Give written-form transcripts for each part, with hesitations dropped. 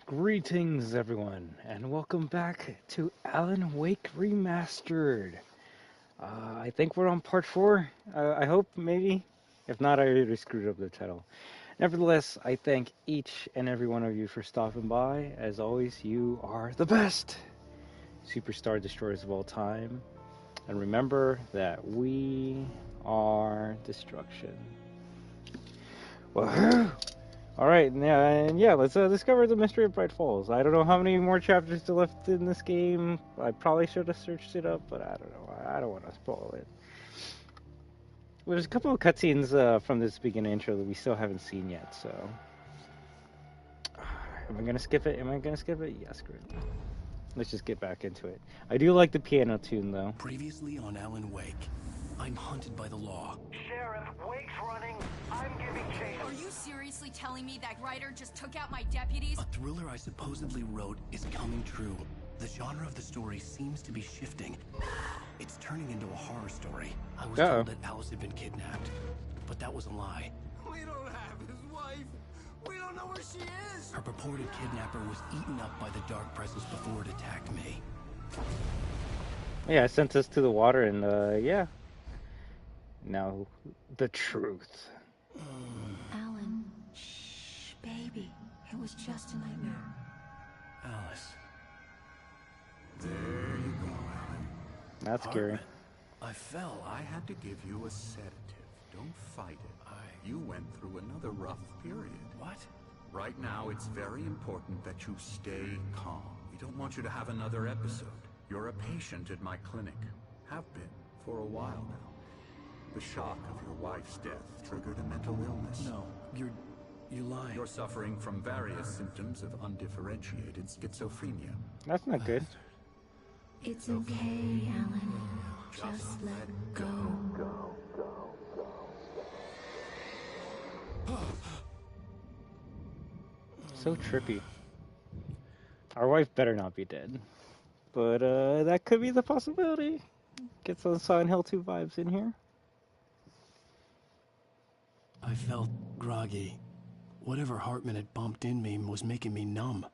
Greetings, everyone, and welcome back to Alan Wake Remastered. I think we're on part 4. I hope, maybe. If not, I already screwed up the title. Nevertheless, I thank each and every one of you for stopping by. As always, you are the best superstar destroyers of all time. And remember that we are destruction. WAHOO! All right, yeah, let's discover the mystery of Bright Falls. I don't know how many more chapters are left in this game. I probably should have searched it up, but I don't know. I don't want to spoil it. There's a couple of cutscenes from this beginning intro that we still haven't seen yet, so... Am I going to skip it? Yes, great. Let's just get back into it. I do like the piano tune, though. Previously on Alan Wake, I'm hunted by the law. Sheriff, Wake's running. I'm giving chase. Are you seriously telling me that writer just took out my deputies? A thriller I supposedly wrote is coming true. The genre of the story seems to be shifting. It's turning into a horror story. I was told that Alice had been kidnapped, but that was a lie. We don't have his wife. We don't know where she is. Her purported kidnapper was eaten up by the dark presence before it attacked me. Yeah, I sent us to the water, and yeah. Now, the truth. Alan, shh, baby. It was just a nightmare. Alice. There you go, Alan. That's scary. I fell. I had to give you a sedative. Don't fight it. You went through another rough period. What? Right now, it's very important that you stay calm. We don't want you to have another episode. You're a patient at my clinic. Have been for a while now. The shock of your wife's death triggered a mental illness. No, you're lying. You're suffering from various symptoms of undifferentiated schizophrenia. That's not good. It's okay, Alan. Just let go. So trippy. Our wife better not be dead. But that could be the possibility. Get some Silent Hill 2 vibes in here. I felt groggy. Whatever Hartman had bumped in me was making me numb.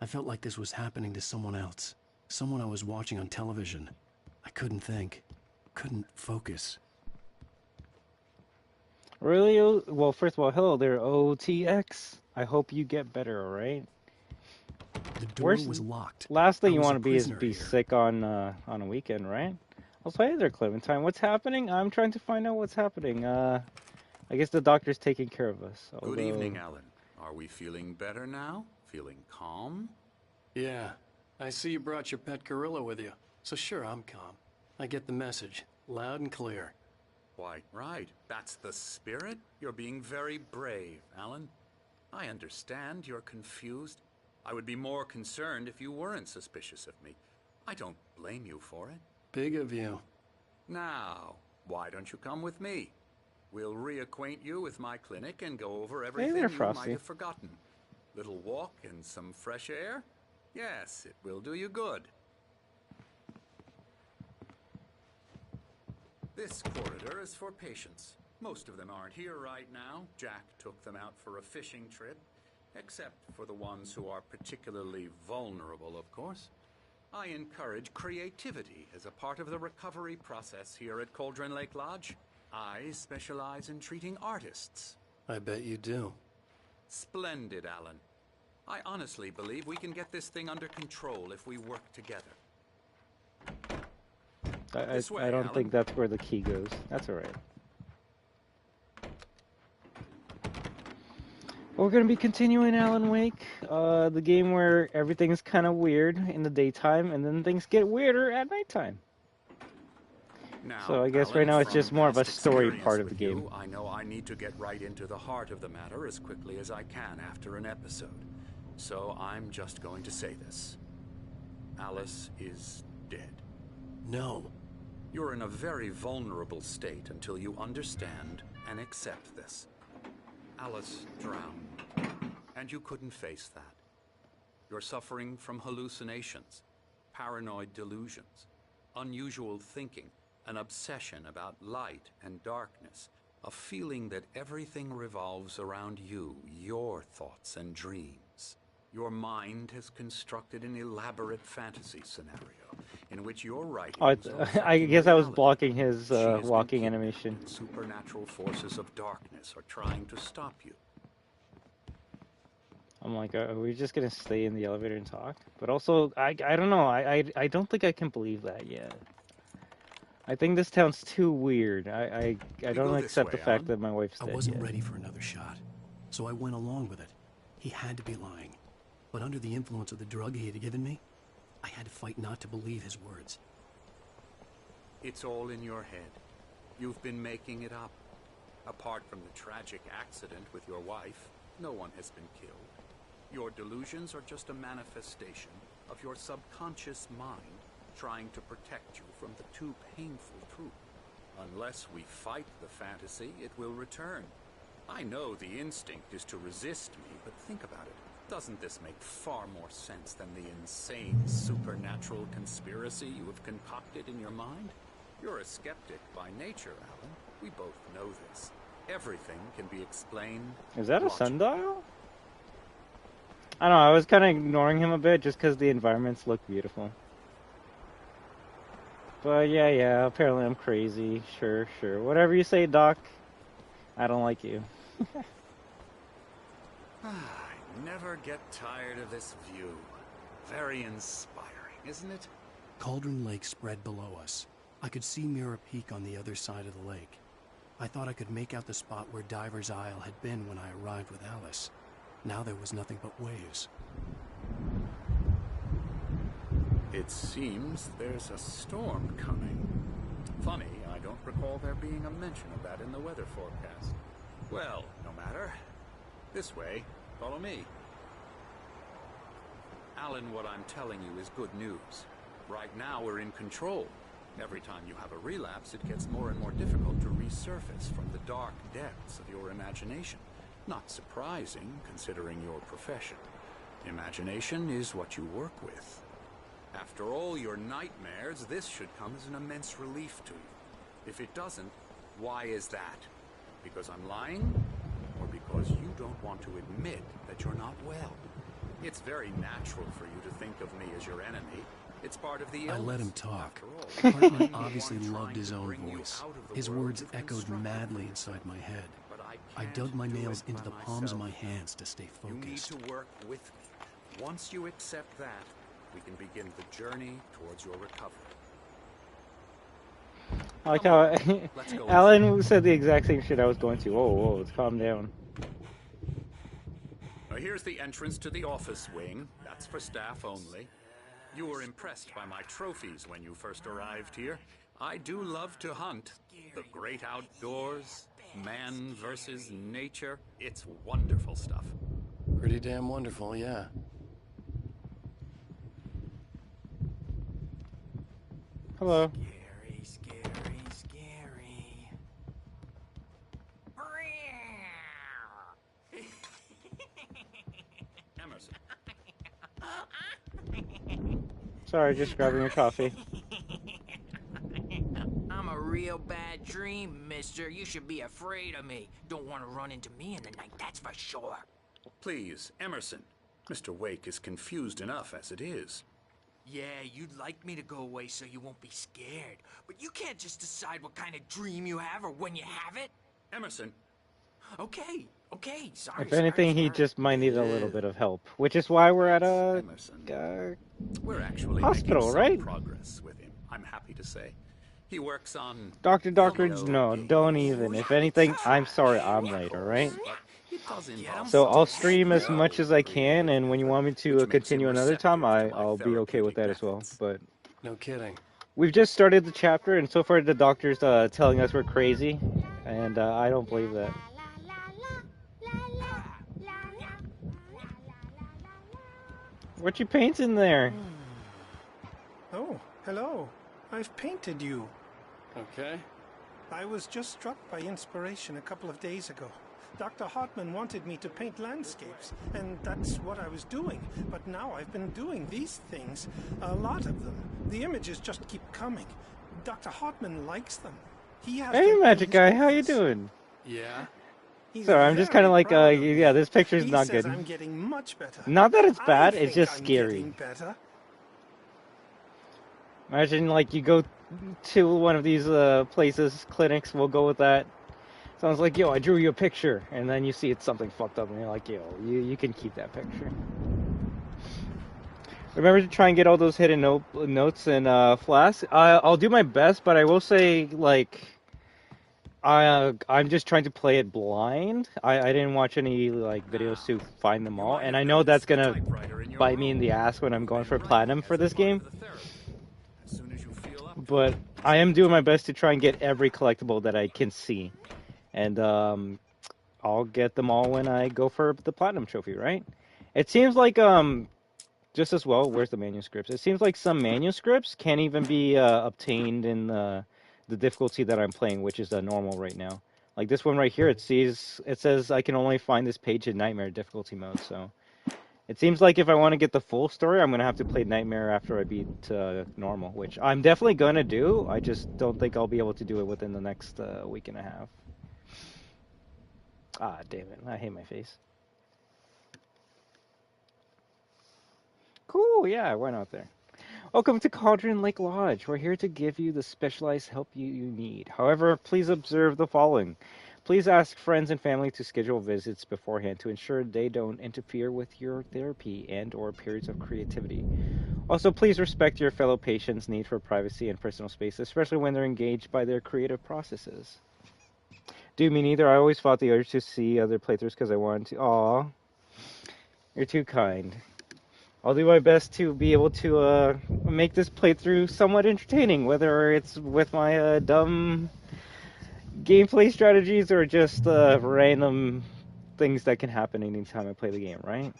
I felt like this was happening to someone else. Someone I was watching on television. I couldn't think. Couldn't focus. Really? Well, first of all, hello there, OTX. I hope you get better, alright? The door was locked. Last thing you want to be is prisoner be here. sick on a weekend, right? Also, hey there, Clementine. What's happening? I'm trying to find out what's happening. I guess the doctor's taking care of us. Good evening, Alan. Are we feeling better now? Feeling calm? Yeah, I see you brought your pet gorilla with you. So sure, I'm calm. I get the message, loud and clear. Quite right. That's the spirit. You're being very brave, Alan. I understand you're confused. I would be more concerned if you weren't suspicious of me. I don't blame you for it. Big of you. Now, why don't you come with me? We'll reacquaint you with my clinic and go over everything there, you Frosty. might have forgotten. Little walk and some fresh air? Yes, it will do you good. This corridor is for patients. Most of them aren't here right now. Jack took them out for a fishing trip, except for the ones who are particularly vulnerable, of course. I encourage creativity as a part of the recovery process here at Cauldron Lake Lodge. I specialize in treating artists. I bet you do. Splendid, Alan. I honestly believe we can get this thing under control if we work together. This way, I don't Alan. think that's where the key goes. That's alright. We're going to be continuing Alan Wake, the game where everything is kind of weird in the daytime, and then things get weirder at nighttime. Now, So I guess Alan, right now it's from just more of a past story experience part of with the game. you, I know I need to get right into the heart of the matter as quickly as I can after an episode. So I'm just going to say this. Alice is dead. No. You're in a very vulnerable state until you understand and accept this. Alice drowned, and you couldn't face that. You're suffering from hallucinations, paranoid delusions, unusual thinking, an obsession about light and darkness, a feeling that everything revolves around you, your thoughts and dreams. Your mind has constructed an elaborate fantasy scenario in which your writings Oh, are I affecting guess I was reality. blocking his She has been walking kidnapped animation. and supernatural forces of darkness are trying to stop you. I'm like, are we just gonna stay in the elevator and talk? But also, I don't know. I don't think I can believe that yet. I think this sounds too weird. I We don't go this accept the way, fact Alan. that my wife's I dead wasn't yet. ready for another shot, so I went along with it. He had to be lying. But under the influence of the drug he had given me, I had to fight not to believe his words. It's all in your head. You've been making it up. Apart from the tragic accident with your wife, no one has been killed. Your delusions are just a manifestation of your subconscious mind trying to protect you from the too painful truth. Unless we fight the fantasy, it will return. I know the instinct is to resist me, but think about it. Doesn't this make far more sense than the insane supernatural conspiracy you have concocted in your mind? You're a skeptic by nature, Alan. We both know this. Everything can be explained. Is that a logically. sundial? I don't know. I was kind of ignoring him a bit just because the environments look beautiful. But yeah. Apparently I'm crazy. Sure. Whatever you say, Doc. I don't like you. I never get tired of this view. Very inspiring, isn't it? Cauldron Lake spread below us. I could see Mirror Peak on the other side of the lake. I thought I could make out the spot where Diver's Isle had been when I arrived with Alice. Now there was nothing but waves. It seems there's a storm coming. Funny, I don't recall there being a mention of that in the weather forecast. Well, no matter. This way. Follow me. Alan, what I'm telling you is good news. Right now we're in control. Every time you have a relapse, it gets more and more difficult to resurface from the dark depths of your imagination. Not surprising, considering your profession. Imagination is what you work with. After all your nightmares, this should come as an immense relief to you. If it doesn't, why is that? Because I'm lying? Or because you don't want to admit that you're not well? It's very natural for you to think of me as your enemy. It's part of the illness. I let him talk. After all, Hartman I'm the obviously one loved trying his to own bring you voice. out of the His world words you've echoed constructed. madly inside my head. But I can't dug my do nails it into by the palms of my myself. hands to stay You need focused. to work with me. Once you accept that, we can begin the journey towards your recovery. I like how Let's go Alan said the exact same shit I was going to. Whoa, let's calm down. Now here's the entrance to the office wing. That's for staff only. You were impressed by my trophies when you first arrived here. I do love to hunt. The great outdoors, man versus nature. It's wonderful stuff. Pretty damn wonderful, yeah. Hello. Scary. Emerson. Sorry, just grabbing your coffee. I'm a real bad dream, mister. You should be afraid of me. Don't want to run into me in the night, that's for sure. Please, Emerson. Mr. Wake is confused enough as it is. Yeah, you'd like me to go away so you won't be scared. But you can't just decide what kind of dream you have or when you have it. Emerson. Okay, sorry. If anything, he sorry. just might need a little bit of help, which is why we're at a Emerson. We're actually hospital, making right? some progress with him, I'm happy to say. He works on... Doctor, video no, games. don't even. If anything, I'm sorry I'm late, alright? But it does involve So some I'll stream as much as I technical can, and when you want me to which makes continue him another time, receptive to my I'll be okay with that as well. therapeutic But No kidding. we've just started the chapter, and so far the doctor's telling us we're crazy, and I don't believe that. What you painting there? Oh, hello. I've painted you. Okay. I was just struck by inspiration a couple of days ago. Dr. Hartman wanted me to paint landscapes, and that's what I was doing. But now I've been doing these things, a lot of them. The images just keep coming. Dr. Hartman likes them. He has Hey, them in Magic his Guy, how you office. doing? Yeah? He's So I'm just kind of very like, proud of me. yeah, this picture's He not says good. I'm getting much better. Not that it's bad, I it's think just I'm scary. getting better. Imagine like you go to one of these places, clinics, we'll go with that. Sounds like, yo, I drew you a picture, and then you see it's something fucked up, and you're like, yo, you can keep that picture. Remember to try and get all those hidden notes and Flask. I'll do my best, but I will say, like, I'm just trying to play it blind. I didn't watch any like videos to find them all, and I know that's gonna bite me in the ass when I'm going for platinum for this game. But I am doing my best to try and get every collectible that I can see, and I'll get them all when I go for the platinum trophy. Right? It seems like just as well. Where's the manuscripts? It seems like some manuscripts can't even be obtained in the difficulty that I'm playing, which is normal right now. Like this one right here, it says I can only find this page in Nightmare difficulty mode. So it seems like if I want to get the full story, I'm gonna have to play Nightmare after I beat normal, which I'm definitely gonna do. I just don't think I'll be able to do it within the next week and a half. Ah, damn it! I hate my face. Cool, yeah, why not there? Welcome to Cauldron Lake Lodge. We're here to give you the specialized help you need. However, please observe the following. Please ask friends and family to schedule visits beforehand to ensure they don't interfere with your therapy and or periods of creativity. Also, please respect your fellow patients' need for privacy and personal space, especially when they're engaged by their creative processes. Dude, me neither. I always fought the urge to see other playthroughs because I wanted to. Aw, you're too kind. I'll do my best to be able to make this playthrough somewhat entertaining, whether it's with my dumb gameplay strategies or just random things that can happen anytime I play the game, right?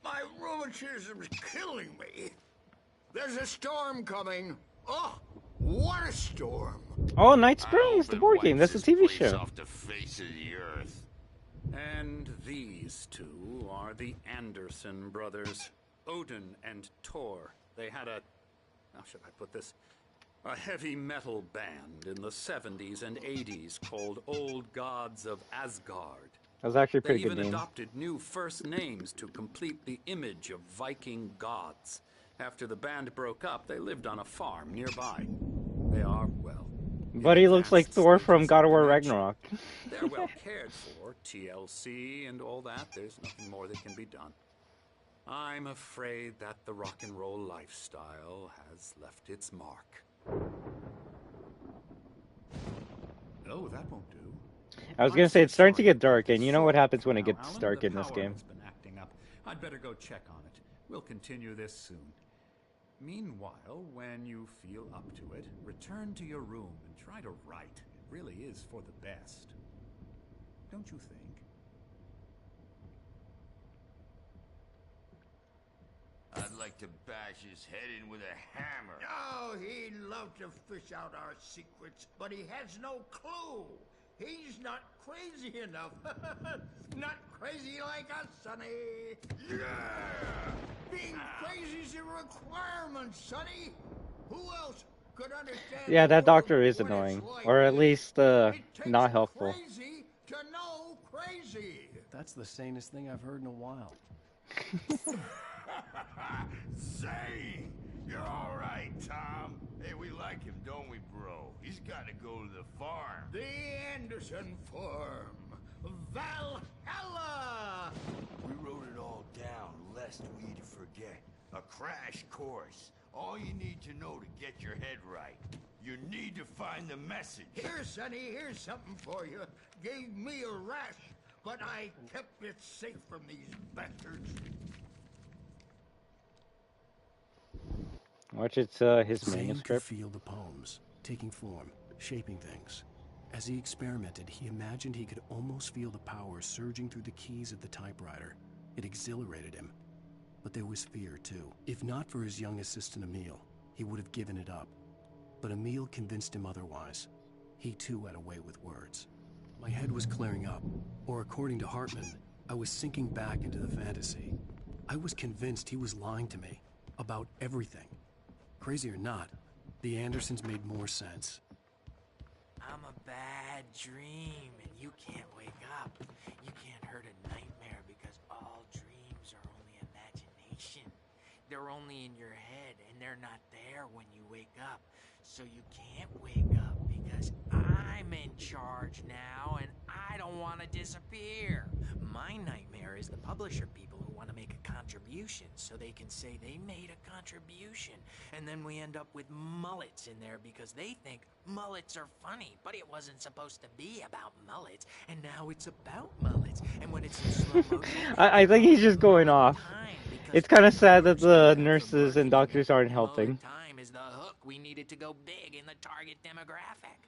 My rheumatism's killing me. There's a storm coming. Oh, what a storm. Oh, Night Springs, the board game. That's a TV show. Off the face of the earth. And these two are the Anderson brothers, Odin and Thor. They had how should I put this? A heavy metal band in the 70s and 80s called Old Gods of Asgard. That was actually a pretty good They even name. adopted new first names to complete the image of Viking gods. After the band broke up, they lived on a farm nearby. They are, well... But he looks like Thor from God of War Ragnarok. They're well cared for, TLC and all that. There's nothing more that can be done. I'm afraid that the rock and roll lifestyle has left its mark. Oh, that won't do. I was gonna say it's starting to get dark, and you know what happens when it gets dark in this game. Been acting up. I'd better go check on it. We'll continue this soon. Meanwhile, when you feel up to it, return to your room and try to write. It really is for the best. Don't you think? I'd like to bash his head in with a hammer. Oh, he'd love to fish out our secrets, but he has no clue. He's not crazy enough. Not crazy like us, Sonny. Yeah! Being crazy's a requirement, Sonny. Who else could understand? Yeah, that doctor is annoying, or at least not helpful. Crazy to know crazy. That's the sanest thing I've heard in a while. Say, you're all right, Tom. Hey, we like him, don't we, bro? He's got to go to the farm. The Anderson farm. Valhalla! We wrote it all down, lest we'd forget. A crash course. All you need to know to get your head right. You need to find the message. Here, Sonny, here's something for you. Gave me a rash, but I kept it safe from these bastards. Watch his Zane manuscript. could feel the poems, taking form, shaping things. As he experimented, he imagined he could almost feel the power surging through the keys of the typewriter. It exhilarated him. But there was fear, too. If not for his young assistant Emil, he would have given it up. But Emil convinced him otherwise. He, too, had a way with words. My head was clearing up, or according to Hartman, I was sinking back into the fantasy. I was convinced he was lying to me about everything. Crazy or not, the Andersons made more sense. I'm a bad dream, and you can't wake up. You can't hurt a nightmare because all dreams are only imagination. They're only in your head, and they're not there when you wake up. So you can't wake up because I'm in charge now, and I don't want to disappear. My nightmare is the publisher people who want to make a contribution so they can say they made a contribution. And then we end up with mullets in there because they think mullets are funny, but it wasn't supposed to be about mullets, and now it's about mullets. And when it's in slow motion, I think he's just going off. It's kind of sad that the nurses and doctors aren't helping. time is the hook we needed to go big in the target demographic.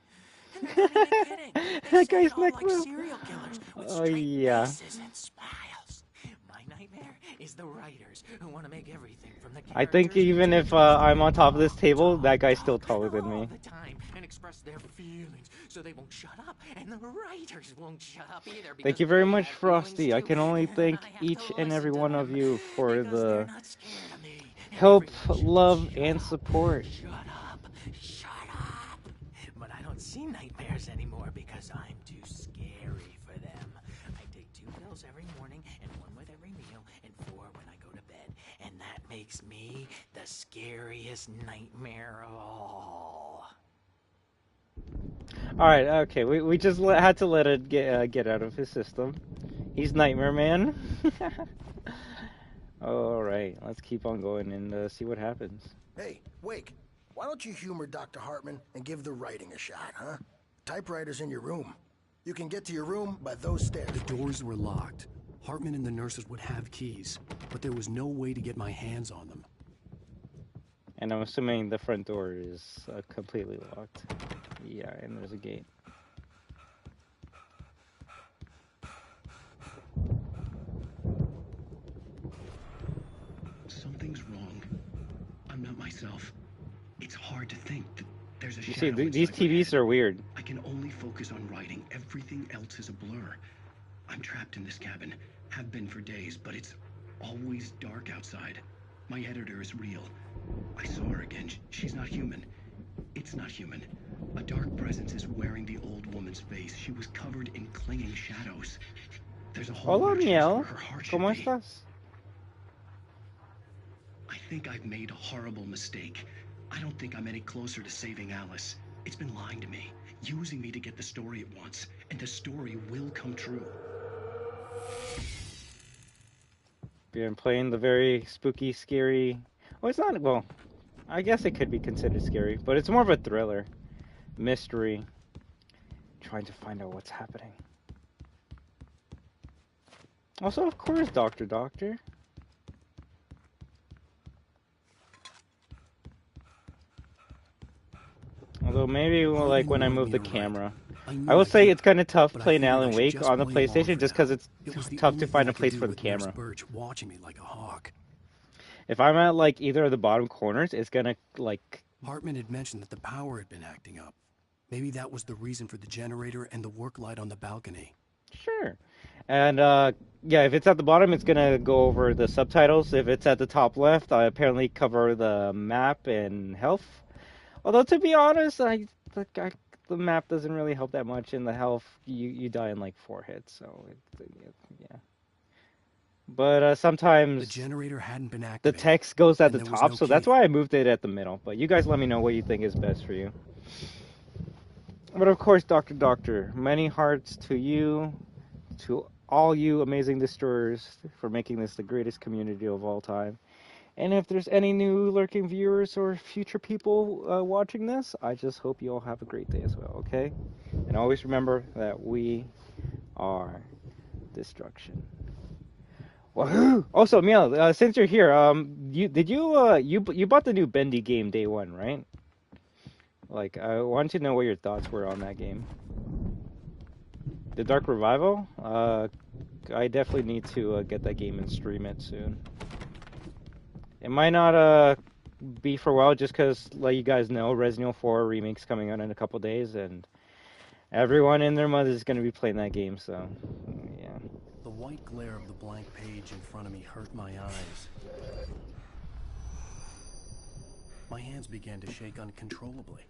And they're not even kidding. They That say guy's it all neck like will. serial killers with Oh straight yeah. faces and smiles. My nightmare is the writers who want to make everything from the I think even if I'm on top of this table, that guy's still taller than me. the time and express their feelings so they won't shut up, and the writers won't shut up either. Thank you very much, Frosty. I can only thank each and every one of you for the help, love, and support. Shut up. But I don't see nightmares anymore because I'm too scary for them. I take 2 pills every morning and 1 with every meal and 4 when I go to bed. And that makes me the scariest nightmare of all. Alright, okay, we just had to let it get out of his system. He's Nightmare Man. Alright, let's keep on going and see what happens. Hey, Wake, why don't you humor Dr. Hartman and give the writing a shot, huh? Typewriter's in your room. You can get to your room by those stairs. The doors were locked. Hartman and the nurses would have keys, but there was no way to get my hands on them. And I'm assuming the front door is completely locked. Yeah, and there's a gate. Something's wrong. I'm not myself. It's hard to think that there's a You shadow see, these inside my TVs head. are weird. I can only focus on writing. Everything else is a blur. I'm trapped in this cabin. Have been for days, but it's always dark outside. My editor is real. I saw her again. She's not human. It's not human. A dark presence is wearing the old woman's face. She was covered in clinging shadows. There's a hole Hola, in her chest Miel. where her heart should ¿Cómo be. estás? I think I've made a horrible mistake. I don't think I'm any closer to saving Alice. It's been lying to me, using me to get the story it wants, and the story will come true. Been playing the very spooky, scary... Well, it's not... Well, I guess it could be considered scary, but it's more of a thriller. Mystery. Trying to find out what's happening. Also, of course, Doctor. Although maybe, well, like, when I move the camera. I will say it's kind of tough playing Alan Wake on the PlayStation just because it's tough to find a place for the camera. Watching me like a hawk. If I'm at, like, either of the bottom corners, it's gonna, like... Hartman had mentioned that the power had been acting up. Maybe that was the reason for the generator and the work light on the balcony. Sure. And, yeah, if it's at the bottom, it's gonna go over the subtitles. If it's at the top left, I apparently cover the map and health. Although, to be honest, the map doesn't really help that much. In the health, you die in, like, 4 hits, so, yeah. But sometimes the generator hadn't been activated, the text goes at the no top, so key. that's why I moved it at the middle. But you guys let me know what you think is best for you. But of course, Doctor, many hearts to you, to all you amazing destroyers for making this the greatest community of all time. And if there's any new lurking viewers or future people watching this, I just hope you all have a great day as well, okay? And always remember that we are destruction. WAHOO! Also, Miel, since you're here, you bought the new Bendy game day 1, right? Like, I wanted to know what your thoughts were on that game. The Dark Revival? I definitely need to get that game and stream it soon. It might not be for a while, just because, like you guys know, Resident Evil 4 remake's coming out in a couple days, and everyone and their mother is going to be playing that game, so, yeah. The white glare of the blank page in front of me hurt my eyes. My hands began to shake uncontrollably.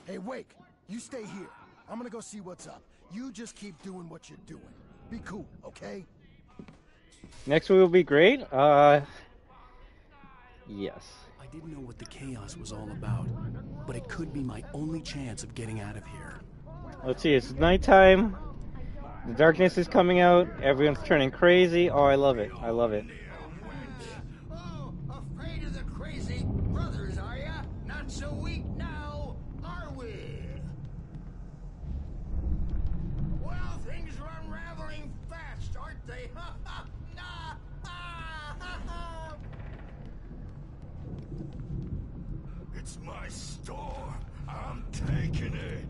Hey, Wake, you stay here. I'm gonna go see what's up. You just keep doing what you're doing. Be cool, okay? Next week will be great. Yes. I didn't know what the chaos was all about, but it could be my only chance of getting out of here. Let's see, it's nighttime. The darkness is coming out. Everyone's turning crazy. Oh, I love it. I love it. Oh, afraid of the crazy brothers, are ya? Not so weak now, are we? Well, things are unraveling fast, aren't they? Ha ha! Nah! Ah, ha, ha. It's my storm. I'm taking it.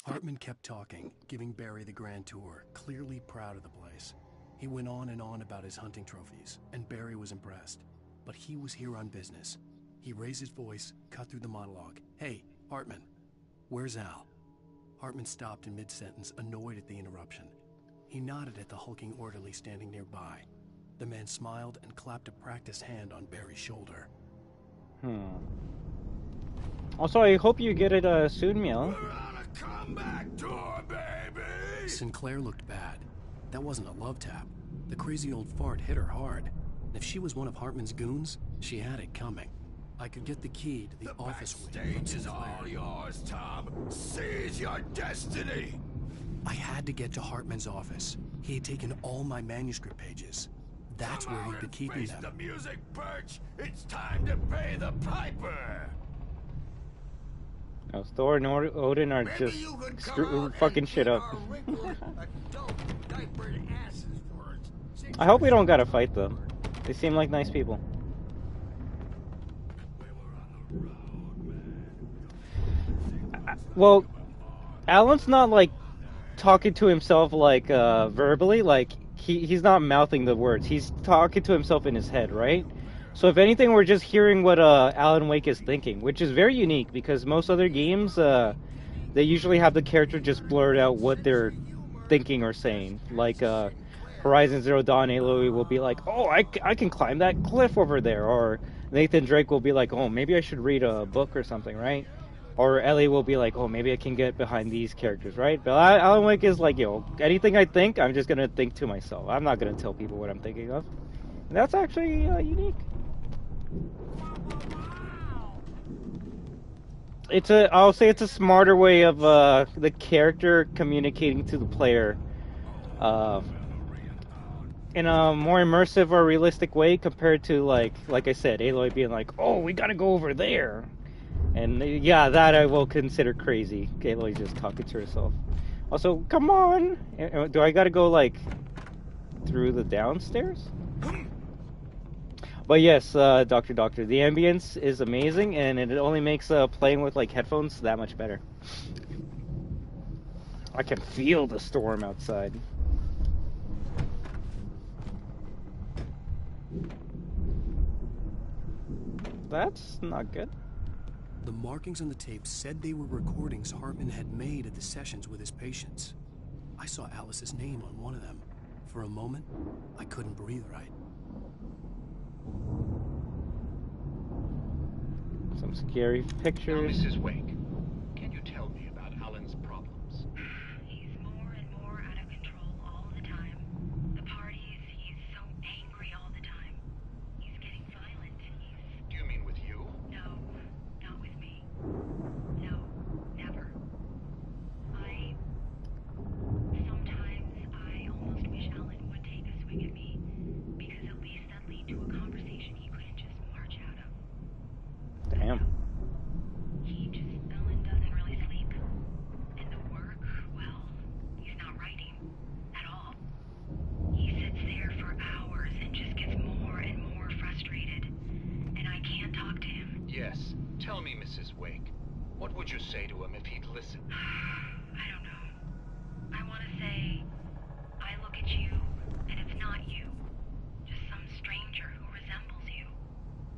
Hartman kept talking, giving Barry the grand tour, clearly proud of the place. He went on and on about his hunting trophies, and Barry was impressed. But he was here on business. He raised his voice, cut through the monologue. Hey, Hartman, where's Al? Hartman stopped in mid-sentence, annoyed at the interruption. He nodded at the hulking orderly standing nearby. The man smiled and clapped a practiced hand on Barry's shoulder. Also, I hope you get it soon, Miel. Comeback door, baby! Sinclair looked bad. That wasn't a love tap. The crazy old fart hit her hard. And if she was one of Hartman's goons, she had it coming. I could get the key to the office wing from Stage is Sinclair. all yours, Tom. Seize your destiny! I had to get to Hartman's office. He had taken all my manuscript pages. That's where he'd been keeping them. The music, Birch! It's time to pay the piper! Now, Thor and Odin are just fucking shit up. I hope we don't gotta fight them. They seem like nice people. Well, Alan's not like talking to himself like verbally, like he's not mouthing the words. He's talking to himself in his head, right? So if anything, we're just hearing what Alan Wake is thinking, which is very unique because most other games, they usually have the character just blurt out what they're thinking or saying. Like Horizon Zero Dawn, Aloy will be like, "Oh, I can climb that cliff over there," or Nathan Drake will be like, "Oh, maybe I should read a book or something," right? Or Ellie will be like, "Oh, maybe I can get behind these characters," right? But Alan Wake is like, "Yo, anything I think, I'm just gonna think to myself. I'm not gonna tell people what I'm thinking of." And that's actually unique. I'll say it's a smarter way of the character communicating to the player in a more immersive or realistic way compared to like I said, Aloy being like, "Oh, we gotta go over there," and yeah, that I will consider crazy. Aloy just talking to herself. Also, come on, do I gotta go like through the downstairs? But yes, Doctor, the ambience is amazing, and it only makes playing with like headphones that much better. I can feel the storm outside. That's not good. The markings on the tape said they were recordings Hartman had made at the sessions with his patients. I saw Alice's name on one of them. For a moment, I couldn't breathe right. Some scary pictures. Now, Mrs. Wake, can you tell me about Alan's problems? He's more and more out of control all the time. The parties, he's so angry all the time. He's getting violent. Do you mean with you? No, not with me. No, never. Sometimes I almost wish Alan would take a swing at me, because at least that lead to a conversation he couldn't just march out of. Damn. Alan doesn't really sleep. And the work, well, he's not writing at all. He sits there for hours and just gets more and more frustrated. And I can't talk to him. Yes. Tell me, Mrs. Wake, what would you say to him if he'd listen? I don't know. I want to say, I look at you, and it's not you. Just some stranger who resembles you.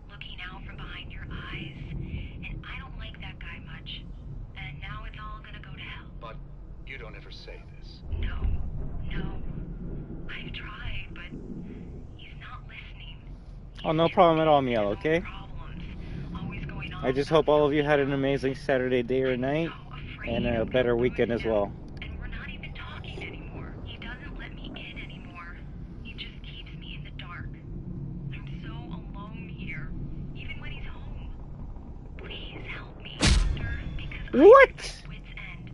Looking out from behind your eyes, and I don't like that guy much. And now it's all gonna go to hell. But you don't ever say this. No. I've tried, but he's not listening. Oh, no problem at all, Miel, okay? Problems. Always going on I just hope all of you had an amazing Saturday day or night, and a better weekend as well. And we're not even talking anymore. He doesn't let me in anymore. He just keeps me in the dark. I'm so alone here, even when he's home. Please help me, Doctor, because What? I'm at my wit's end.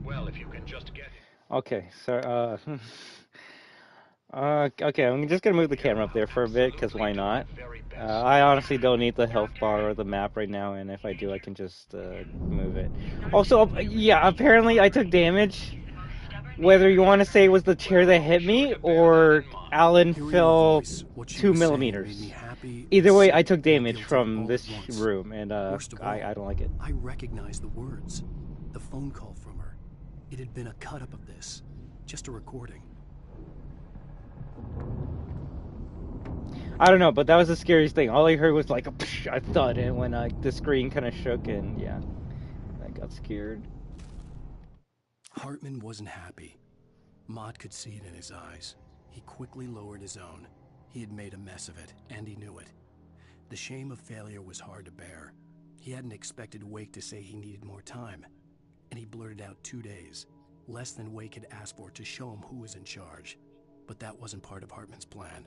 Well, if you can just get him. Okay, so, okay, I'm just gonna move the camera up there for a bit, because why not? I honestly don't need the health bar or the map right now, and if I do, I can just move it. Also, yeah, apparently I took damage. Whether you want to say it was the chair that hit me, or Alan fell 2 millimeters. Either way, I took damage from this room, and I don't like it. I recognized the words. The phone call from her. It had been a cut-up of this. Just a recording. I don't know, but that was the scariest thing. All I heard was like a thud, and when the screen kind of shook, and yeah, I got scared. Hartman wasn't happy. Maud could see it in his eyes. He quickly lowered his own. He had made a mess of it, and he knew it. The shame of failure was hard to bear. He hadn't expected Wake to say he needed more time, and he blurted out 2 days, less than Wake had asked for, to show him who was in charge. But that wasn't part of Hartman's plan.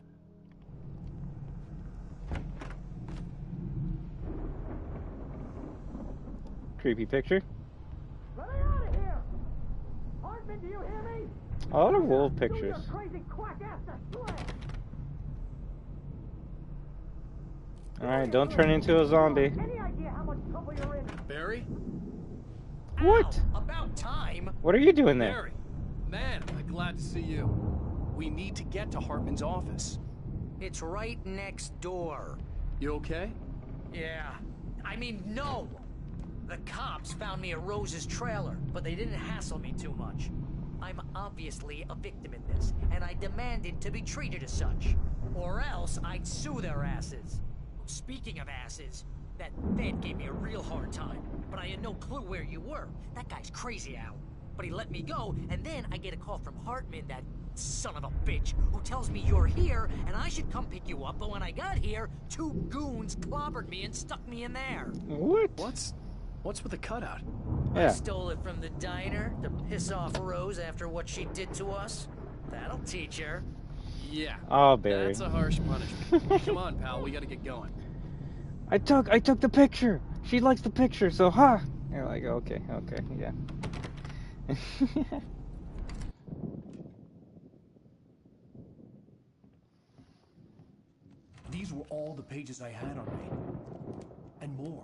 Creepy picture. Let me out of here! Hartman, do you hear me? A lot of wolf pictures. Do your crazy quack ass to slam! Alright, don't turn into a zombie. Any idea how much trouble you're in? Barry? What? Ow, about time. What are you doing there? Barry, man, I'm glad to see you. We need to get to Hartman's office. It's right next door. You okay? Yeah. I mean, no. The cops found me at Rose's trailer, but they didn't hassle me too much. I'm obviously a victim in this, and I demanded to be treated as such. Or else I'd sue their asses. Speaking of asses, that Fed gave me a real hard time, but I had no clue where you were. That guy's crazy, Al. But he let me go, and then I get a call from Hartman, that son of a bitch, who tells me you're here, and I should come pick you up, but when I got here, 2 goons clobbered me and stuck me in there. What? What's with the cutout? I stole it from the diner to piss off Rose after what she did to us. That'll teach her. Yeah. Oh, Barry. That's a harsh punishment. Come on, pal, we gotta get going. I took the picture. She likes the picture, so ha. You're like, okay, yeah. These were all the pages I had on me. And more.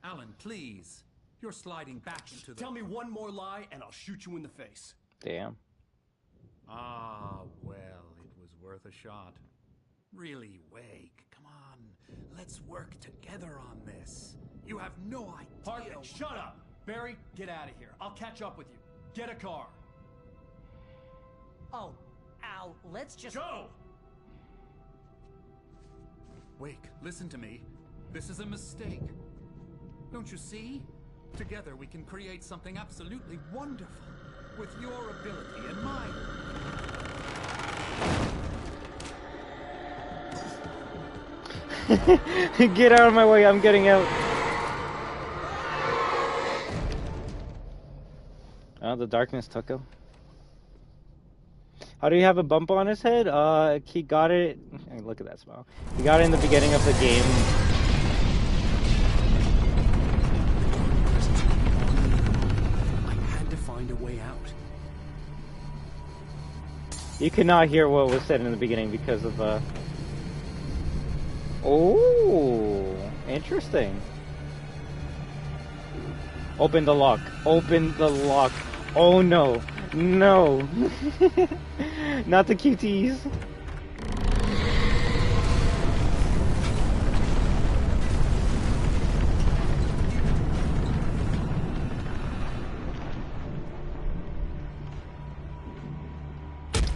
Alan, please. You're sliding back into the... Tell me one more lie and I'll shoot you in the face. Damn. Ah, well, it was worth a shot. Really, Wake, come on. Let's work together on this. You have no idea... Hartman, shut up! Barry, get out of here. I'll catch up with you. Get a car. Oh, Al, let's just... Go! Wake, listen to me. This is a mistake. Don't you see? Together we can create something absolutely wonderful. With your ability and mine. Get out of my way, I'm getting out. Oh, the darkness took him. How do you have a bump on his head? He got it... Look at that smile. He got it in the beginning of the game. I had to find a way out. You could not hear what was said in the beginning because of, Oh, interesting. Open the lock. Open the lock. Oh no. No. Not the QTs.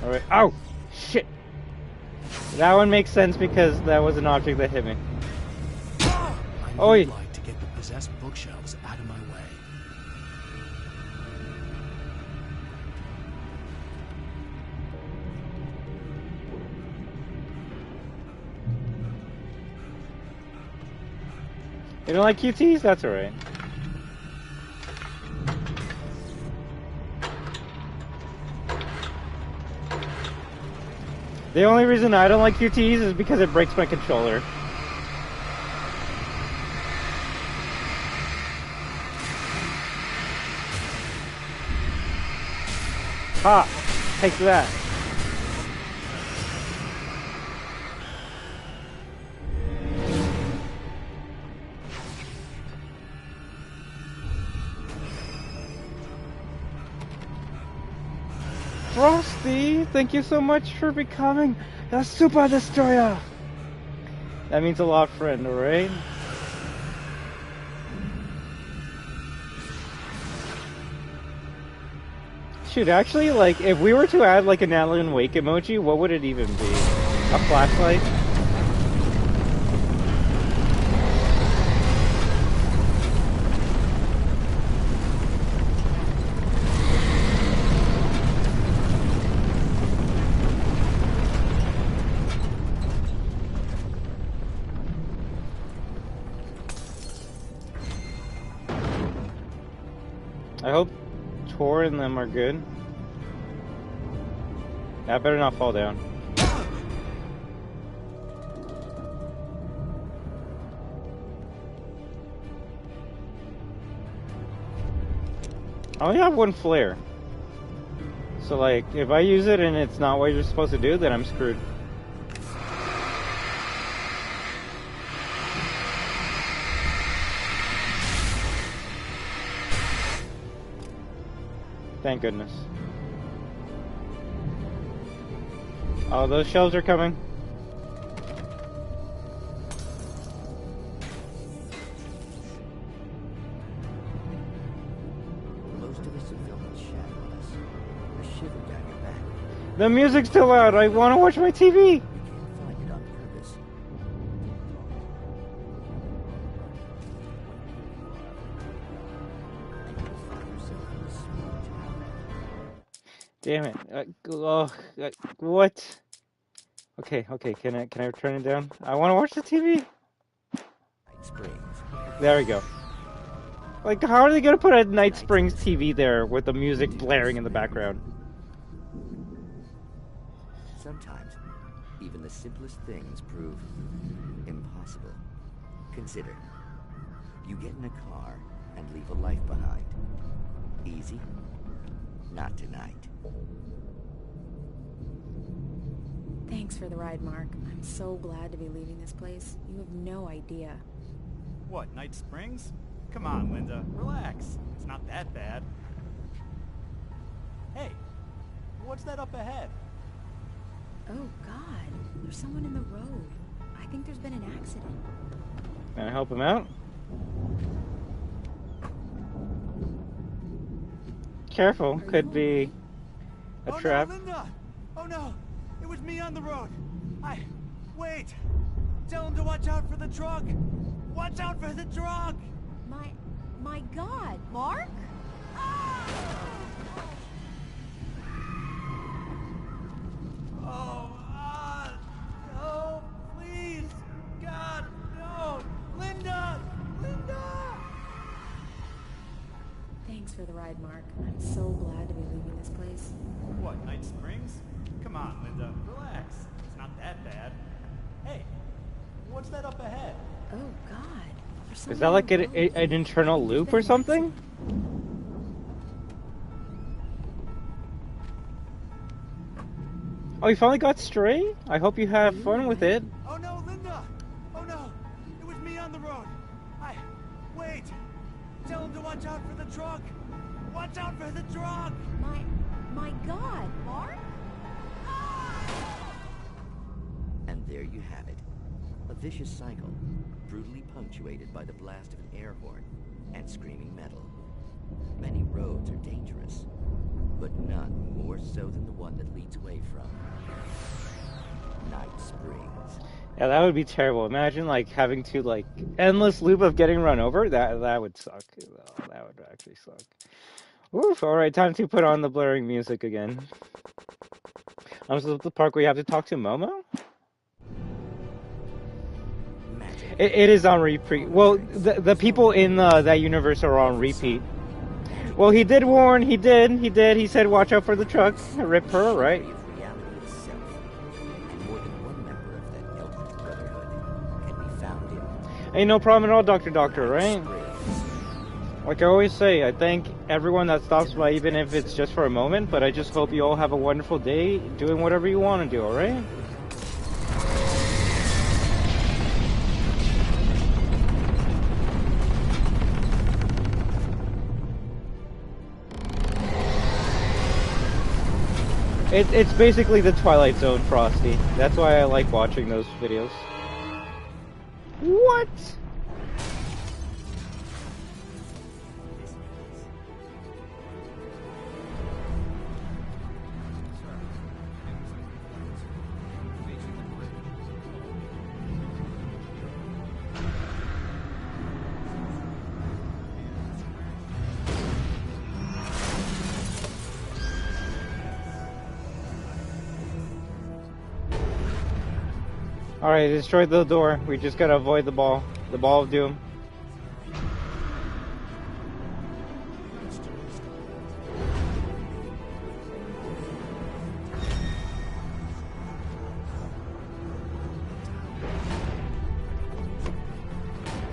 Alright. Ow! Shit! That one makes sense because that was an object that hit me. I need light to get the possessed bookshelves out of my way. You don't like QTs? That's alright. The only reason I don't like QTs is because it breaks my controller. Ha! Take that. Frosty, thank you so much for becoming a Super Destroyer. That means a lot, friend, alright? Shoot, actually, like, if we were to add, like, an Alan Wake emoji, what would it even be? A flashlight? I hope Tor and them are good. I better not fall down. I only have one flare. So, like, if I use it and it's not what you're supposed to do, then I'm screwed. Thank goodness. Oh, those shelves are coming. Most of us have felt the shadow on us. A shiver down your back. The music's too loud. I want to watch my TV. You can't find it on purpose. And you'll find yourself in a small town. Damn it. What? Okay, can I turn it down? I want to watch the TV. There we go. Like, how are they gonna put a Night Springs TV there with the music blaring in the background? Sometimes, even the simplest things prove impossible. Consider, you get in a car and leave a life behind. Easy? Not tonight. Thanks for the ride, Mark. I'm so glad to be leaving this place. You have no idea. What, Night Springs? Come on, Linda. Relax. It's not that bad. Hey, what's that up ahead? Oh, God. There's someone in the road. I think there's been an accident. Can I help him out? Careful, could be a trap. No, Linda! Oh no! It was me on the road! Wait! Tell him to watch out for the truck! Watch out for the truck! My God, Mark? No, please! God, no! Linda! Thanks for the ride, Mark. I'm so glad to be leaving this place. What, Night Springs? Come on, Linda. Relax. It's not that bad. Hey, what's that up ahead? Oh, God. Is that like an internal loop or something? Oh, you finally got Stray? I hope you have fun with it. Oh no, Linda! Oh no! It was me on the road! Wait! Tell him to watch out for the truck! Watch out for the truck! My God, Mark? And there you have it. A vicious cycle, brutally punctuated by the blast of an air horn and screaming metal. Many roads are dangerous, but none more so than the one that leads away from Night Springs. Yeah, that would be terrible. Imagine, like, having to, like, endless loop of getting run over. That would suck. Oh, that would actually suck. Oof, alright, time to put on the blaring music again. So the part where you have to talk to Momo? Magic. It is on repeat. Well, the people in that universe are on repeat. Well, he did warn. He did. He said, "Watch out for the truck." Rip her, right? Reality itself, and more than one member of that eldritch brotherhood can be found in. Ain't no problem at all, Doctor, right? Like I always say, I thank everyone that stops by, even if it's just for a moment. But I just hope you all have a wonderful day, doing whatever you want to do. All right? It's basically the Twilight Zone, Frosty. That's why I like watching those videos. What? Alright, destroy the door. We just gotta avoid the ball. The ball of doom.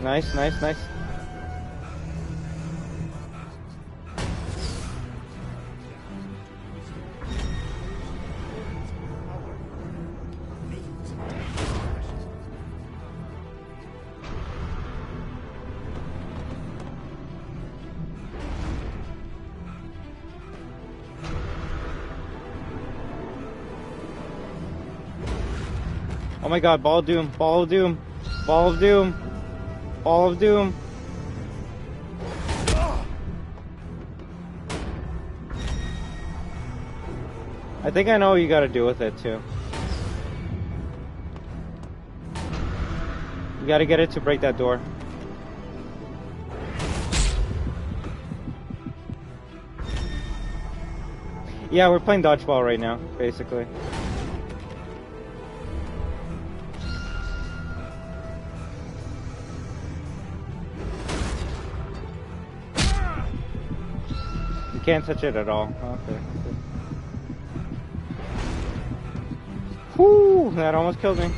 Nice, nice, nice. Oh my god, ball of doom, ball of doom, ball of doom, ball of doom. I think I know what you gotta do with it too. You gotta get it to break that door. Yeah, we're playing dodgeball right now, basically. You can't touch it at all. Okay. Whoo! That almost killed me.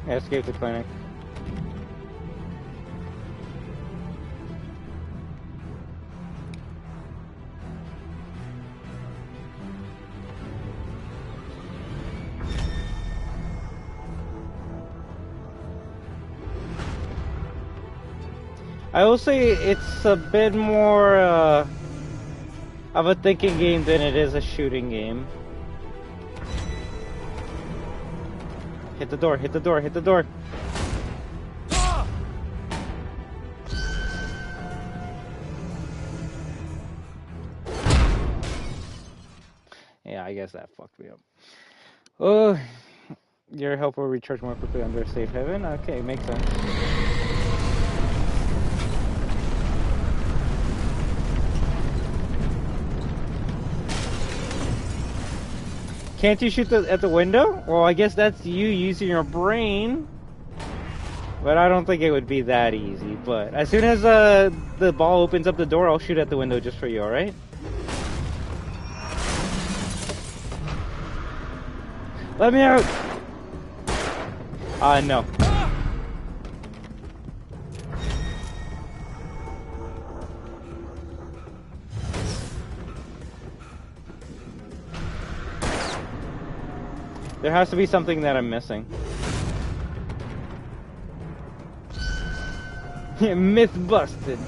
Yeah, escape the clinic. I will say it's a bit more of a thinking game than it is a shooting game. Hit the door, hit the door, hit the door. Yeah, I guess that fucked me up. Oh, your help will recharge more quickly under a safe haven? Okay, makes sense. Can't you shoot at the window? Well, I guess that's you using your brain. But I don't think it would be that easy. But as soon as the ball opens up the door, I'll shoot at the window just for you, alright? Let me out! No. There has to be something that I'm missing. Myth busted.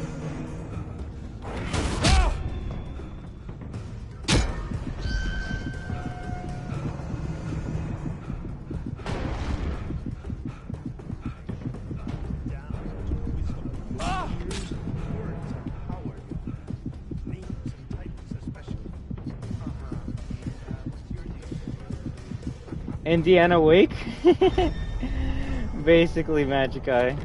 Indiana Wake? Basically Magic Eye.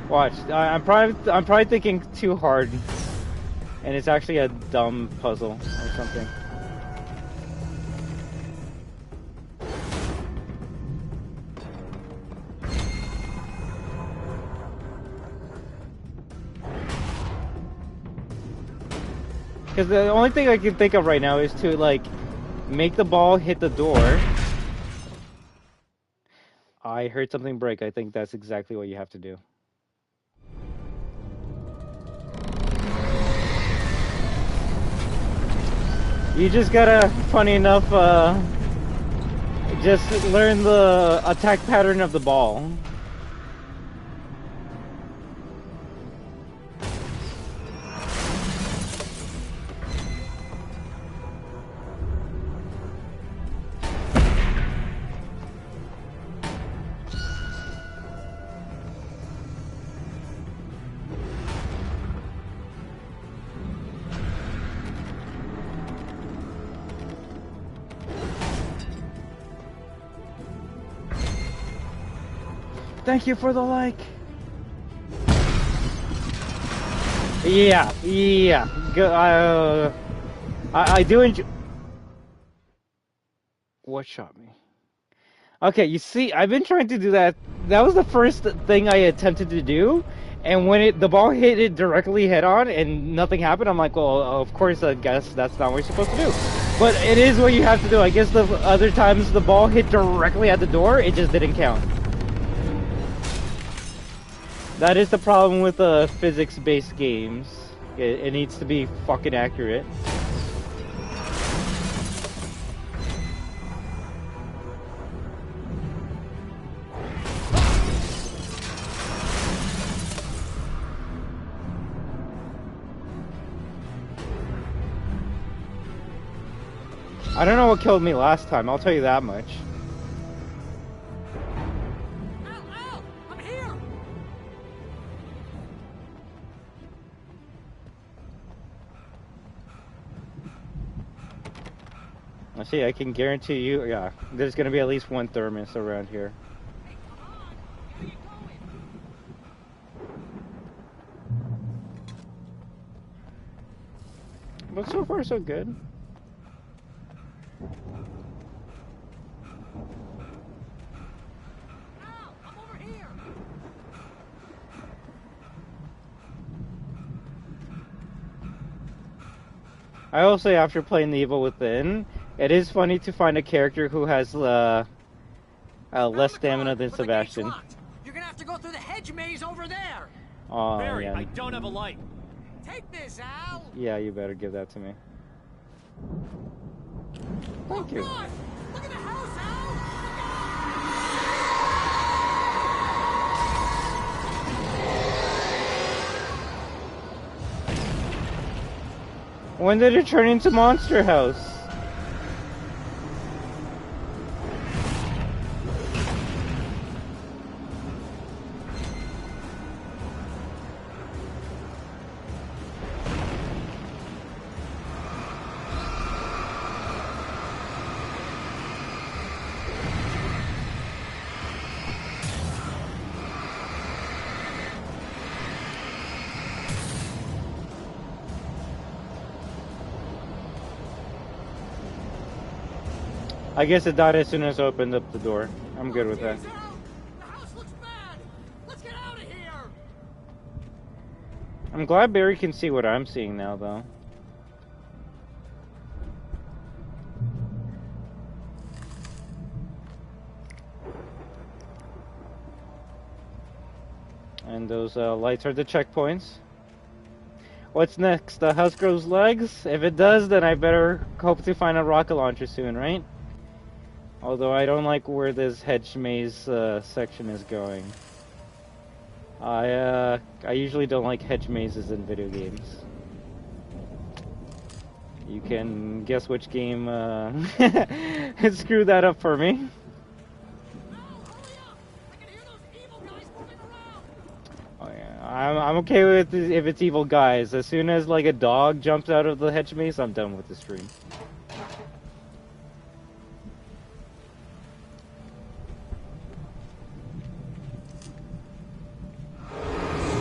Watch, I'm probably thinking too hard, and it's actually a dumb puzzle or something. Because the only thing I can think of right now is to, like, make the ball hit the door. I heard something break. I think that's exactly what you have to do. You just gotta, funny enough, just learn the attack pattern of the ball. Thank you for the like. Yeah. I do enjoy. What shot me? Okay, you see, I've been trying to do that. That was the first thing I attempted to do, and when the ball hit it directly head on and nothing happened, I'm like, well, of course, I guess that's not what you're supposed to do. But it is what you have to do. I guess the other times the ball hit directly at the door, it just didn't count. That is the problem with physics-based games. It needs to be fucking accurate. I don't know what killed me last time, I'll tell you that much. I'm here! Let's see, I can guarantee you, yeah, there's gonna be at least one thermos around here. But so far, so good. I will say, after playing The Evil Within, it is funny to find a character who has less stamina than Sebastian. You're gonna have to go through the hedge maze over there. Oh, Barry, yeah. I don't have a light. Take this, Al. Yeah, you better give that to me. Thank you. God! Look at the house, Al. When did it turn into Monster House? I guess it died as soon as I opened up the door. I'm good with that. The house looks bad. Let's get out of here. I'm glad Barry can see what I'm seeing now, though. And those lights are the checkpoints. What's next? The house grows legs? If it does, then I better hope to find a rocket launcher soon, right? Although I don't like where this hedge maze section is going. I usually don't like hedge mazes in video games. You can guess which game screwed that up for me. Oh yeah, I'm okay with it if it's evil guys. As soon as like a dog jumps out of the hedge maze, I'm done with the stream.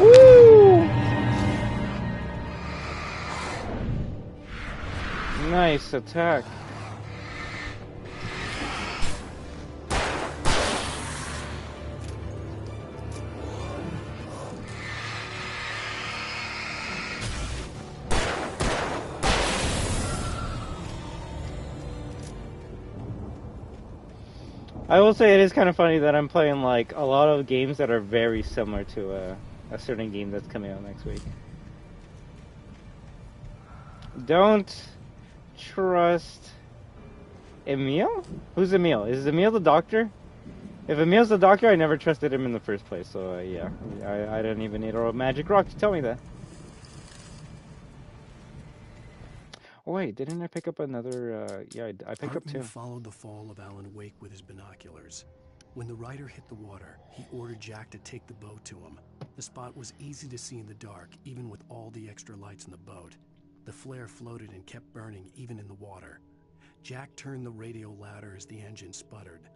Woo! Nice attack. I will say it is kind of funny that I'm playing like a lot of games that are very similar to a certain game that's coming out next week. Don't trust Emil? Who's Emil? Is Emil the doctor? If Emil's the doctor, I never trusted him in the first place, so yeah. I didn't even need a magic rock to tell me that. Oh wait, didn't I pick up another, yeah, I picked up two. Hartman followed the fall of Alan Wake with his binoculars. When the rider hit the water, he ordered Jack to take the boat to him. The spot was easy to see in the dark, even with all the extra lights in the boat. The flare floated and kept burning, even in the water. Jack turned the radio louder as the engine sputtered.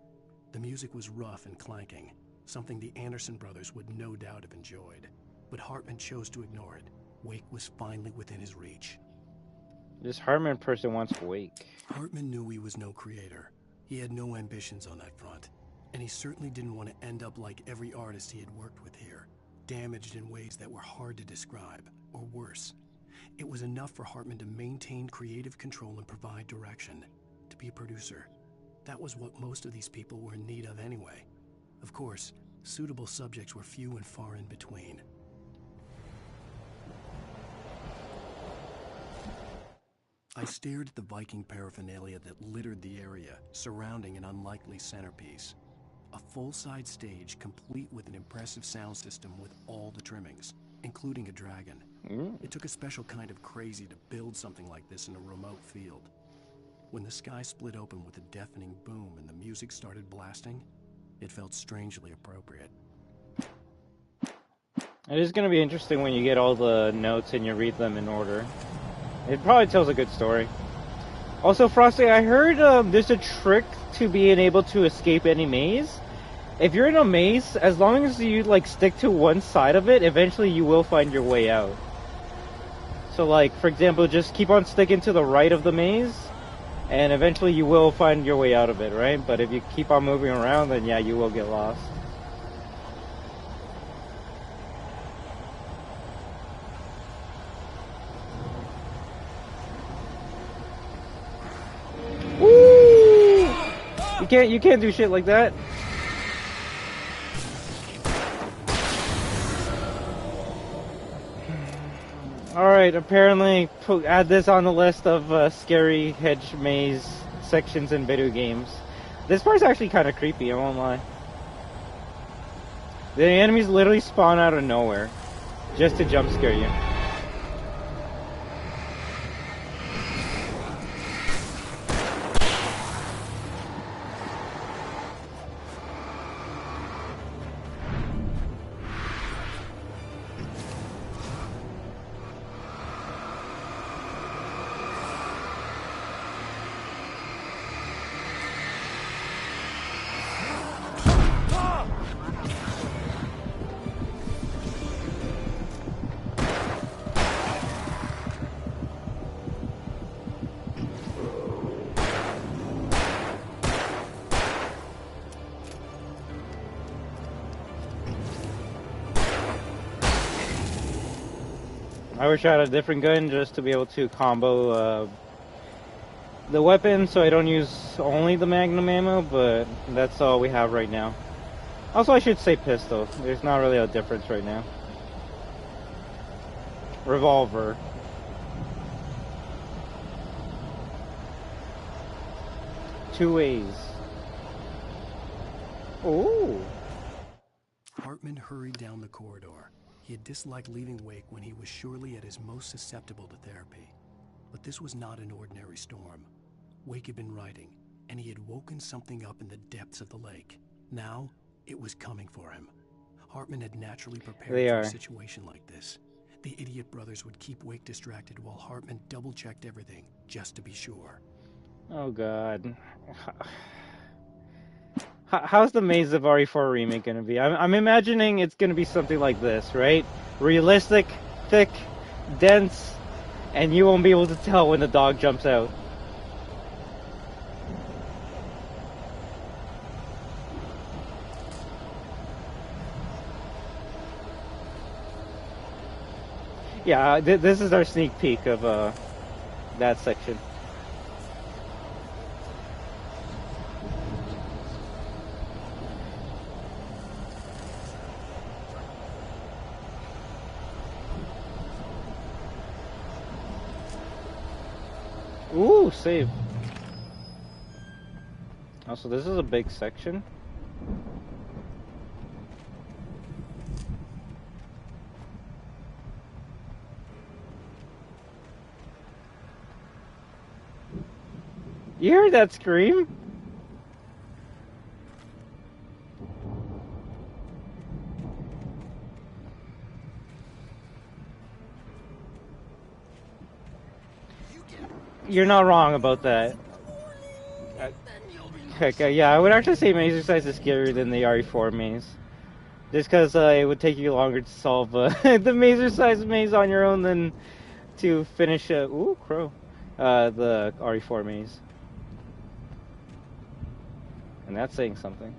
The music was rough and clanking, something the Anderson brothers would no doubt have enjoyed. But Hartman chose to ignore it. Wake was finally within his reach. This Hartman person wants Wake. Hartman knew he was no creator. He had no ambitions on that front. And he certainly didn't want to end up like every artist he had worked with here, damaged in ways that were hard to describe, or worse. It was enough for Hartman to maintain creative control and provide direction, to be a producer. That was what most of these people were in need of anyway. Of course, suitable subjects were few and far in between. I stared at the Viking paraphernalia that littered the area, surrounding an unlikely centerpiece. A full-size stage complete with an impressive sound system with all the trimmings, including a dragon. It took a special kind of crazy to build something like this in a remote field. When the sky split open with a deafening boom and the music started blasting, it felt strangely appropriate. It is going to be interesting when you get all the notes and you read them in order. It probably tells a good story. Also, Frosty, I heard there's a trick to being able to escape any maze. If you're in a maze, as long as you like stick to one side of it, eventually you will find your way out. So like, for example, just keep on sticking to the right of the maze, and eventually you will find your way out of it, right? But if you keep on moving around, then yeah, you will get lost. Woo! You can't do shit like that. Alright, apparently add this on the list of scary hedge maze sections in video games. This part's actually kind of creepy, I won't lie. The enemies literally spawn out of nowhere just to jump scare you. I wish I had a different gun just to be able to combo the weapon so I don't use only the magnum ammo, but that's all we have right now. Also, I should say pistol. There's not really a difference right now. Revolver. Two ways. Ooh. Hartman hurried down the corridor. He had disliked leaving Wake when he was surely at his most susceptible to therapy. But this was not an ordinary storm. Wake had been writing, and he had woken something up in the depths of the lake. Now, it was coming for him. Hartman had naturally prepared They for are. a situation like this. The idiot brothers would keep Wake distracted while Hartman double-checked everything, just to be sure. Oh god. How's the Maze of RE4 remake gonna be? I'm imagining it's gonna be something like this, right? Realistic, thick, dense, and you won't be able to tell when the dog jumps out. Yeah, this is our sneak peek of that section. Ooh, save. Also, this is a big section. You heard that scream? You're not wrong about that. Heck, yeah, I would actually say Maze is scarier than the RE4 maze. Just because it would take you longer to solve the Maze maze on your own than to finish, ooh, crow, the RE4 maze. And that's saying something.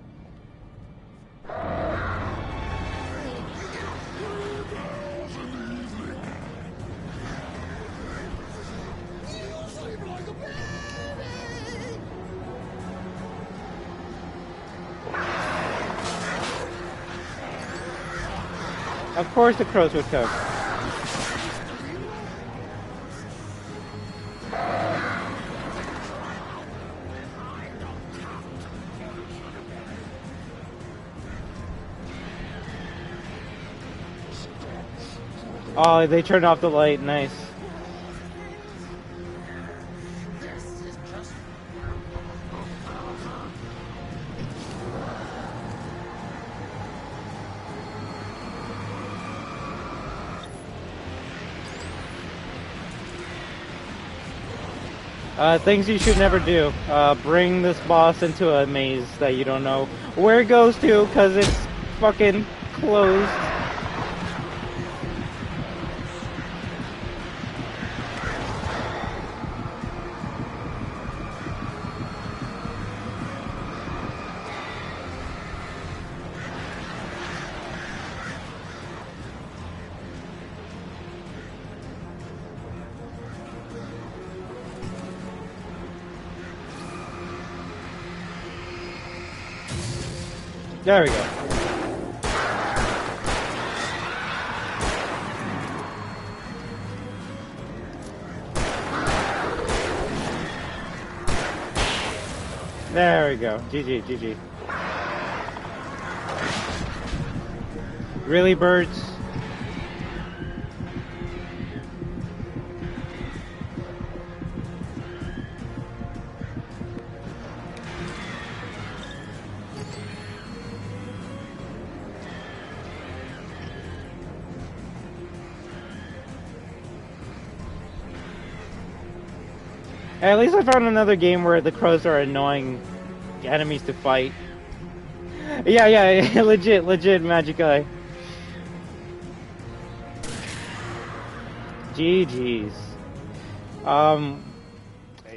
Of course the crows would come. Oh, they turned off the light. Nice. Things you should never do. Bring this boss into a maze that you don't know where it goes to because it's fucking closed. There we go. There we go. GG, GG. Really, birds? At least I found another game where the crows are annoying enemies to fight. Yeah, legit magic eye. GG's.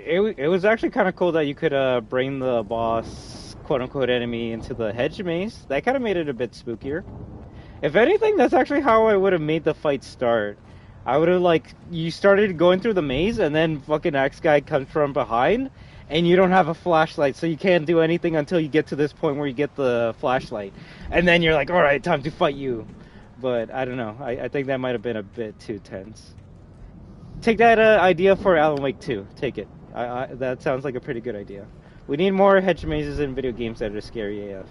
It was actually kind of cool that you could bring the boss, quote-unquote, enemy into the hedge maze. That kind of made it a bit spookier. If anything, that's actually how I would have made the fight start. I would have, you started going through the maze, and then fucking X guy comes from behind, and you don't have a flashlight, so you can't do anything until you get to this point where you get the flashlight. And then you're like, alright, time to fight you. But, I don't know. I think that might have been a bit too tense. Take that idea for Alan Wake 2. Take it. That sounds like a pretty good idea. We need more hedge mazes in video games that are scary AF.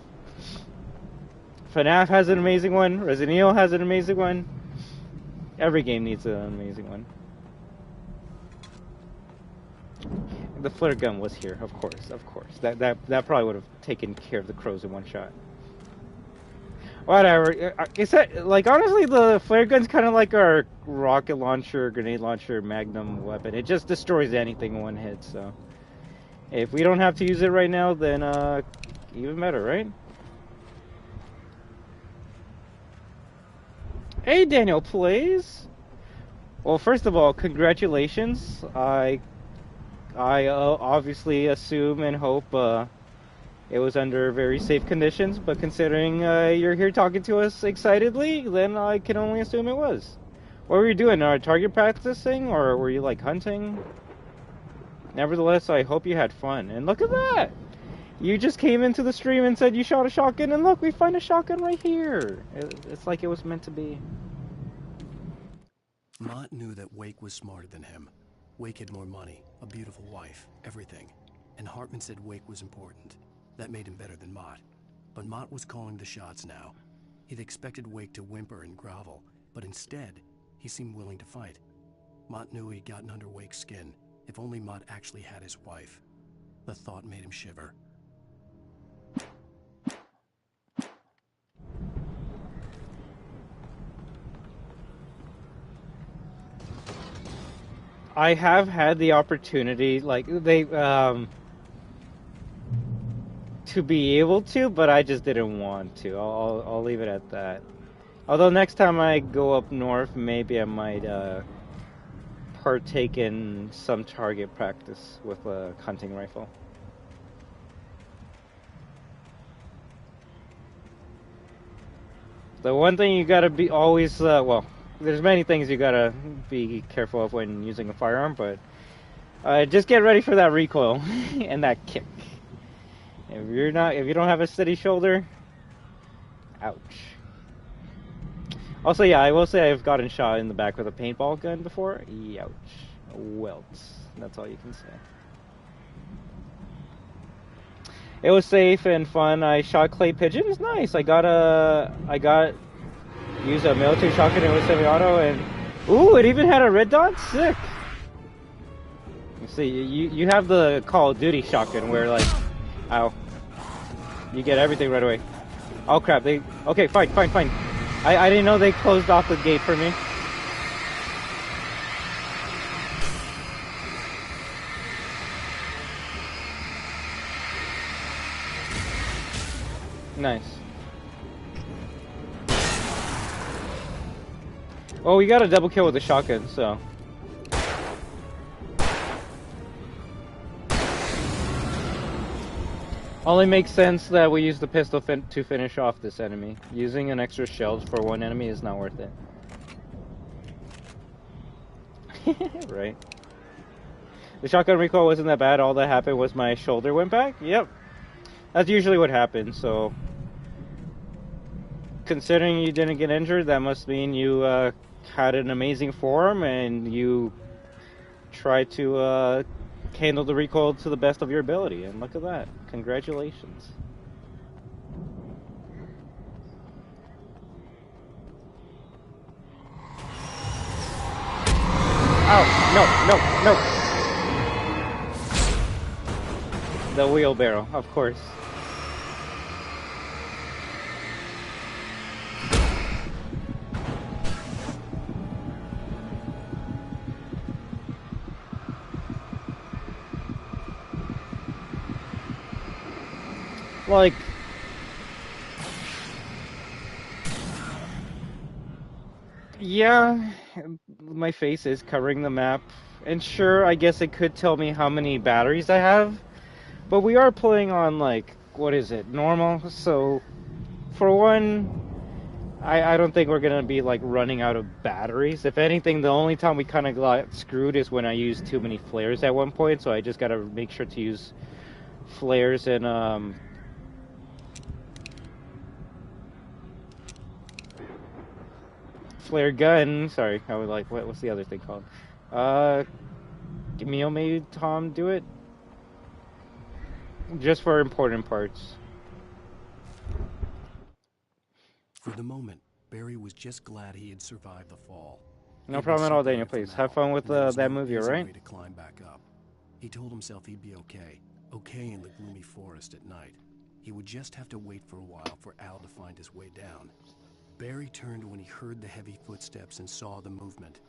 FNAF has an amazing one. Resident Evil has an amazing one. Every game needs an amazing one. The flare gun was here, of course. That probably would have taken care of the crows in one shot. Whatever. Is that like honestly the flare gun's kind of like our rocket launcher, grenade launcher, magnum weapon. It just destroys anything in one hit. So if we don't have to use it right now, then even better, right? Hey, Daniel plays. Well, first of all, congratulations. I obviously assume and hope it was under very safe conditions, but considering you're here talking to us excitedly, then I can only assume it was. What were you doing? Target practicing, or were you like hunting? Nevertheless, I hope you had fun. And look at that! You just came into the stream and said you shot a shotgun, and look, we find a shotgun right here. It's like it was meant to be. Mott knew that Wake was smarter than him. Wake had more money, a beautiful wife, everything. And Hartman said Wake was important. That made him better than Mott. But Mott was calling the shots now. He'd expected Wake to whimper and grovel, but instead, he seemed willing to fight. Mott knew he'd gotten under Wake's skin. If only Mott actually had his wife. The thought made him shiver. I have had the opportunity, like, to be able to, but I just didn't want to. I'll leave it at that. Although next time I go up north, maybe I might partake in some target practice with a hunting rifle. The one thing you gotta be always, well, there's many things you gotta be careful of when using a firearm, but just get ready for that recoil and that kick. If you don't have a steady shoulder, ouch. Also, yeah, I will say I've gotten shot in the back with a paintball gun before. Ouch. Welts. That's all you can say. It was safe and fun. I shot clay pigeons. Nice. I got used a military shotgun. It was semi-auto, and ooh, it even had a red dot. Sick. You see, you have the Call of Duty shotgun where like, ow, you get everything right away. Oh crap! Okay, fine. I didn't know they closed off the gate for me. Nice. Oh, we got a double kill with the shotgun, so. Only makes sense that we use the pistol to finish off this enemy. Using an extra shells for one enemy is not worth it. Right. The shotgun recoil wasn't that bad. All that happened was my shoulder went back. Yep. That's usually what happens, so. Considering you didn't get injured, that must mean you had an amazing forearm and you tried to handle the recoil to the best of your ability. And look at that. Congratulations. Oh, no. The wheelbarrow, of course. Like, yeah, my face is covering the map, and sure, I guess it could tell me how many batteries I have, but we are playing on, like, what is it, normal, so, for one, I don't think we're gonna be, like, running out of batteries. If anything, the only time we kind of got screwed is when I used too many flares at one point, so I just gotta make sure to use flares and, flare gun. Sorry, I was like, what's the other thing called? Camille made Tom do it. Just for important parts. For the moment, Barry was just glad he had survived the fall. No problem at all, Daniel. Please have fun with that movie, alright? To climb back up. He told himself he'd be okay in the gloomy forest at night. He would just have to wait for a while for Al to find his way down. Barry turned when he heard the heavy footsteps and saw the movement.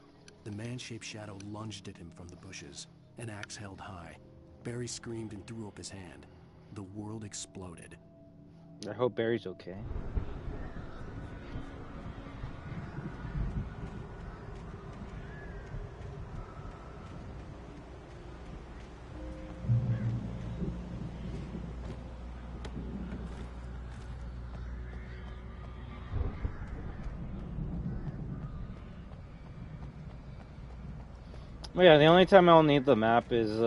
The man-shaped shadow lunged at him from the bushes, an axe held high. Barry screamed and threw up his hand. The world exploded. I hope Barry's okay. Yeah, the only time I'll need the map is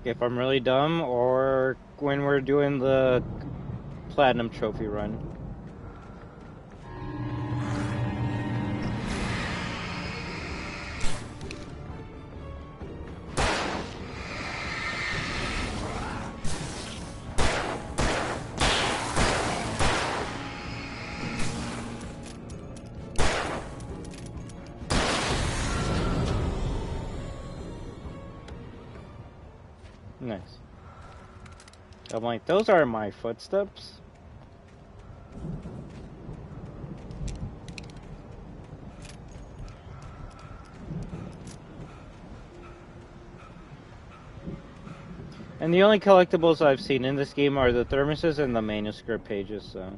if I'm really dumb or when we're doing the Platinum Trophy run. Nice. I'm like, those are my footsteps. And the only collectibles I've seen in this game are the thermoses and the manuscript pages, so.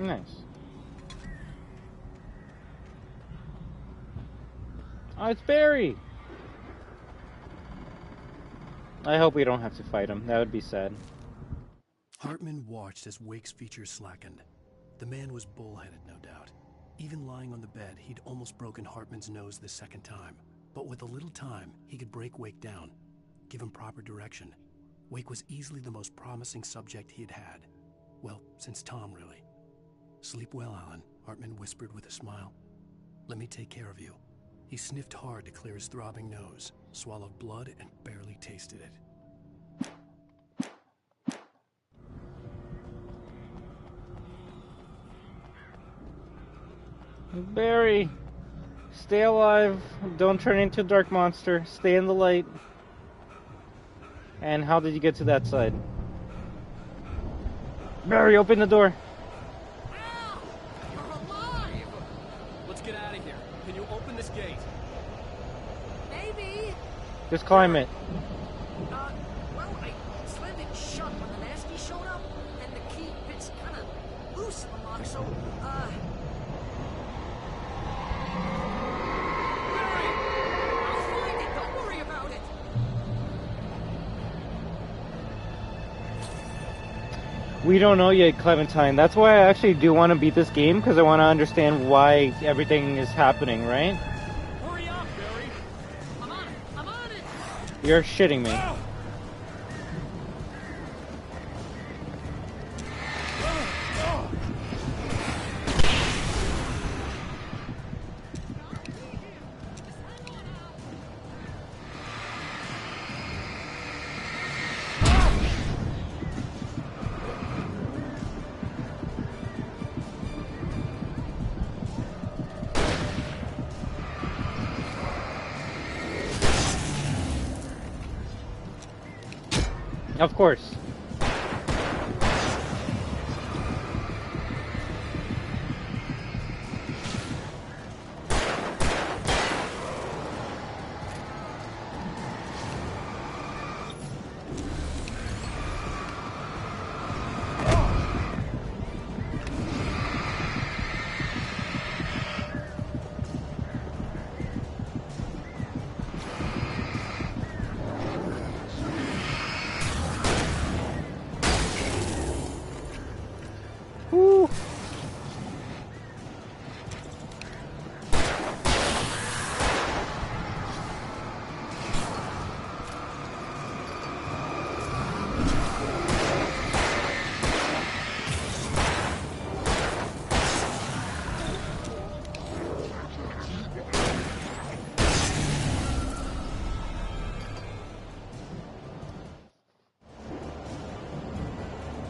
Nice. Oh, it's Barry! I hope we don't have to fight him. That would be sad. Hartman watched as Wake's features slackened. The man was bullheaded, no doubt. Even lying on the bed, he'd almost broken Hartman's nose the second time. But with a little time, he could break Wake down, give him proper direction. Wake was easily the most promising subject he had had. Well, since Tom, really. "Sleep well, Alan," Hartman whispered with a smile. "Let me take care of you." He sniffed hard to clear his throbbing nose, swallowed blood, and barely tasted it. Barry, stay alive. Don't turn into a dark monster. Stay in the light. And how did you get to that side? Barry, open the door. Let's get out of here. Can you open this gate? Maybe. Just climb it. Well, I slammed it shut when the nasty showed up, and the key fits kind of loose in the lock, so, Barry, I'll find it. Don't worry about it. We don't know yet, Clementine. That's why I actually do want to beat this game, because I want to understand why everything is happening, right? Hurry up, Barry. I'm on it. I'm on it. You're shitting me. Of course.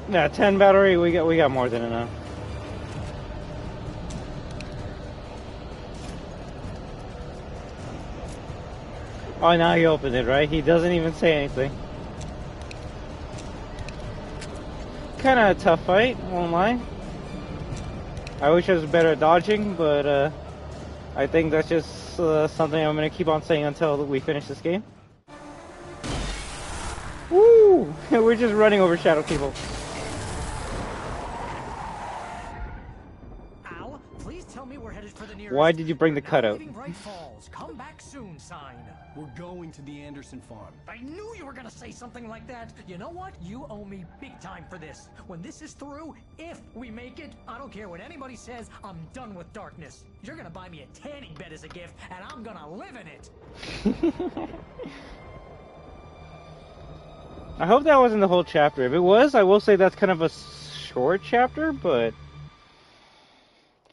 Yeah, 10 battery. We got more than enough. Oh, now he opened it, right? He doesn't even say anything. Kind of a tough fight, won't lie. I wish I was better at dodging, but I think that's just something I'm going to keep on saying until we finish this game. Woo! We're just running over shadow people. Al, please tell me we're headed for the nearest. Why did you bring the cutout? Bright Falls. Come back soon sign. We're going to the Anderson farm. I knew you were gonna say something like that. You know what? You owe me big time for this. When this is through, if we make it, I don't care what anybody says, I'm done with darkness. You're gonna buy me a tanning bed as a gift, and I'm gonna live in it. I hope that wasn't the whole chapter. If it was, I will say that's kind of a short chapter, but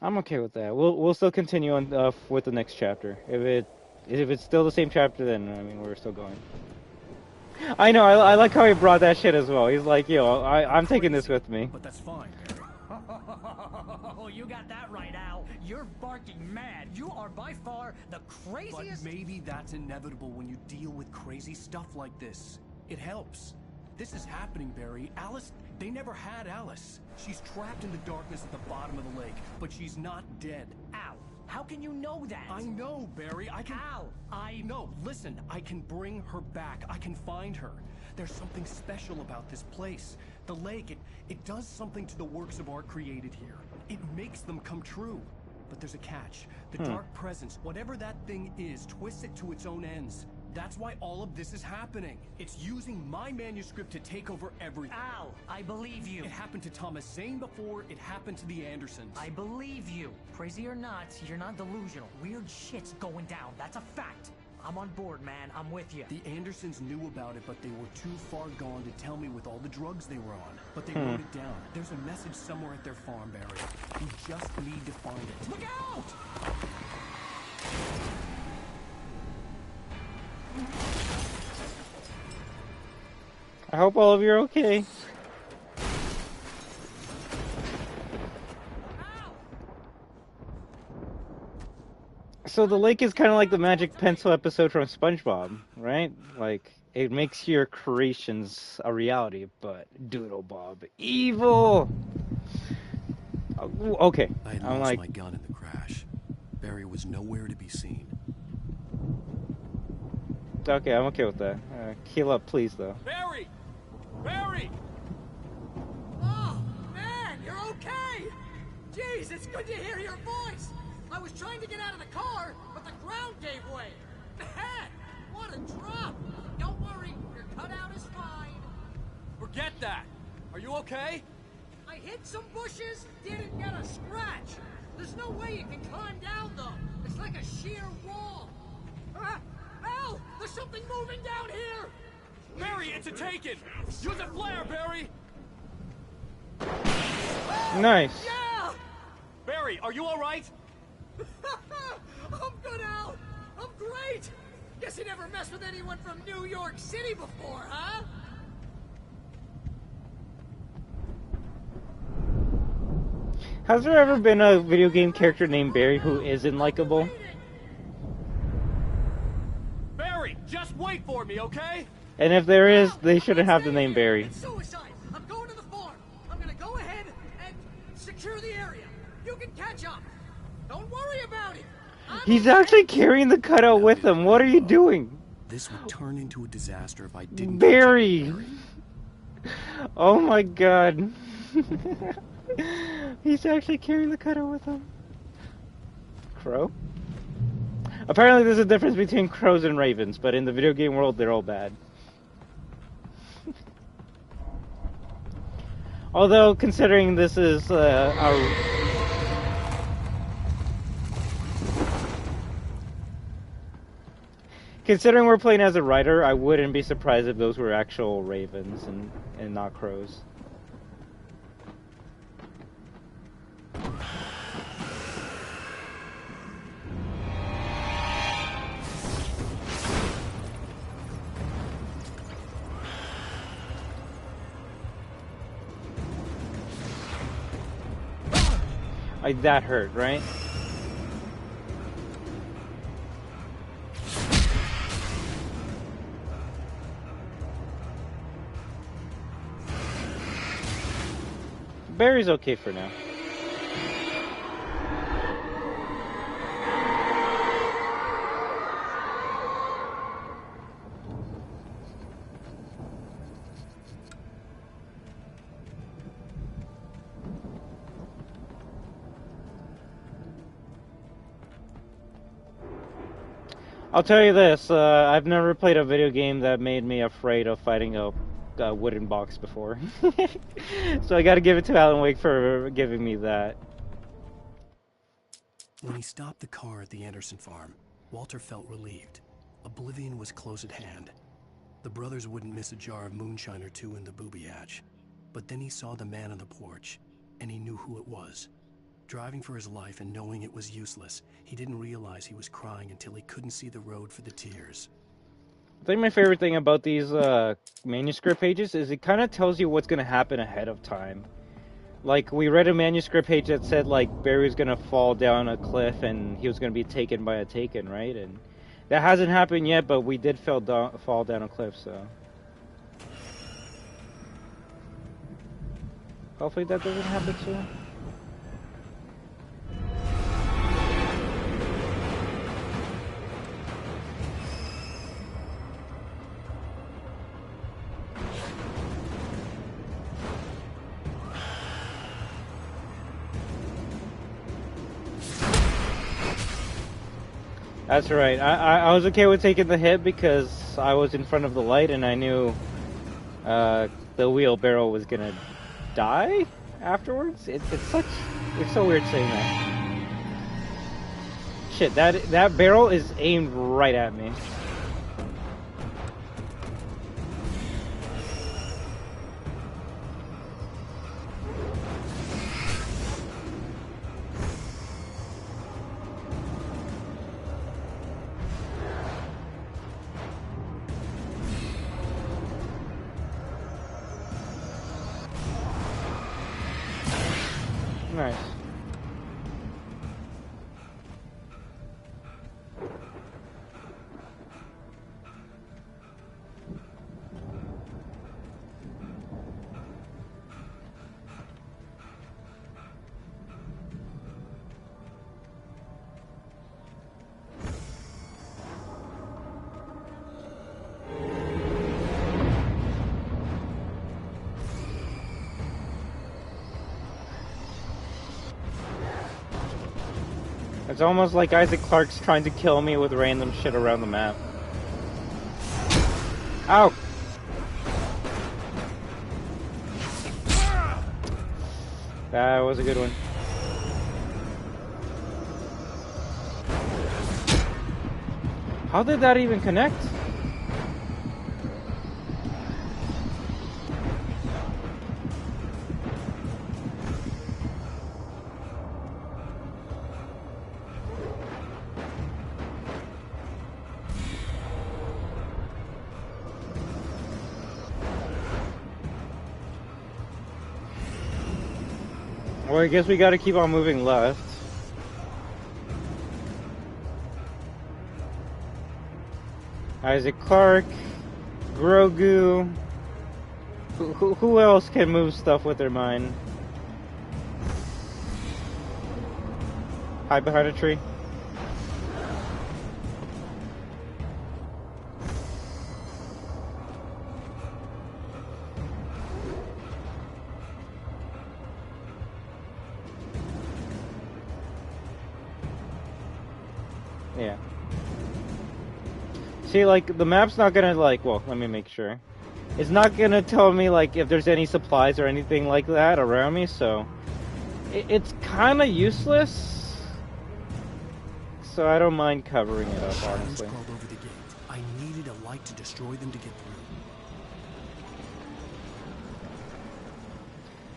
I'm okay with that. We'll still continue on with the next chapter. If it's still the same chapter, then I mean we're still going. I know. I like how he brought that shit as well. He's like, yo, I'm taking this with me. But that's fine. Oh, you got that right, Al. You're barking mad. You are by far the craziest. But maybe that's inevitable when you deal with crazy stuff like this. It helps. This is happening, Barry. Alice, they never had Alice. She's trapped in the darkness at the bottom of the lake, but she's not dead. Al, how can you know that? I know, Barry. I can... Al, No, listen. I can bring her back. I can find her. There's something special about this place. The lake, it does something to the works of art created here. It makes them come true. But there's a catch. The dark presence, whatever that thing is, twists it to its own ends. That's why all of this is happening. It's using my manuscript to take over everything. Al, I believe you. It happened to Thomas Zane before, it happened to the Andersons. I believe you. Crazy or not, you're not delusional. Weird shit's going down. That's a fact. I'm on board, man. I'm with you. The Andersons knew about it, but they were too far gone to tell me with all the drugs they were on. But they wrote it down. There's a message somewhere at their farm, Barry. You just need to find it. Look out! I hope all of you are okay. So the lake is kind of like the magic pencil episode from SpongeBob, right? Like, it makes your creations a reality, but Doodle Bob, evil! Okay, I had lost my gun in the crash. Barry was nowhere to be seen. Okay, I'm okay with that. Heal up, please, though. Barry! Barry! Oh, man, you're okay! Jeez, it's good to hear your voice! I was trying to get out of the car, but the ground gave way. Man, what a drop! Don't worry, your cutout is fine. Forget that! Are you okay? I hit some bushes, didn't get a scratch. There's no way you can climb down, though. It's like a sheer wall. Al, there's something moving down here! Barry, it's a taken! Use a flare, Barry! Nice. Yeah! Barry, are you alright? I'm good, Al! I'm great! Guess you never messed with anyone from New York City before, huh? Has there ever been a video game character named Barry who isn't likable? Barry, just wait for me, okay? And if there is, they shouldn't have the name Barry. It's suicide! I'm going to the farm! I'm gonna go ahead and secure the area. You can catch up. Don't worry about it. He's actually carrying the cutout with him. What are you doing? This would turn into a disaster if I didn't. Barry! Oh my god. He's actually carrying the cutout with him. Crow? Apparently there's a difference between crows and ravens, but in the video game world they're all bad. Although, considering this is considering we're playing as a writer, I wouldn't be surprised if those were actual ravens and not crows. Like, that hurt, right? Barry's okay for now. I'll tell you this, I've never played a video game that made me afraid of fighting a wooden box before. So I gotta give it to Alan Wake for giving me that. When he stopped the car at the Anderson farm, Walter felt relieved. Oblivion was close at hand. The brothers wouldn't miss a jar of moonshine or two in the booby hatch. But then he saw the man on the porch, and he knew who it was. Driving for his life and knowing it was useless, he didn't realize he was crying until he couldn't see the road for the tears. I think my favorite thing about these manuscript pages is it kind of tells you what's going to happen ahead of time. Like, we read a manuscript page that said, like, Barry was going to fall down a cliff and he was going to be taken by a Taken, right? And that hasn't happened yet, but we did fall down a cliff, so... hopefully that doesn't happen soon. That's right. I was okay with taking the hit because I was in front of the light and I knew the wheelbarrow was gonna die afterwards. It's so weird saying that. Shit, that barrel is aimed right at me. Nice. It's almost like Isaac Clarke's trying to kill me with random shit around the map. Ow! That was a good one. How did that even connect? Well, I guess we gotta keep on moving left. Isaac Clarke, Grogu. Who else can move stuff with their mind? Hide behind a tree. Yeah. See, like, the map's not gonna, like, well, let me make sure. It's not gonna tell me, like, if there's any supplies or anything like that around me, so... It's kinda useless. So I don't mind covering it up, honestly. Crawled over the gate. I needed a light to destroy them to get through.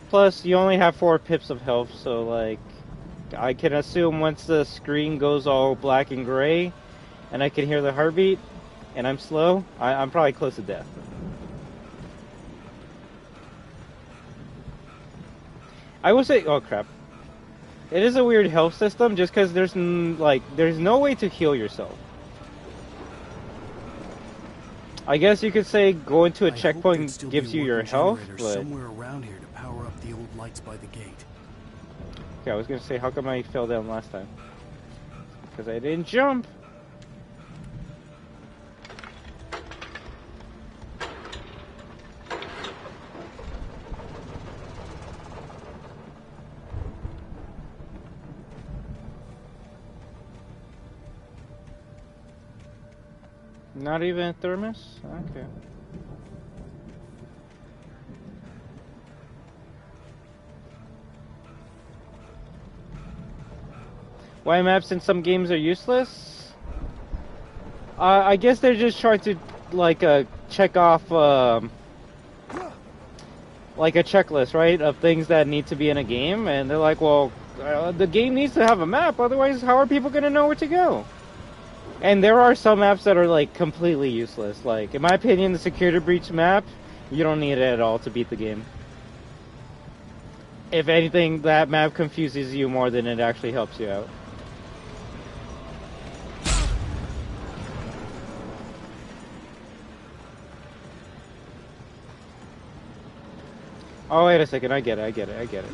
Plus, you only have 4 pips of health, so, like... I can assume once the screen goes all black and gray, and I can hear the heartbeat, and I'm slow, I'm probably close to death. I will say, oh crap. It is a weird health system just because there's no way to heal yourself. I guess you could say going to a checkpoint gives you your health, but somewhere around here to power up the old lights by the gate. Okay, I was gonna say, how come I fell down last time? Because I didn't jump. Not even a thermos? Okay. Why maps in some games are useless? I guess they're just trying to, like, check off, like a checklist, right? Of things that need to be in a game. And they're like, well, the game needs to have a map, otherwise how are people going to know where to go? And there are some maps that are, like, completely useless. Like, in my opinion, the Security Breach map, you don't need it at all to beat the game. If anything, that map confuses you more than it actually helps you out. Oh, wait a second, I get it.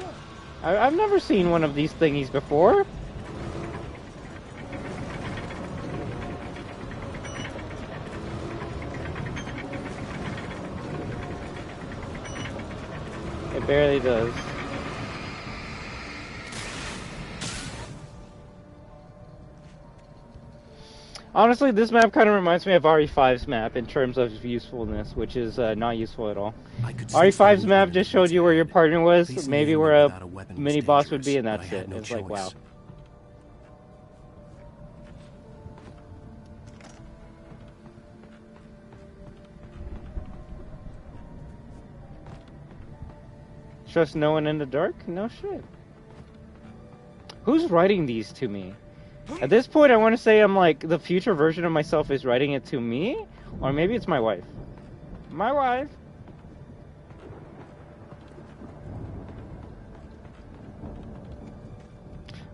I've never seen one of these thingies before. It barely does. Honestly, this map kind of reminds me of RE5's map in terms of usefulness, which is not useful at all. RE5's map just showed you where your partner was, maybe where a mini-boss would be, and that's it. It's like, wow. Trust no one in the dark? No shit. Who's writing these to me? At this point, I want to say I'm like, the future version of myself is writing it to me, or maybe it's my wife. My wife!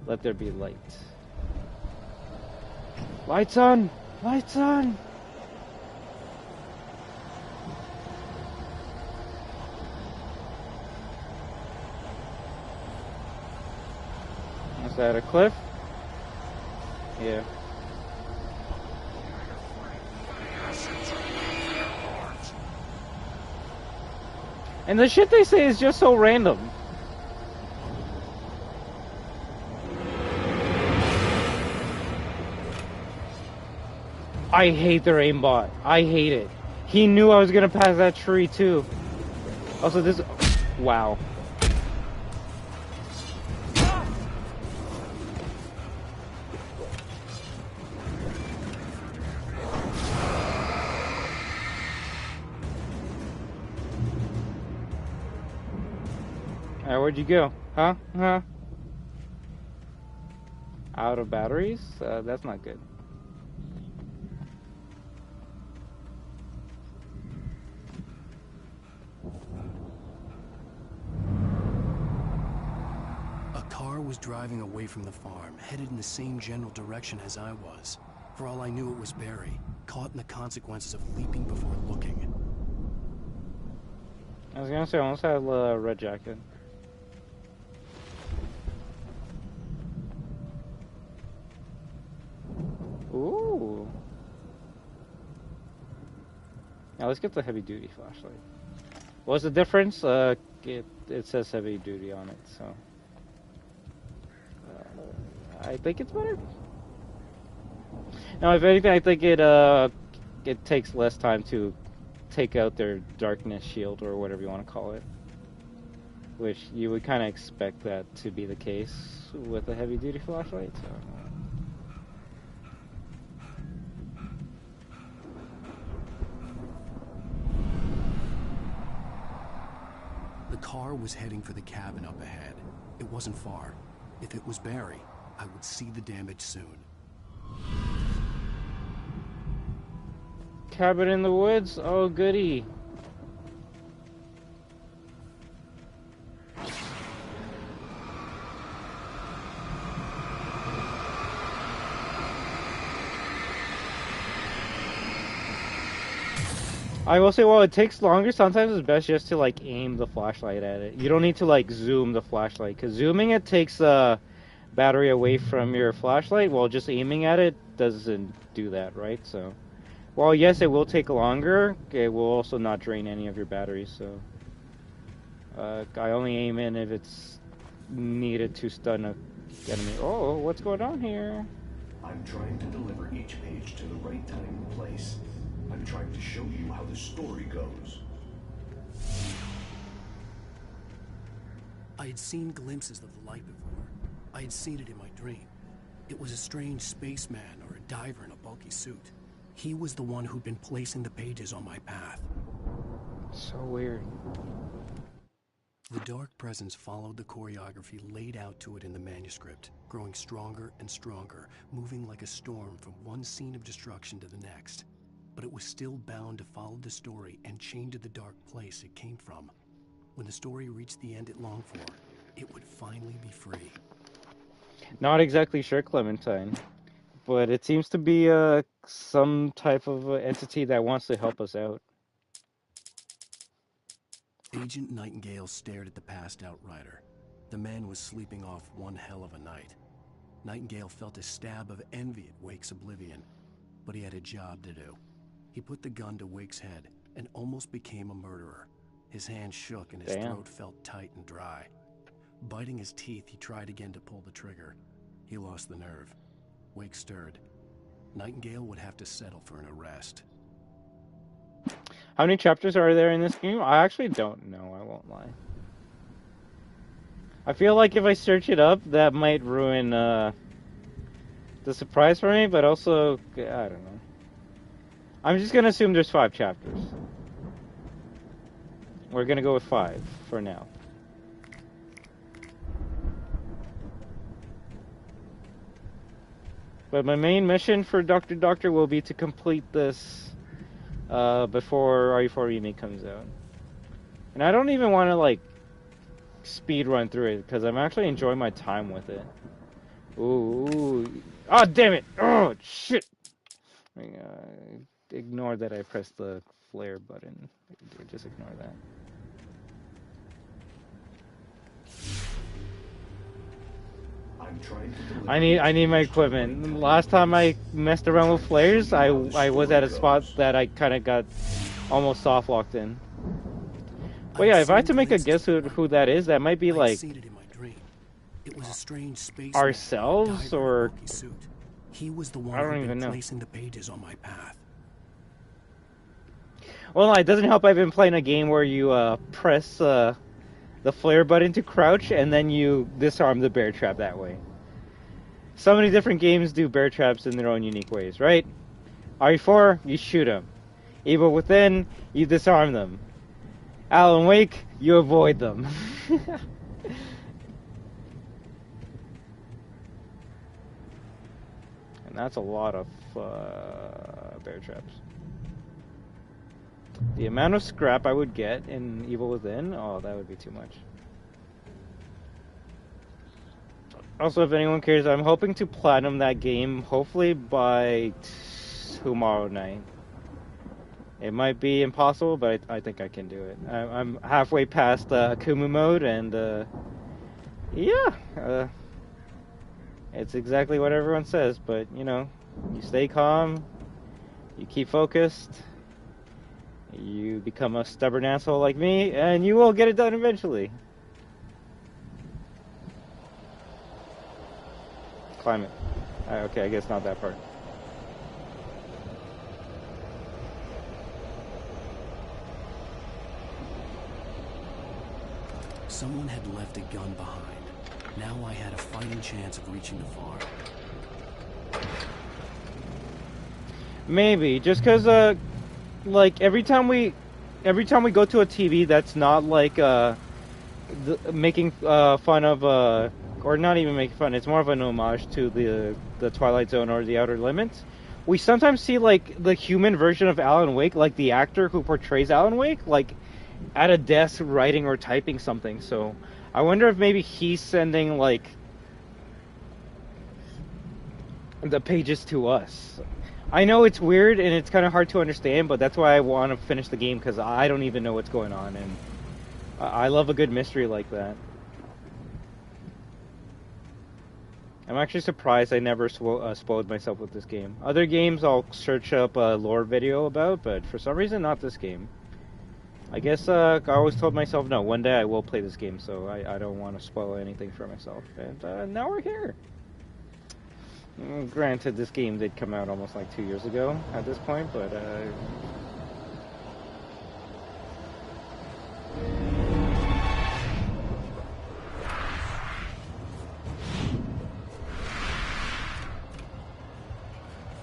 Let there be light. Lights on! Lights on! Is that a cliff? Yeah. And the shit they say is just so random. I hate their aimbot. I hate it. He knew I was gonna pass that tree too. Also, this... Wow. Where'd you go? Huh? Huh? Out of batteries? That's not good. A car was driving away from the farm, headed in the same general direction as I was. For all I knew, it was Barry, caught in the consequences of leaping before looking. I was gonna say, I almost had a red jacket. Ooh. Now let's get the heavy duty flashlight. What's the difference? It says heavy duty on it, so I think it's better. Now, if anything, I think it takes less time to take out their darkness shield or whatever you want to call it, which you would kind of expect that to be the case with a heavy duty flashlight. So. The car was heading for the cabin up ahead. It wasn't far. If it was Barry, I would see the damage soon. Cabin in the woods? Oh, goody. I will say, while it takes longer, sometimes it's best just to like aim the flashlight at it. You don't need to like zoom the flashlight, because zooming it takes battery away from your flashlight, while just aiming at it doesn't do that, right? So, while yes, it will take longer, it will also not drain any of your batteries. So, I only aim in if it's needed to stun a enemy. Oh, what's going on here? I'm trying to deliver each page to the right time and place. I'm trying to show you how the story goes. I had seen glimpses of the light before. I had seen it in my dream. It was a strange spaceman or a diver in a bulky suit. He was the one who'd been placing the pages on my path. So weird. The dark presence followed the choreography laid out to it in the manuscript, growing stronger and stronger, moving like a storm from one scene of destruction to the next. But it was still bound to follow the story and chained to the dark place it came from. When the story reached the end it longed for, it would finally be free. Not exactly sure, Clementine, but it seems to be some type of entity that wants to help us out. Agent Nightingale stared at the passed-out rider. The man was sleeping off one hell of a night. Nightingale felt a stab of envy at Wake's oblivion, but he had a job to do. He put the gun to Wake's head and almost became a murderer. His hand shook and his throat felt tight and dry. Biting his teeth, he tried again to pull the trigger. He lost the nerve. Wake stirred. Nightingale would have to settle for an arrest. How many chapters are there in this game? I actually don't know, I won't lie. I feel like if I search it up, that might ruin the surprise for me, but also, I don't know. I'm just gonna assume there's 5 chapters. We're gonna go with 5 for now. But my main mission for Dr. Doctor will be to complete this before RE4 Remake comes out. And I don't even want to like speed run through it because I'm actually enjoying my time with it. Ooh. Oh, damn it! Oh, shit! Ignore that I pressed the flare button. Just ignore that. I need my equipment. Last time I messed around with flares, I was at a spot that I kind of got almost soft locked in. But yeah, if I had to make a guess who that is, that might be like It was a strange space ourselves or he was the one I don't even know. Placing the pages on my path. Well, it doesn't help. I've been playing a game where you press the flare button to crouch, and then you disarm the bear trap that way. So many different games do bear traps in their own unique ways, right? RE4, you shoot them. Evil Within, you disarm them. Alan Wake, you avoid them. And that's a lot of bear traps. The amount of scrap I would get in Evil Within, oh, that would be too much. Also, if anyone cares, I'm hoping to platinum that game, hopefully by tomorrow night. It might be impossible, but I think I can do it. I'm halfway past Akumu mode, and yeah, it's exactly what everyone says, but you know, you stay calm, you keep focused, you become a stubborn asshole like me, and you will get it done eventually. Climate. Okay, I guess not that part. Someone had left a gun behind. Now I had a fighting chance of reaching the farm. Maybe, just because, like, every time we go to a TV that's not, like, making fun of, or not even making fun, it's more of an homage to the Twilight Zone or the Outer Limits, we sometimes see, like, the human version of Alan Wake, like the actor who portrays Alan Wake, like, at a desk writing or typing something. So I wonder if maybe he's sending, like, the pages to us. I know it's weird and it's kind of hard to understand, but that's why I want to finish the game, because I don't even know what's going on, and I love a good mystery like that. I'm actually surprised I never spoiled myself with this game. Other games I'll search up a lore video about, but for some reason not this game. I guess I always told myself, no, one day I will play this game, so I don't want to spoil anything for myself. And now we're here. Granted, this game did come out almost like 2 years ago at this point, but...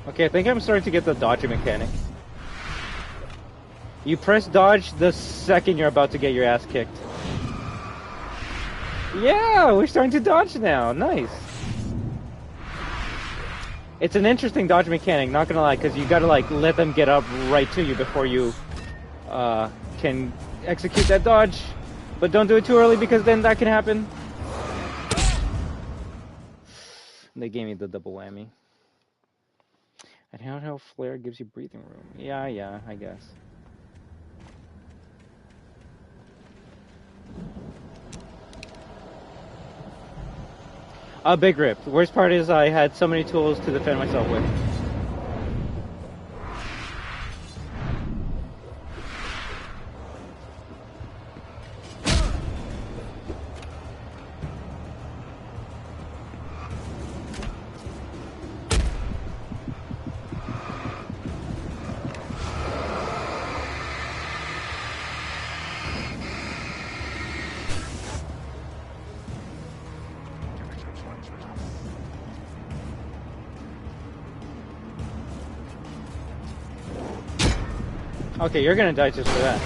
Okay, I think I'm starting to get the dodging mechanic. You press dodge the second you're about to get your ass kicked. Yeah, we're starting to dodge now. Nice. It's an interesting dodge mechanic, not gonna lie, because you gotta like let them get up right to you before you can execute that dodge. But don't do it too early, because then that can happen. They gave me the double whammy. And handheld flare gives you breathing room. Yeah, I guess. A big rip. The worst part is I had so many tools to defend myself with. Okay, you're gonna die just for that.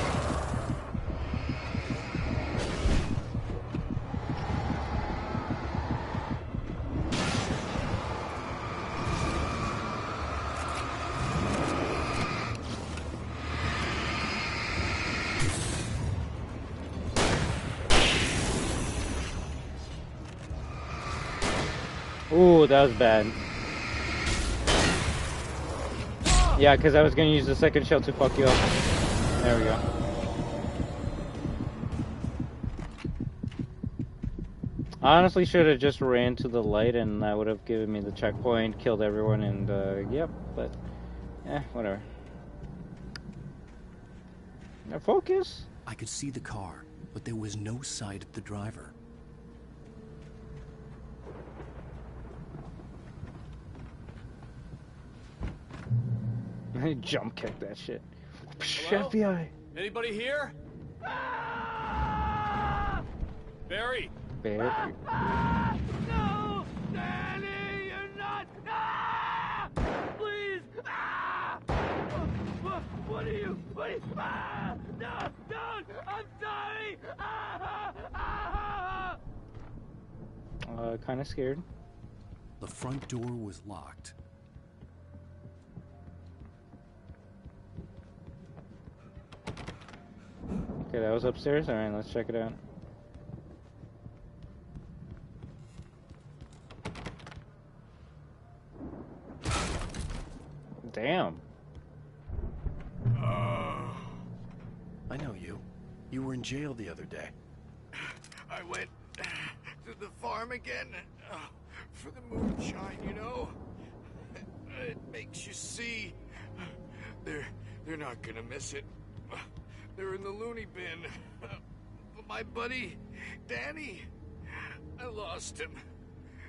Ooh, that was bad. Yeah, because I was going to use the second shell to fuck you up. There we go. I honestly should have just ran to the light and that would have given me the checkpoint, killed everyone, and yep, but whatever. Now focus. I could see the car, but there was no sight of the driver. Jump kick that shit. Hello? FBI. Anybody here? Barry. Barry. No! Danny, you're not! Please! What are you? No! Don't! I'm sorry! Kind of scared. The front door was locked. Okay, that was upstairs. All right, let's check it out. Damn. I know you. You were in jail the other day. I went to the farm again for the moonshine, you know? It makes you see. They're not gonna miss it. They're in the loony bin. But my buddy, Danny, I lost him.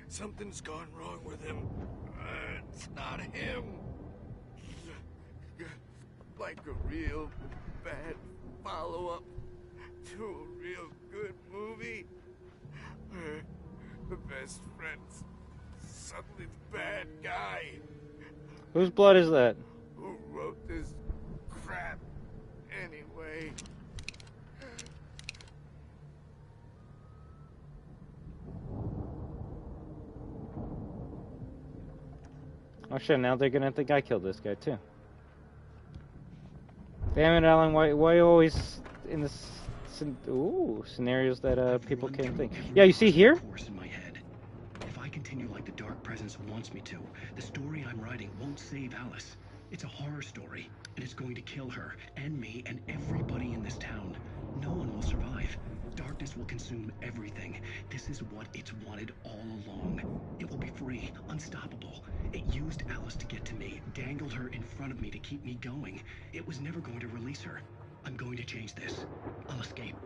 Something's gone wrong with him. It's not him. Like a real bad follow-up to a real good movie. Where the best friend's suddenly the bad guy. Whose blood is that? Who wrote this crap anyway? Oh shit, now they're gonna think I killed this guy too. Damn it, Alan, why always in this scenarios that people can't think? Yeah, you see here? Force in my head. If I continue like the Dark Presence wants me to, the story I'm writing won't save Alice. It's a horror story, and it's going to kill her, and me, and everybody in this town. No one will survive. Darkness will consume everything. This is what it's wanted all along. It will be free, unstoppable. It used Alice to get to me, dangled her in front of me to keep me going. It was never going to release her. I'm going to change this. I'll escape.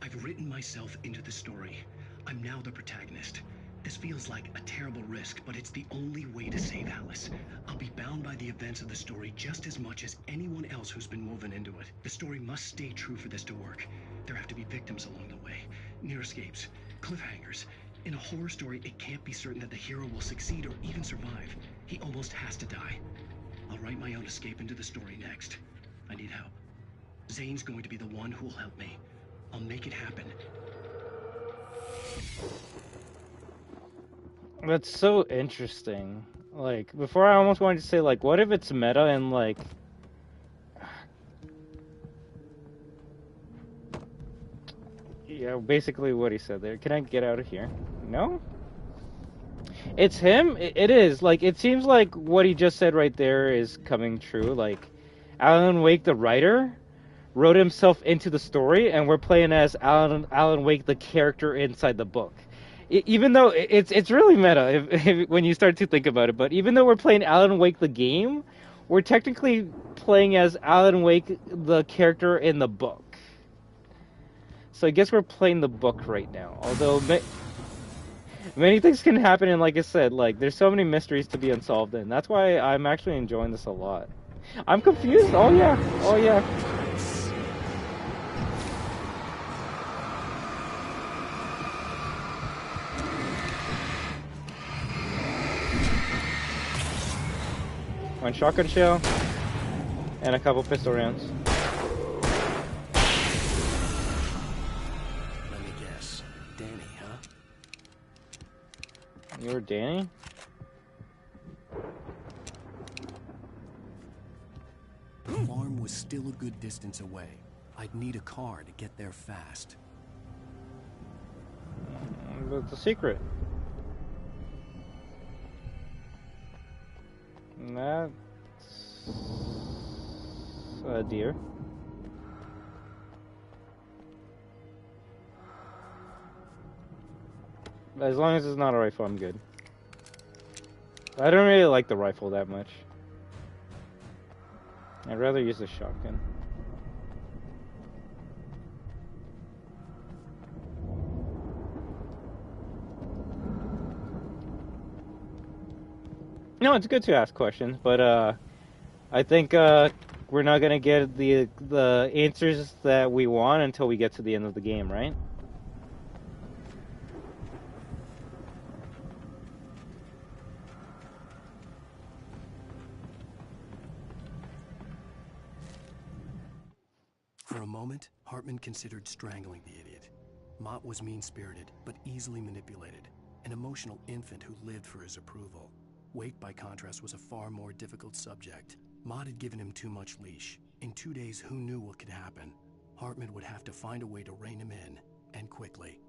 I've written myself into the story. I'm now the protagonist. This feels like a terrible risk, but it's the only way to save Alice. I'll be bound by the events of the story just as much as anyone else who's been woven into it. The story must stay true for this to work. There have to be victims along the way, near escapes, cliffhangers. In a horror story, it can't be certain that the hero will succeed or even survive. He almost has to die. I'll write my own escape into the story next. I need help. Zane's going to be the one who will help me. I'll make it happen. That's so interesting. Like, before I almost wanted to say, like, what if it's meta and, like... Yeah, basically what he said there. Can I get out of here? No? It's him? It is. Like, it seems like what he just said right there is coming true. Like, Alan Wake, the writer, wrote himself into the story, and we're playing as Alan Wake, the character inside the book. Even though it's really meta if when you start to think about it, but even though we're playing Alan Wake the game, we're technically playing as Alan Wake the character in the book. So I guess we're playing the book right now. Although many things can happen, and like I said, like there's so many mysteries to be unsolved, and that's why I'm actually enjoying this a lot. I'm confused. Oh yeah. Oh yeah. One shotgun shell, and a couple pistol rounds. Let me guess. Danny, huh? You're Danny? The farm was still a good distance away. I'd need a car to get there fast. That's a secret. That's a deer. As long as it's not a rifle, I'm good. I don't really like the rifle that much. I'd rather use the shotgun. No, it's good to ask questions, but I think we're not gonna get the answers that we want until we get to the end of the game, right? For a moment, Hartman considered strangling the idiot. Mott was mean-spirited, but easily manipulated, an emotional infant who lived for his approval. Wake, by contrast, was a far more difficult subject. Mott had given him too much leash. In 2 days, who knew what could happen? Hartman would have to find a way to rein him in, and quickly.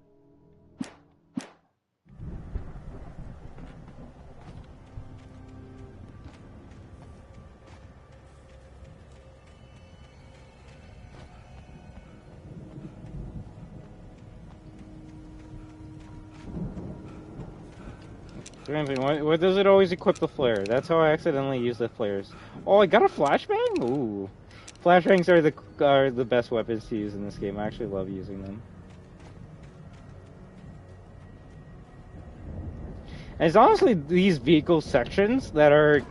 Why does it always equip the flare? That's how I accidentally use the flares. Oh, I got a flashbang? Ooh. Flashbangs are the best weapons to use in this game. I actually love using them. And it's honestly these vehicle sections that are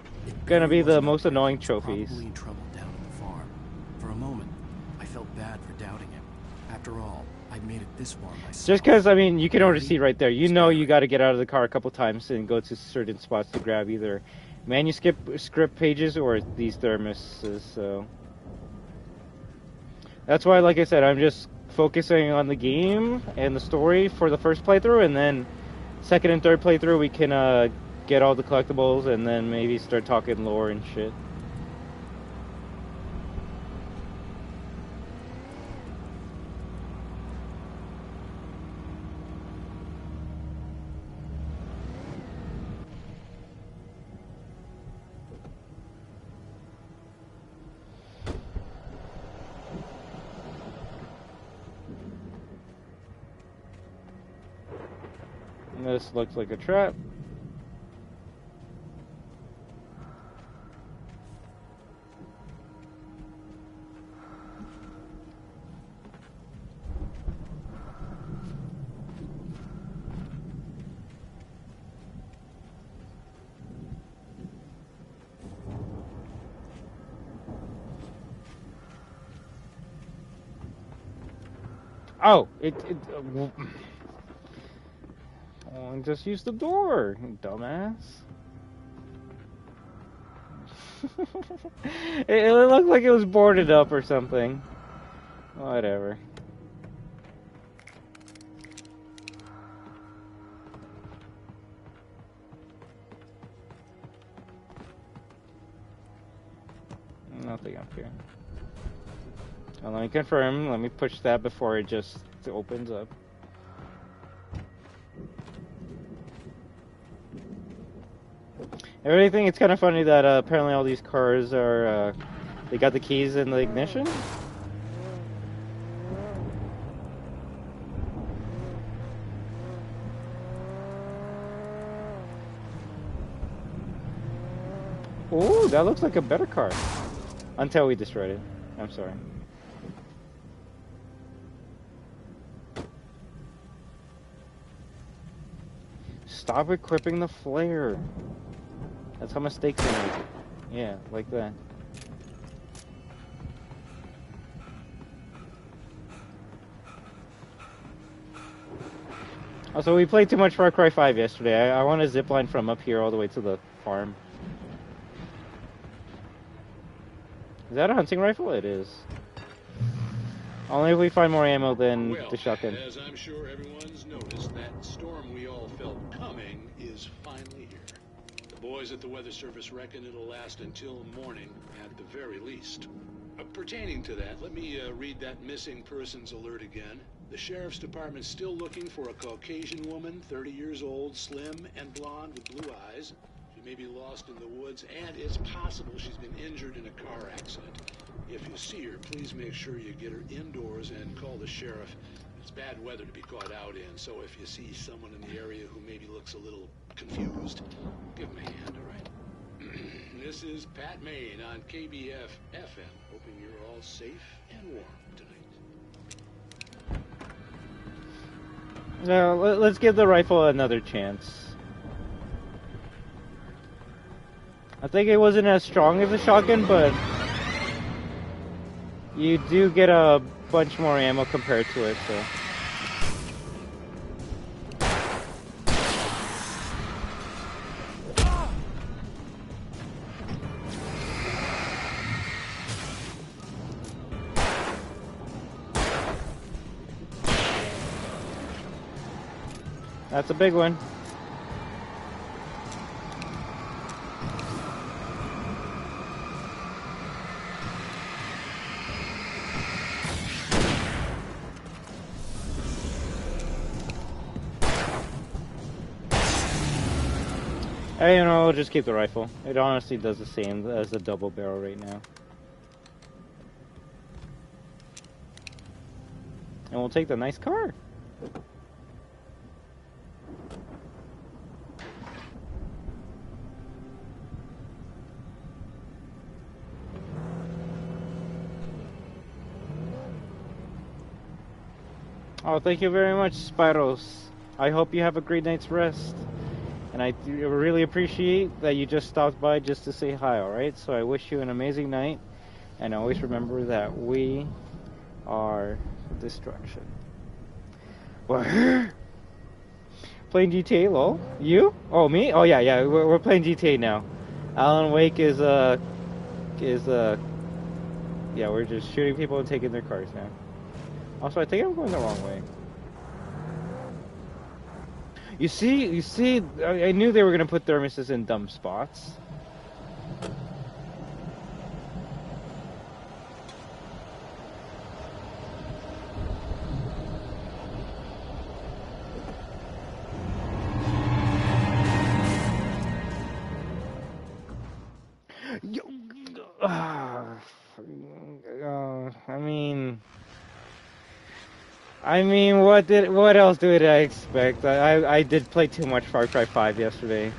gonna be the most annoying trophies. Probably in trouble down at the farm. For a moment, I felt bad for doubting him. After all, I'd made it this far myself. Just because, I mean, you can already see right there. You know you got to get out of the car a couple times and go to certain spots to grab either manuscript pages or these thermoses, so... That's why, like I said, I'm just focusing on the game and the story for the first playthrough, and then second and third playthrough we can get all the collectibles and then maybe start talking lore and shit. This looks like a trap. Oh, oh, just use the door, dumbass. It looked like it was boarded up or something. Whatever. Nothing up here. Well, let me confirm. Let me push that before it just opens up. I really think it's kind of funny that apparently all these cars are, they got the keys in the ignition. Ooh, that looks like a better car. Until we destroyed it. I'm sorry. Stop equipping the flare. That's how mistakes are made. Yeah, like that. Also, we played too much Far Cry 5 yesterday. I want to zipline from up here all the way to the farm. Is that a hunting rifle? It is. Only if we find more ammo than the shotgun. As I'm sure everyone's noticed, that storm we all felt coming is finally here. The boys at the Weather Service reckon it'll last until morning at the very least. Pertaining to that, let me read that missing persons alert again. The Sheriff's Department's still looking for a Caucasian woman, 30 years old, slim and blonde with blue eyes. She may be lost in the woods, and it's possible she's been injured in a car accident. If you see her, please make sure you get her indoors and call the sheriff. It's bad weather to be caught out in, so if you see someone in the area who maybe looks a little confused, give them a hand, all right? This is Pat Main on KBF FM, hoping you're all safe and warm tonight. Now, let's give the rifle another chance. I think it wasn't as strong as a shotgun, but you do get a bunch more ammo compared to it, so. That's a big one. Hey, you know, I'll just keep the rifle. It honestly does the same as the double barrel right now. And we'll take the nice car. Oh, thank you very much, Spyros. I hope you have a great night's rest. And I really appreciate that you just stopped by just to say hi, alright? So I wish you an amazing night. And always remember that we are destruction. What? Playing GTA, lol? You? Oh, me? Oh, yeah, we're playing GTA now. Alan Wake is, yeah, we're just shooting people and taking their cars now. Also, I think I'm going the wrong way. You see, I knew they were gonna put thermoses in dumb spots. I mean, I mean, what else did I expect? I did play too much Far Cry 5 yesterday.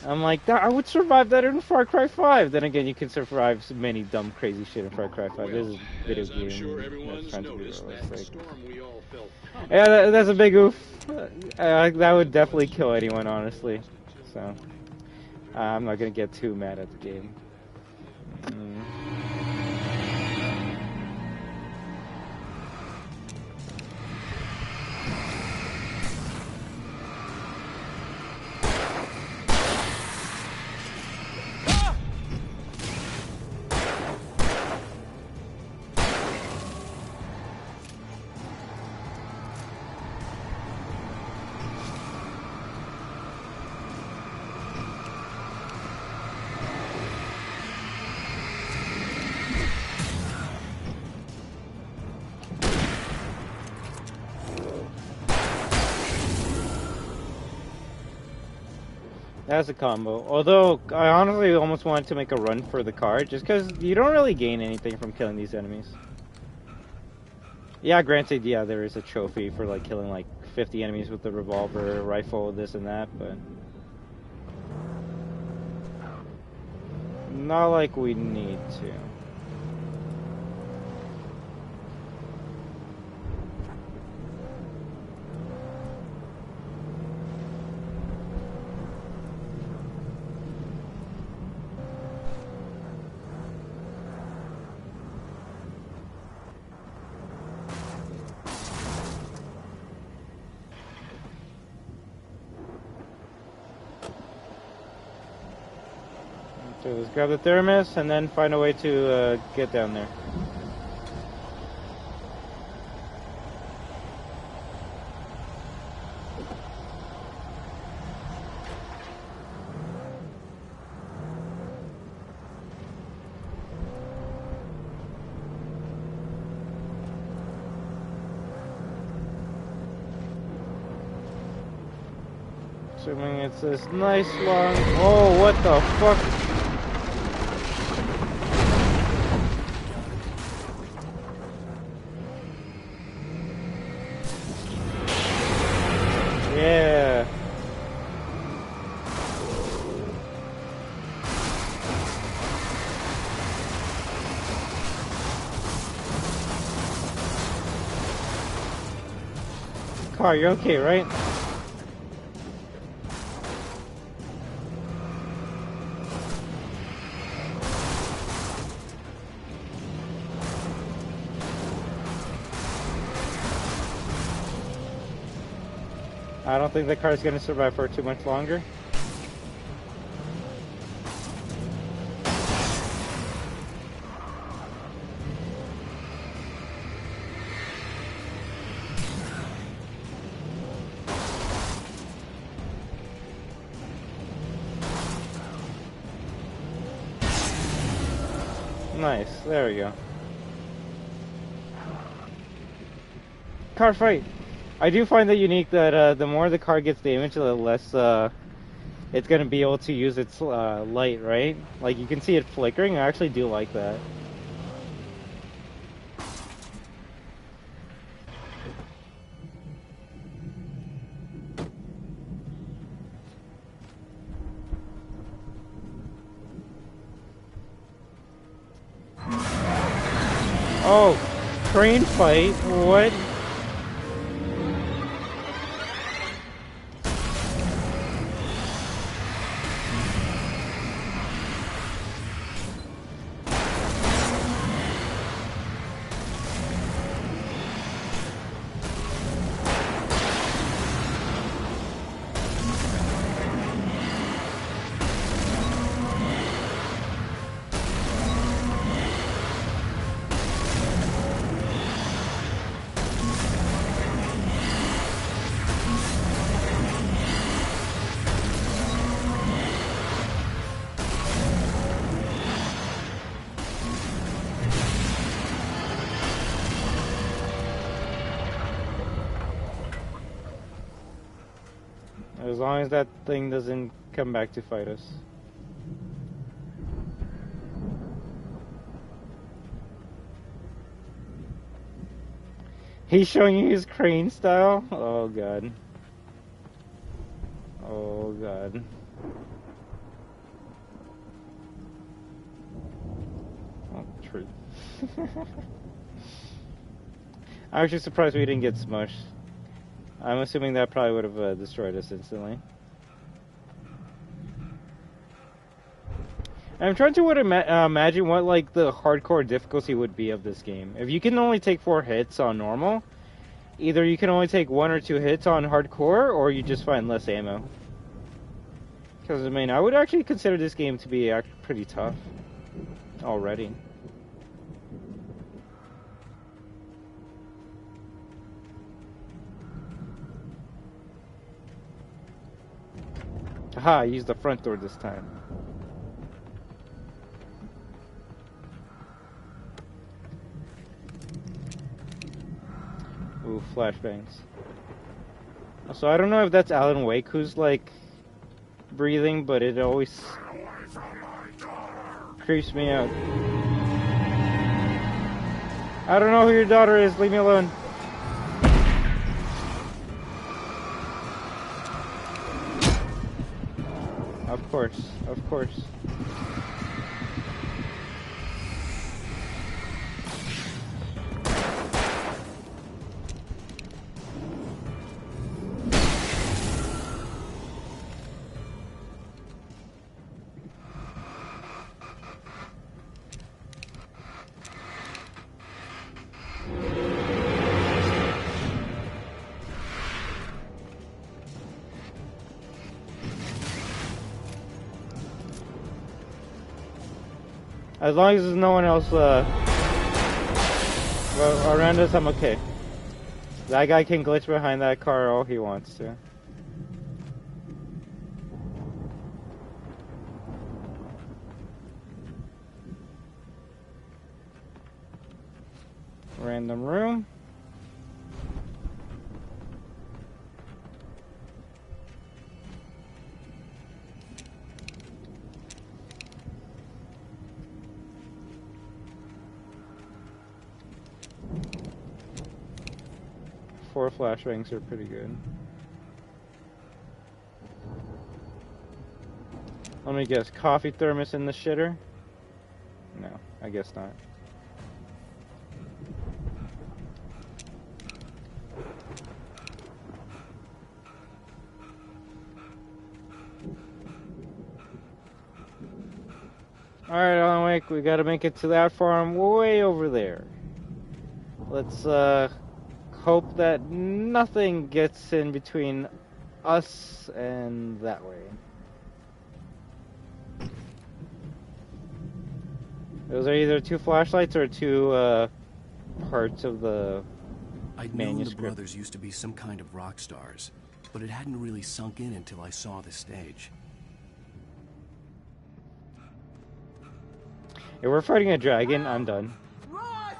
I'm like, I would survive that in Far Cry 5. Then again, you can survive so many dumb, crazy shit in Far Cry 5. This is a video As I'm sure game that's everyone's trying to be noticed, that realistic. storm we all felt coming Yeah, that's a big oof. finally That would definitely kill anyone, honestly. So, I'm not gonna get too mad at the game. That's a combo. Although, I honestly almost wanted to make a run for the car, just because you don't really gain anything from killing these enemies. Yeah, granted, yeah, there is a trophy for, like, killing, like, 50 enemies with the revolver, rifle, this and that, but... not like we need to. So let's grab the thermos and then find a way to get down there. Assuming it's this nice long... oh, what the fuck? Yeah. Car, you're okay, right? I don't think the car's gonna survive for too much longer. Nice, there we go. Car fight! I do find it unique that the more the car gets damaged, the less it's gonna be able to use its light, right? Like, you can see it flickering. I actually do like that. Oh, train fight? What? As long as that thing doesn't come back to fight us. He's showing you his crane style? Oh god. Oh god. Oh, true. I'm actually surprised we didn't get smushed. I'm assuming that probably would have destroyed us instantly. I'm trying to imagine what like the hardcore difficulty would be of this game. If you can only take 4 hits on normal, either you can only take 1 or 2 hits on hardcore, or you just find less ammo. Because I mean, I would actually consider this game to be pretty tough already. Aha, I used the front door this time. Ooh, flashbangs. So I don't know if that's Alan Wake who's like breathing, but it always creeps me out. I don't know who your daughter is, leave me alone. Of course, of course. As long as there's no one else around us, I'm okay. That guy can glitch behind that car all he wants to. Random room. Four flashbangs are pretty good. Let me guess, coffee thermos in the shitter? No, I guess not. Alright, Alan Wake, we gotta make it to that farm way over there. Let's hope that nothing gets in between us and that way. Those are either 2 flashlights or 2 parts of the I'd known the brothers used to be some kind of rock stars, but it hadn't really sunk in until I saw the stage. If we're fighting a dragon, I'm done. Run!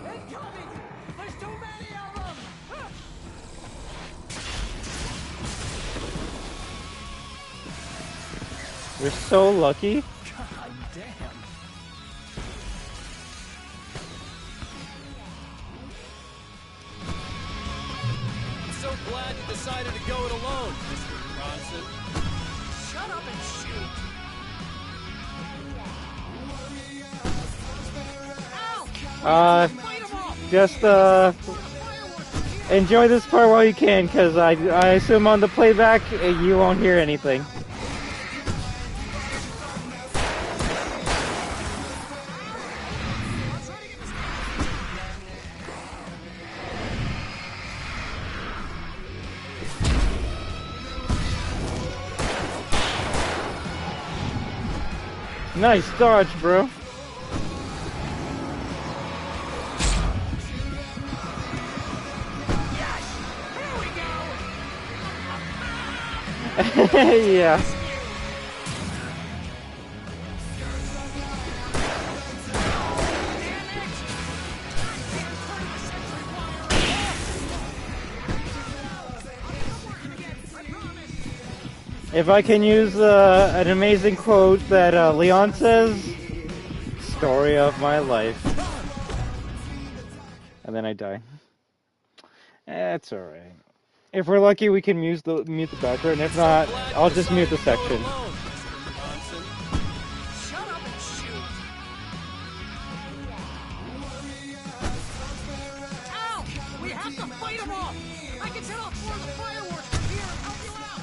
Incoming! There's too many of them! We're so lucky. God damn. I'm so glad you decided to go it alone, Mr. Bronson. Shut up and shoot! Just enjoy this part while you can, because I assume on the playback you won't hear anything. Nice dodge, bro. Yeah. If I can use an amazing quote that Leon says, story of my life. And then I die. That's alright. If we're lucky, we can mute the background. If not, I'll just mute the section. Shut up and shoot! Ow! We have to fight them off! I can set off more of the fireworks from here and help you out!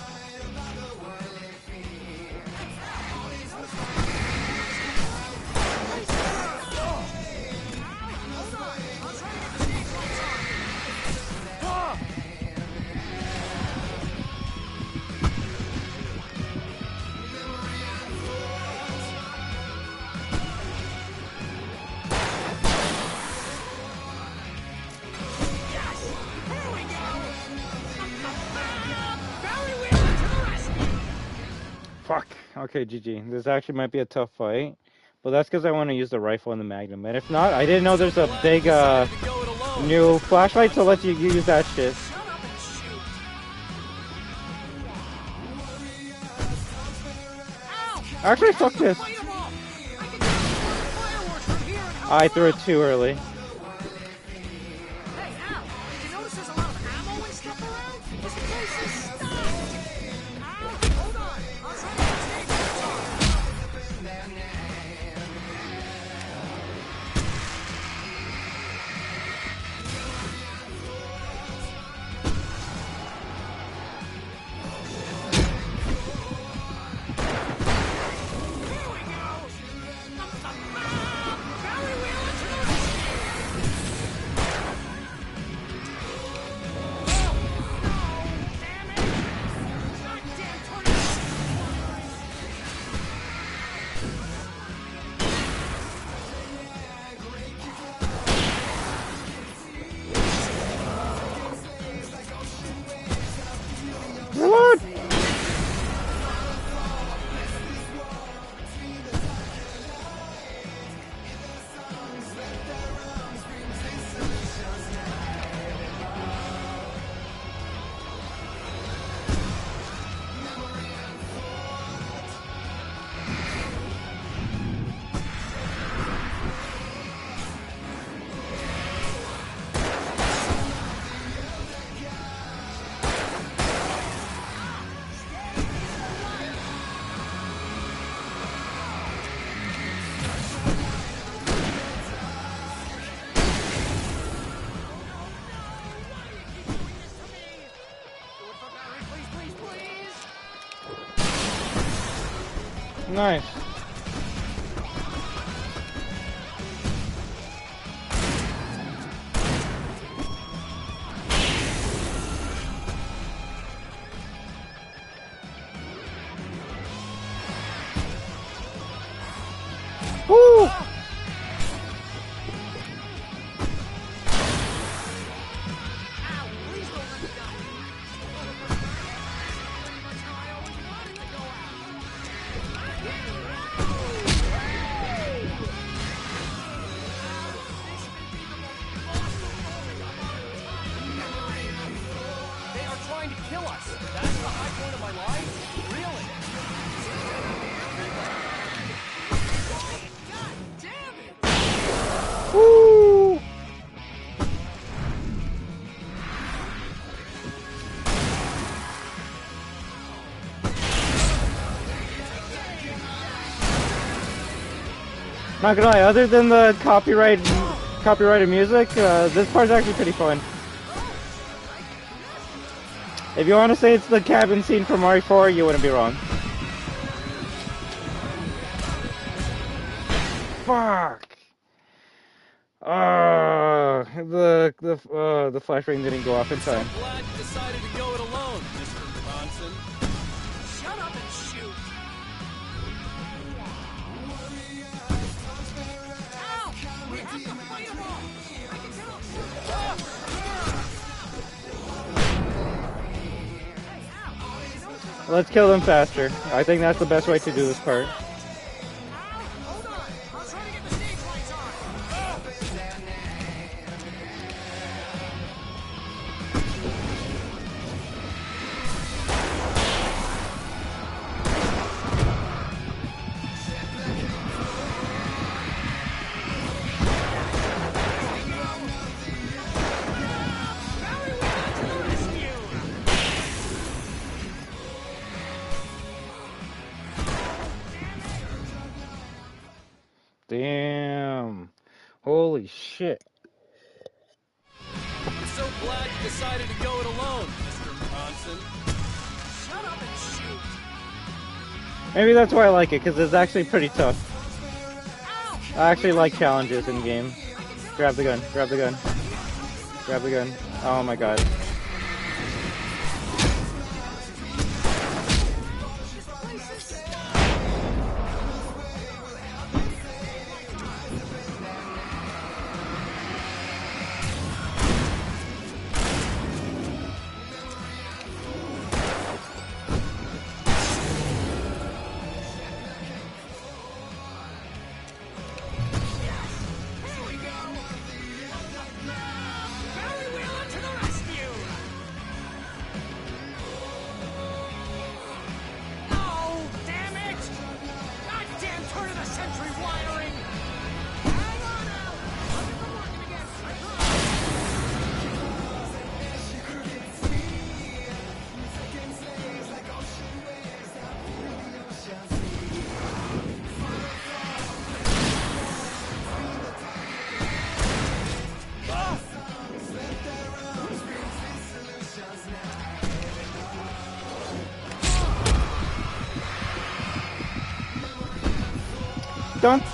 Fuck. Okay, GG. This actually might be a tough fight. But that's because I want to use the rifle and the magnum. And if not, I didn't know there's a big new flashlight to let you use that shit. Actually, fuck this. I threw it too early. Hey, Al, did you notice there's a lot of ammo and stuff around? This place is stocked! Al, hold on. I'll try to get stage Reload! Nice. Woo! They are trying to kill us. That's the high point of my life? Really? God damn it! Woo! Not gonna lie, other than the copyrighted music, this part's actually pretty fun. If you want to say it's the cabin scene from Mario 4, you wouldn't be wrong. Fuck! The flash ring didn't go off in time. Glad you decided to go it alone, Mr. Bronson. Shut up and shoot! Ow! We have to fight them all! I can tell! Let's kill them faster. I think that's the best way to do this part. Holy shit. I'm so glad you decided to go it alone, Mr. Bronson. Shut up and shoot! Maybe that's why I like it, because it's actually pretty tough. I actually like challenges in game. Grab the gun, grab the gun. Grab the gun. Oh my god.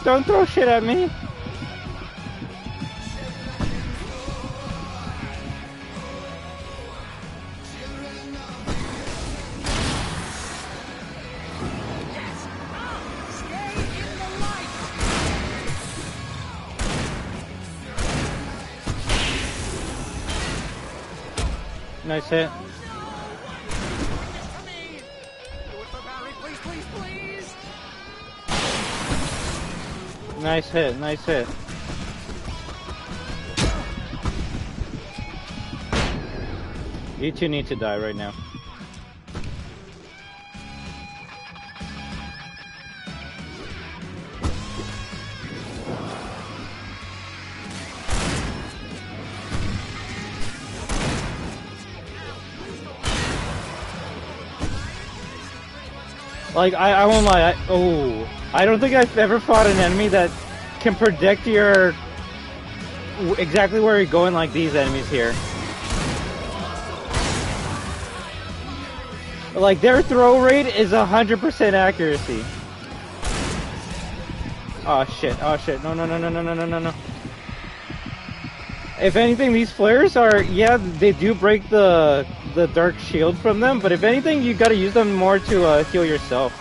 Don't throw shit at me. Nice hit. Nice hit, nice hit. You two need to die right now. Like, I won't lie, I don't think I've ever fought an enemy that can predict your exactly where you're going like these enemies here. Like, their throw rate is 100% accuracy. Oh shit, no, no, no, no, no, no, no, no, no. If anything, these flares are, yeah, they do break the dark shield from them, but if anything, you gotta use them more to heal yourself.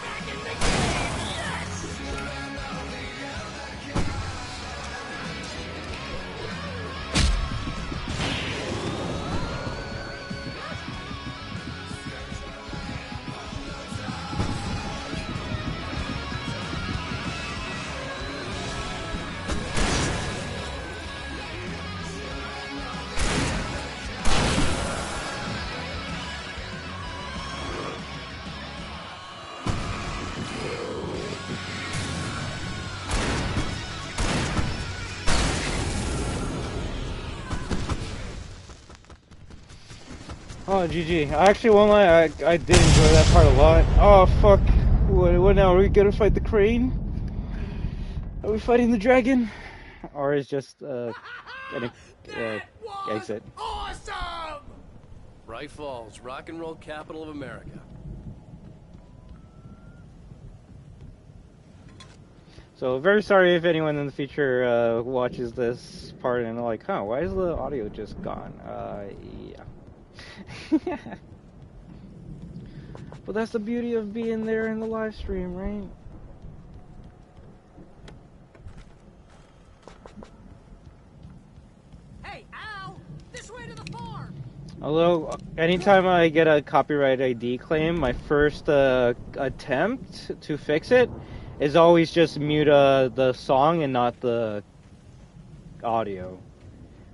Oh, GG. I actually won't lie, I did enjoy that part a lot. Oh, fuck. What now? Are we gonna fight the crane? Are we fighting the dragon? Or is just, an exit? Awesome! Bright Falls, rock and roll capital of America. So, very sorry if anyone in the future, watches this part and like, huh, why is the audio just gone? Yeah. But that's the beauty of being there in the live stream, right? Hey, Al! This way to the farm! Although, anytime I get a copyright ID claim, my first attempt to fix it is always just mute the song and not the audio.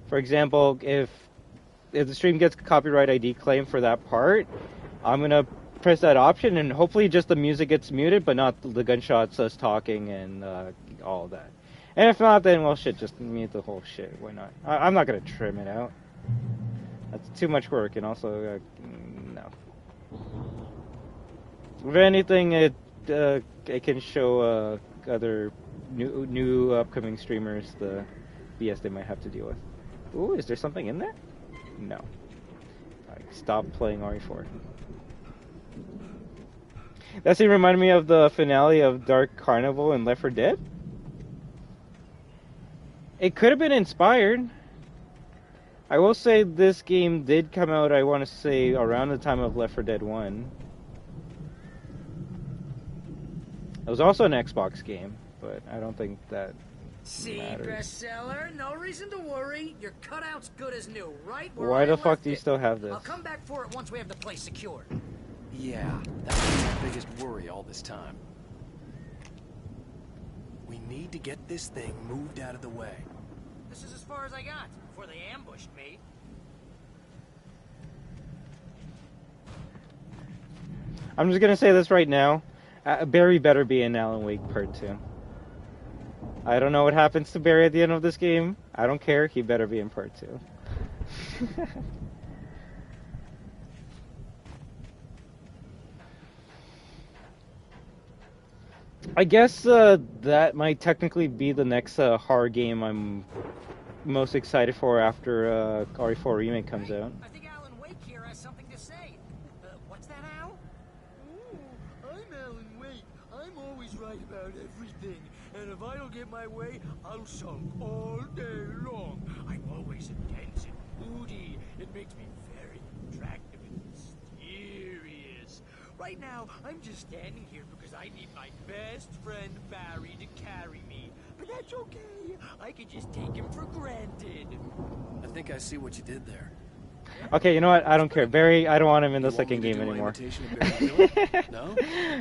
For example, if the stream gets copyright ID claim for that part, I'm gonna press that option and hopefully just the music gets muted, but not the gunshots, us talking, and all of that. And if not, then well, shit, just mute the whole shit. Why not? I'm not gonna trim it out. That's too much work, and also no. If anything, it can show other new upcoming streamers BS they might have to deal with. Ooh, is there something in there? No. Alright, stop playing RE4. That scene reminded me of the finale of Dark Carnival and Left 4 Dead. It could have been inspired. I will say this game did come out, I want to say, around the time of Left 4 Dead 1. It was also an Xbox game, but I don't think that See, matters. bestseller, no reason to worry. Your cutout's good as new, right? Where Why I the fuck left do you it. still have this? I'll come back for it once we have the place secured. Yeah, that was my biggest worry all this time. We need to get this thing moved out of the way. This is as far as I got before they ambushed me. I'm just gonna say this right now. Barry better be in Alan Wake Part 2. I don't know what happens to Barry at the end of this game. I don't care. He better be in Part 2. I guess that might technically be the next horror game I'm most excited for after RE4 Remake comes out. I think Alan Wake here has something to say. What's that, Al? Ooh, I'm Alan Wake. I'm always right about everything. And if I don't get my way, I'll sulk all day long. I'm always intense and moody. It makes me very attractive and mysterious. Right now, I'm just standing here because I need my best friend Barry to carry me. But that's okay. I can just take him for granted. I think I see what you did there. Okay, you know what? I don't care. Barry, I don't want him in the second game anymore. No?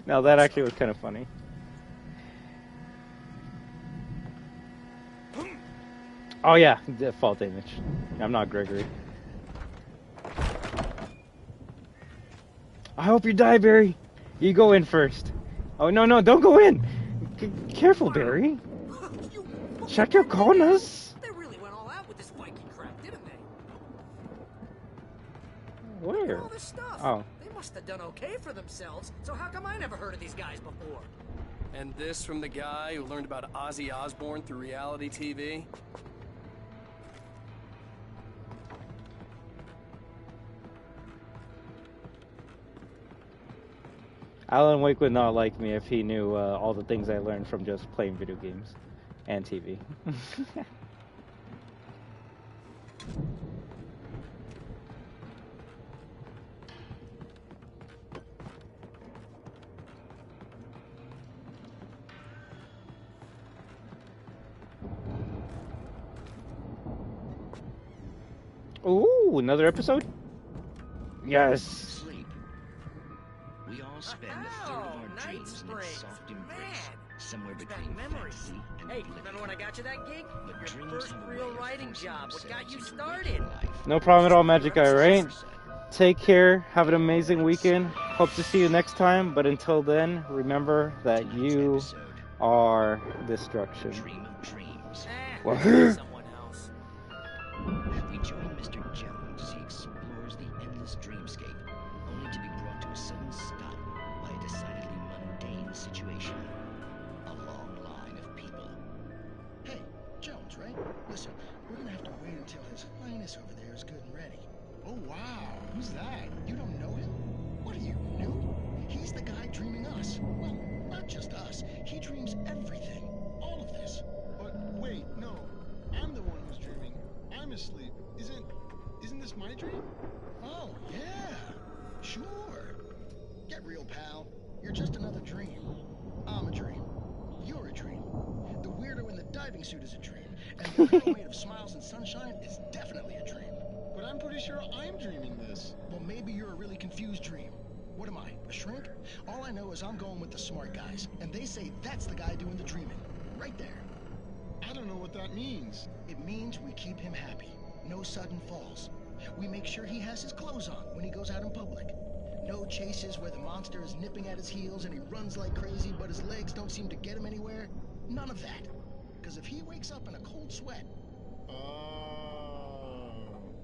No, that actually was kind of funny. Oh yeah, default image. I'm not Gregory. I hope you die, Barry. You go in first. Oh no, don't go in. Careful, Barry. Check your corners. They really went all out with this Viking crap, didn't they? Where? All this stuff. Oh. They must have done okay for themselves. So how come I never heard of these guys before? And this from the guy who learned about Ozzy Osbourne through reality TV? Alan Wake would not like me if he knew all the things I learned from just playing video games and TV. Ooh, another episode? Yes. Sleep. We all spend a third of our dreams in its soft embrace, somewhere between fantasy and Hey, remember when I got you that gig? Your first have a real way of writing forcing job. What got you themselves into started? No problem at all, Magic Guy, right? Take care, have an amazing weekend. Hope to see you next time, but until then, remember that you are destruction. WAHOO! We join Mr. Jones as he explores the endless dreamscape, only to be brought to a sudden stop by a decidedly mundane situation. A long line of people. Hey, Jones, right? Listen, we're gonna have to wait until His Highness over there is good and ready. Oh, wow. Who's that? You don't know him? What are you, new? He's the guy dreaming us. Well, not just us. He dreams everything. All of this. But wait, no. I'm the one who's dreaming. I'm asleep. Isn't this my dream? Oh, yeah. Sure. Get real, pal. You're just another dream. I'm a dream. You're a dream. The weirdo in the diving suit is a dream. And the girl made of smiles and sunshine is definitely a dream. But I'm pretty sure I'm dreaming this. Well, maybe you're a really confused dream. What am I, a shrink? All I know is I'm going with the smart guys, and they say that's the guy doing the dreaming. Right there. I don't know what that means. It means we keep him happy. No sudden falls. We make sure he has his clothes on when he goes out in public. No chases where the monster is nipping at his heels and he runs like crazy, but his legs don't seem to get him anywhere. None of that. Because if he wakes up in a cold sweat...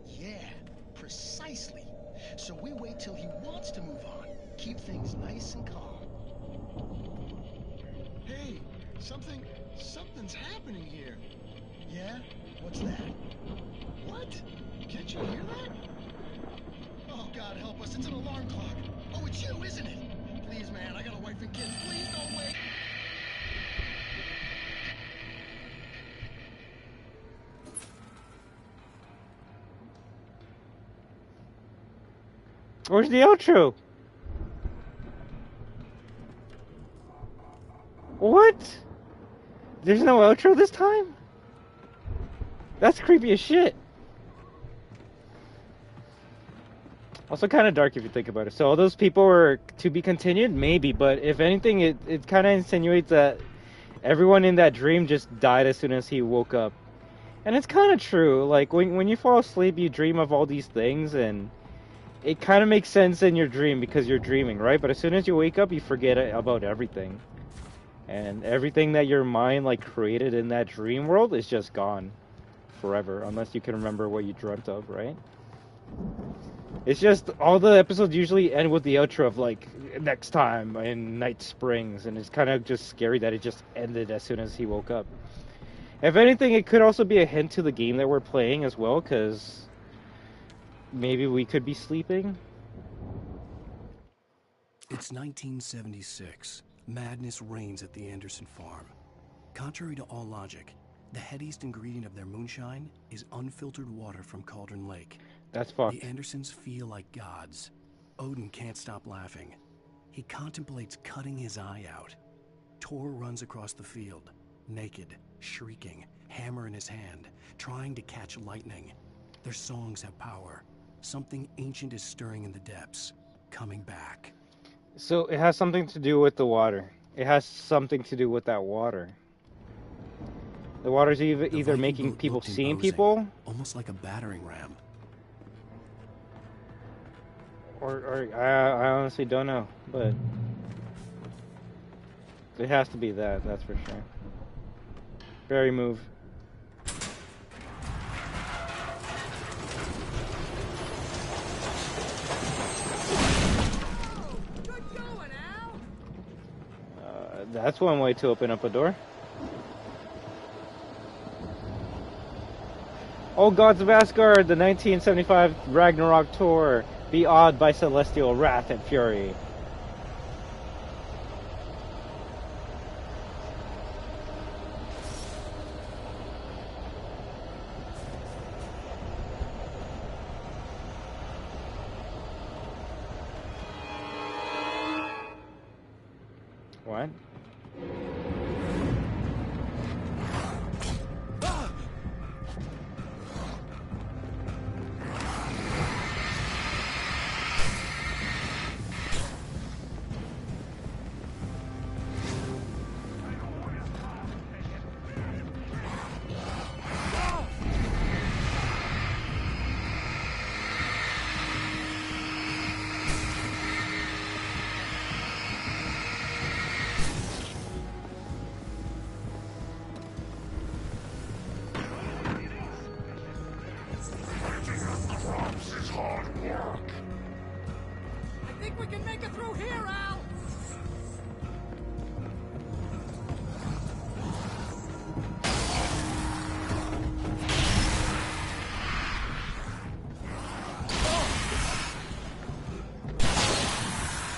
Yeah, precisely. So we wait till he wants to move on. Keep things nice and calm. Hey, something's happening here. Yeah? What's that? What? Can't you hear that? Oh, God help us, it's an alarm clock. Oh, it's you, isn't it? Please, man, I got a wife and kids. Please don't wait. Where's the outro? What? There's no outro this time? That's creepy as shit. Also kind of dark if you think about it. So all those people were to be continued? Maybe, but if anything, it kind of insinuates that everyone in that dream just died as soon as he woke up. And it's kind of true. Like, when you fall asleep, you dream of all these things, and it kind of makes sense in your dream because you're dreaming, right? But as soon as you wake up, you forget about everything. And everything that your mind, like, created in that dream world is just gone forever, unless you can remember what you dreamt of, right? It's just, all the episodes usually end with the outro of, like, next time in Night Springs, and it's kind of just scary that it just ended as soon as he woke up. If anything, it could also be a hint to the game that we're playing as well, because maybe we could be sleeping. It's 1976. Madness reigns at the Anderson farm. Contrary to all logic, the headiest ingredient of their moonshine is unfiltered water from Cauldron Lake. That's fucked. The Andersons feel like gods. Odin can't stop laughing. He contemplates cutting his eye out. Tor runs across the field, naked, shrieking, hammer in his hand, trying to catch lightning. Their songs have power. Something ancient is stirring in the depths, coming back. So it has something to do with the water. It has something to do with that water. The water's either making people seeing people, almost like a battering ram. or I honestly don't know, but it has to be that. That's for sure. Berry move. That's one way to open up a door. Oh gods of Asgard, the 1975 Ragnarok tour. Be awed by celestial wrath and fury. What? I think we can make it through here, Al!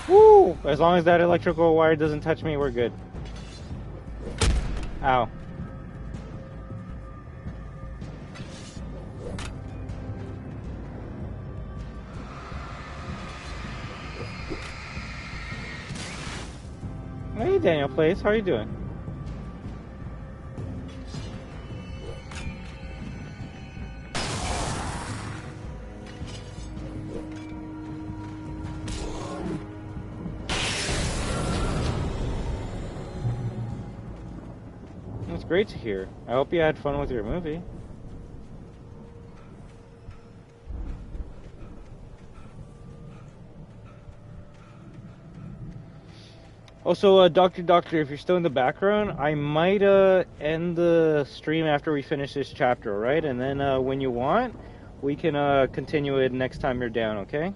Woo! As long as that electrical wire doesn't touch me, we're good. Ow. Hey Daniel Place, how are you doing? That's great to hear. I hope you had fun with your movie. Also, Doctor, if you're still in the background, I might end the stream after we finish this chapter, right? And then when you want, we can continue it next time you're down, okay?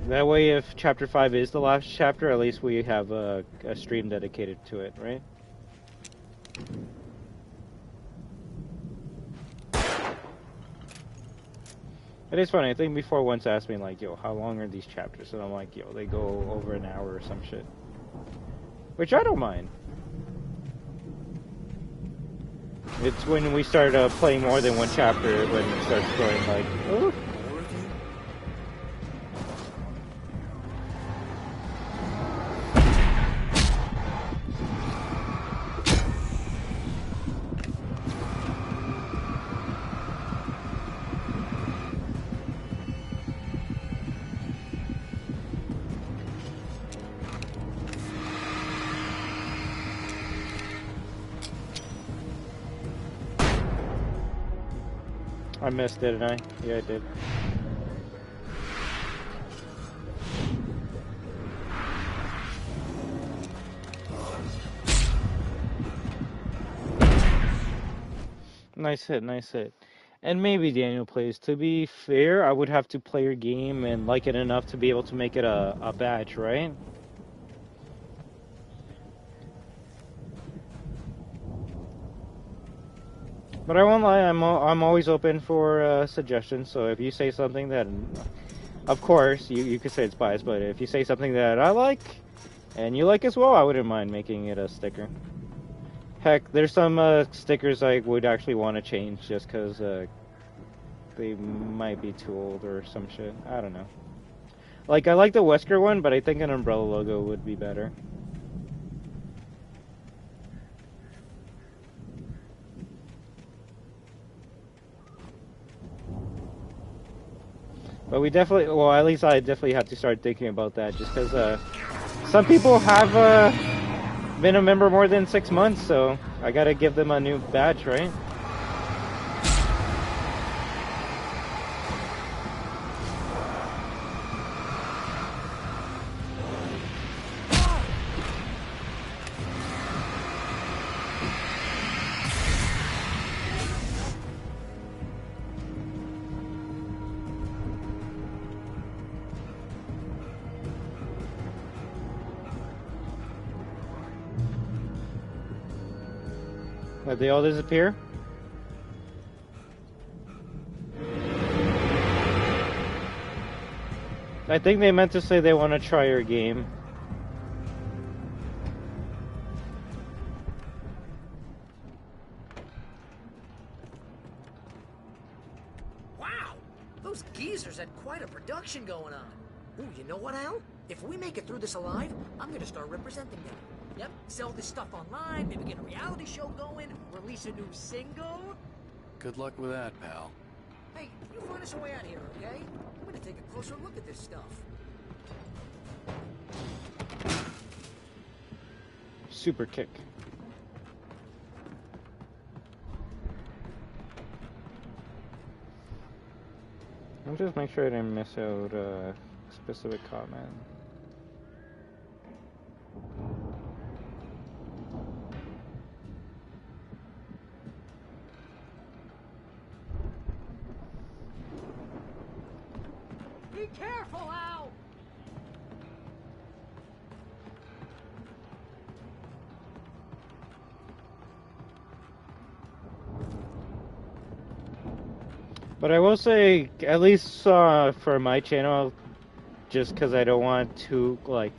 That way, if Chapter 5 is the last chapter, at least we have a stream dedicated to it, right? It is funny. I think before once asked me like, "Yo, how long are these chapters?" And I'm like, "Yo, they go over an hour or some shit," which I don't mind. It's when we start playing more than one chapter when it starts going like, "Oh." I missed, didn't I? Yeah, I did. Nice hit, nice hit. And maybe Daniel plays. To be fair, I would have to play your game and like it enough to be able to make it a badge, right? But I won't lie, I'm always open for suggestions. So if you say something that, of course, you could say it's biased, but if you say something that I like and you like as well, I wouldn't mind making it a sticker. Heck, there's some stickers I would actually want to change just because they might be too old or some shit. I don't know. Like, I like the Wesker one, but I think an umbrella logo would be better. But we definitely, well, at least I definitely have to start thinking about that, just because some people have been a member more than 6 months, so I gotta give them a new badge, right? Did they all disappear? I think they meant to say they want to try your game. Wow! Those geezers had quite a production going on. Ooh, you know what, Al? If we make it through this alive, I'm gonna start representing them. Yep, sell this stuff online, maybe get a reality show going, release a new single. Good luck with that, pal. Hey, you find us a way out of here, okay? I'm gonna take a closer look at this stuff. Super kick. I'll just make sure I didn't miss out a specific comment. Be careful, Al! But I will say, at least for my channel, just because I don't want to, like...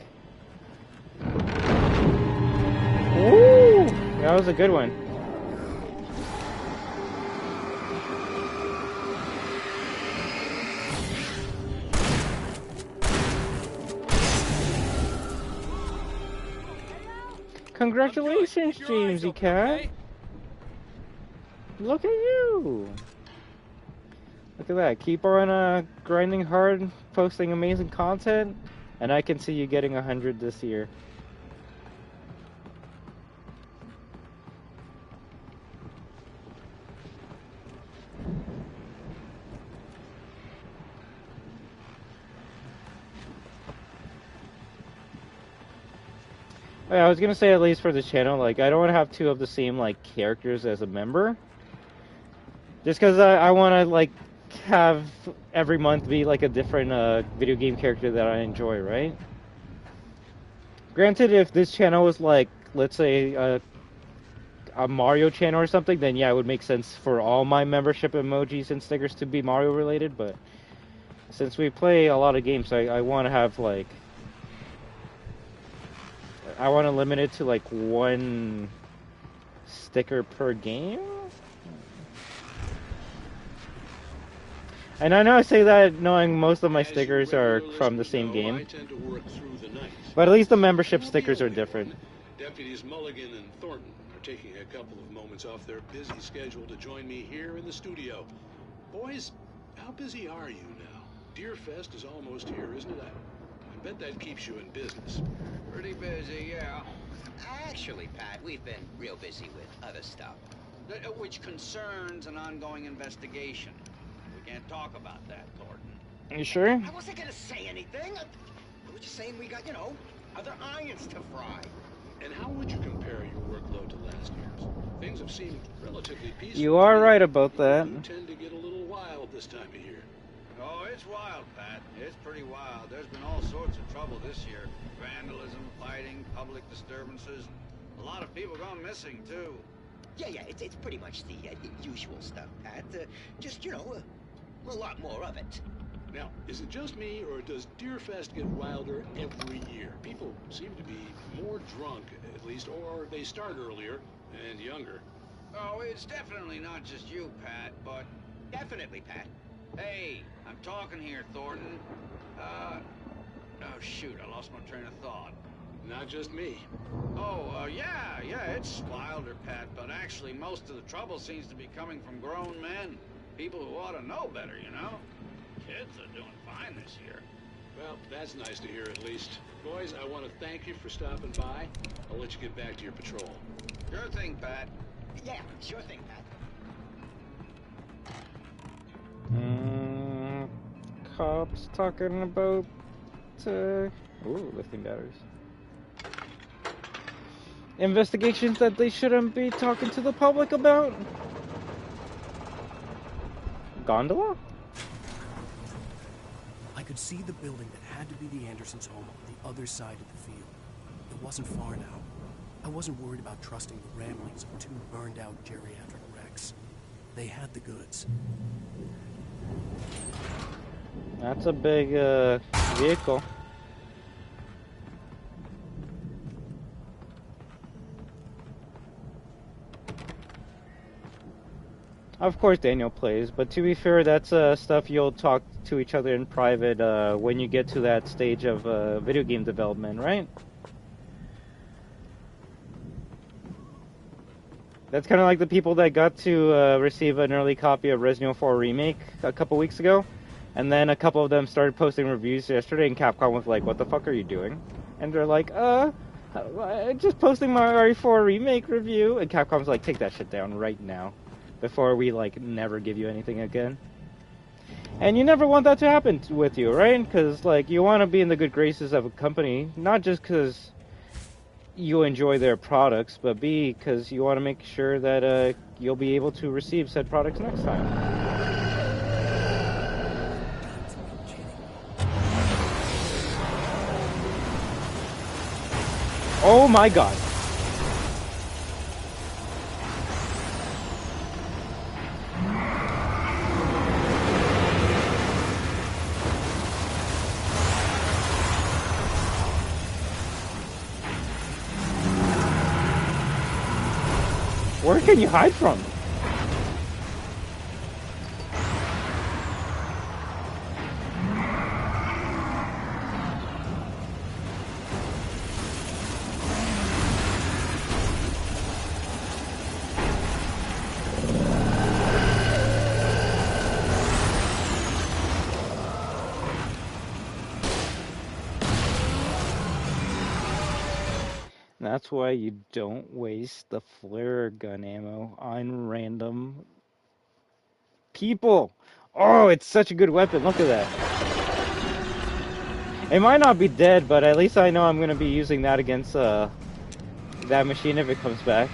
Ooh! That was a good one. Congratulations, Jamesy Cat! Okay? Look at you! Look at that. Keep on grinding hard, posting amazing content, and I can see you getting 100 this year. I was gonna say, at least for the channel, like, I don't want to have two of the same, like, characters as a member. Just because I want to, like, have every month be, like, a different video game character that I enjoy, right? Granted, if this channel was, like, let's say, a Mario channel or something, then yeah, it would make sense for all my membership emojis and stickers to be Mario related, but since we play a lot of games, I want to have like, I want to limit it to like one sticker per game. And I know I say that knowing most of my stickers are from the same game, but at least the membership stickers are different. Deputies Mulligan and Thornton are taking a couple of moments off their busy schedule to join me here in the studio. Boys, how busy are you now? Deerfest is almost here, isn't it? I bet that keeps you in business. Pretty busy, yeah. Actually, Pat, we've been real busy with other stuff, which concerns an ongoing investigation. We can't talk about that, Thornton. You sure? I wasn't gonna say anything. I was just saying we got, other irons to fry. And how would you compare your workload to last year's? Things have seemed relatively peaceful. You are right about that. You tend to get a little wild this time of year. Oh, it's wild, Pat. It's pretty wild. There's been all sorts of trouble this year. Vandalism, fighting, public disturbances. A lot of people gone missing, too. Yeah, it's pretty much the usual stuff, Pat. Just, a lot more of it. Now, is it just me, or does Deerfest get wilder every year? People seem to be more drunk, at least, or they start earlier and younger. Oh, it's definitely not just you, Pat, but... Definitely, Pat. Hey, I'm talking here, Thornton. Oh, shoot, I lost my train of thought. Not just me. Oh, yeah, it's wilder, Pat, but actually most of the trouble seems to be coming from grown men. People who ought to know better, Kids are doing fine this year. Well, that's nice to hear at least. Boys, I want to thank you for stopping by. I'll let you get back to your patrol. Sure thing, Pat. Yeah, sure thing, Pat. Cops talking about, lifting batteries. Investigations that they shouldn't be talking to the public about? Gondola? I could see the building that had to be the Andersons' home on the other side of the field. It wasn't far now. I wasn't worried about trusting the ramblings of two burned-out geriatric wrecks. They had the goods. That's a big, vehicle. Of course Daniel plays, but to be fair, that's stuff you'll talk to each other in private when you get to that stage of video game development, right? That's kind of like the people that got to receive an early copy of Resident Evil 4 Remake a couple weeks ago, and then a couple of them started posting reviews yesterday, and Capcom was like, what the fuck are you doing? And they're like, just posting my RE4 Remake review, and Capcom's like, take that shit down right now, before we, never give you anything again. And you never want that to happen with you, right? Because, you want to be in the good graces of a company, not just because you enjoy their products, but B, because you want to make sure that you'll be able to receive said products next time. Oh my god. Where can you hide from? That's why you don't waste the flare gun ammo on random people. Oh, it's such a good weapon. Look at that. It might not be dead, but at least I know I'm going to be using that against that machine if it comes back.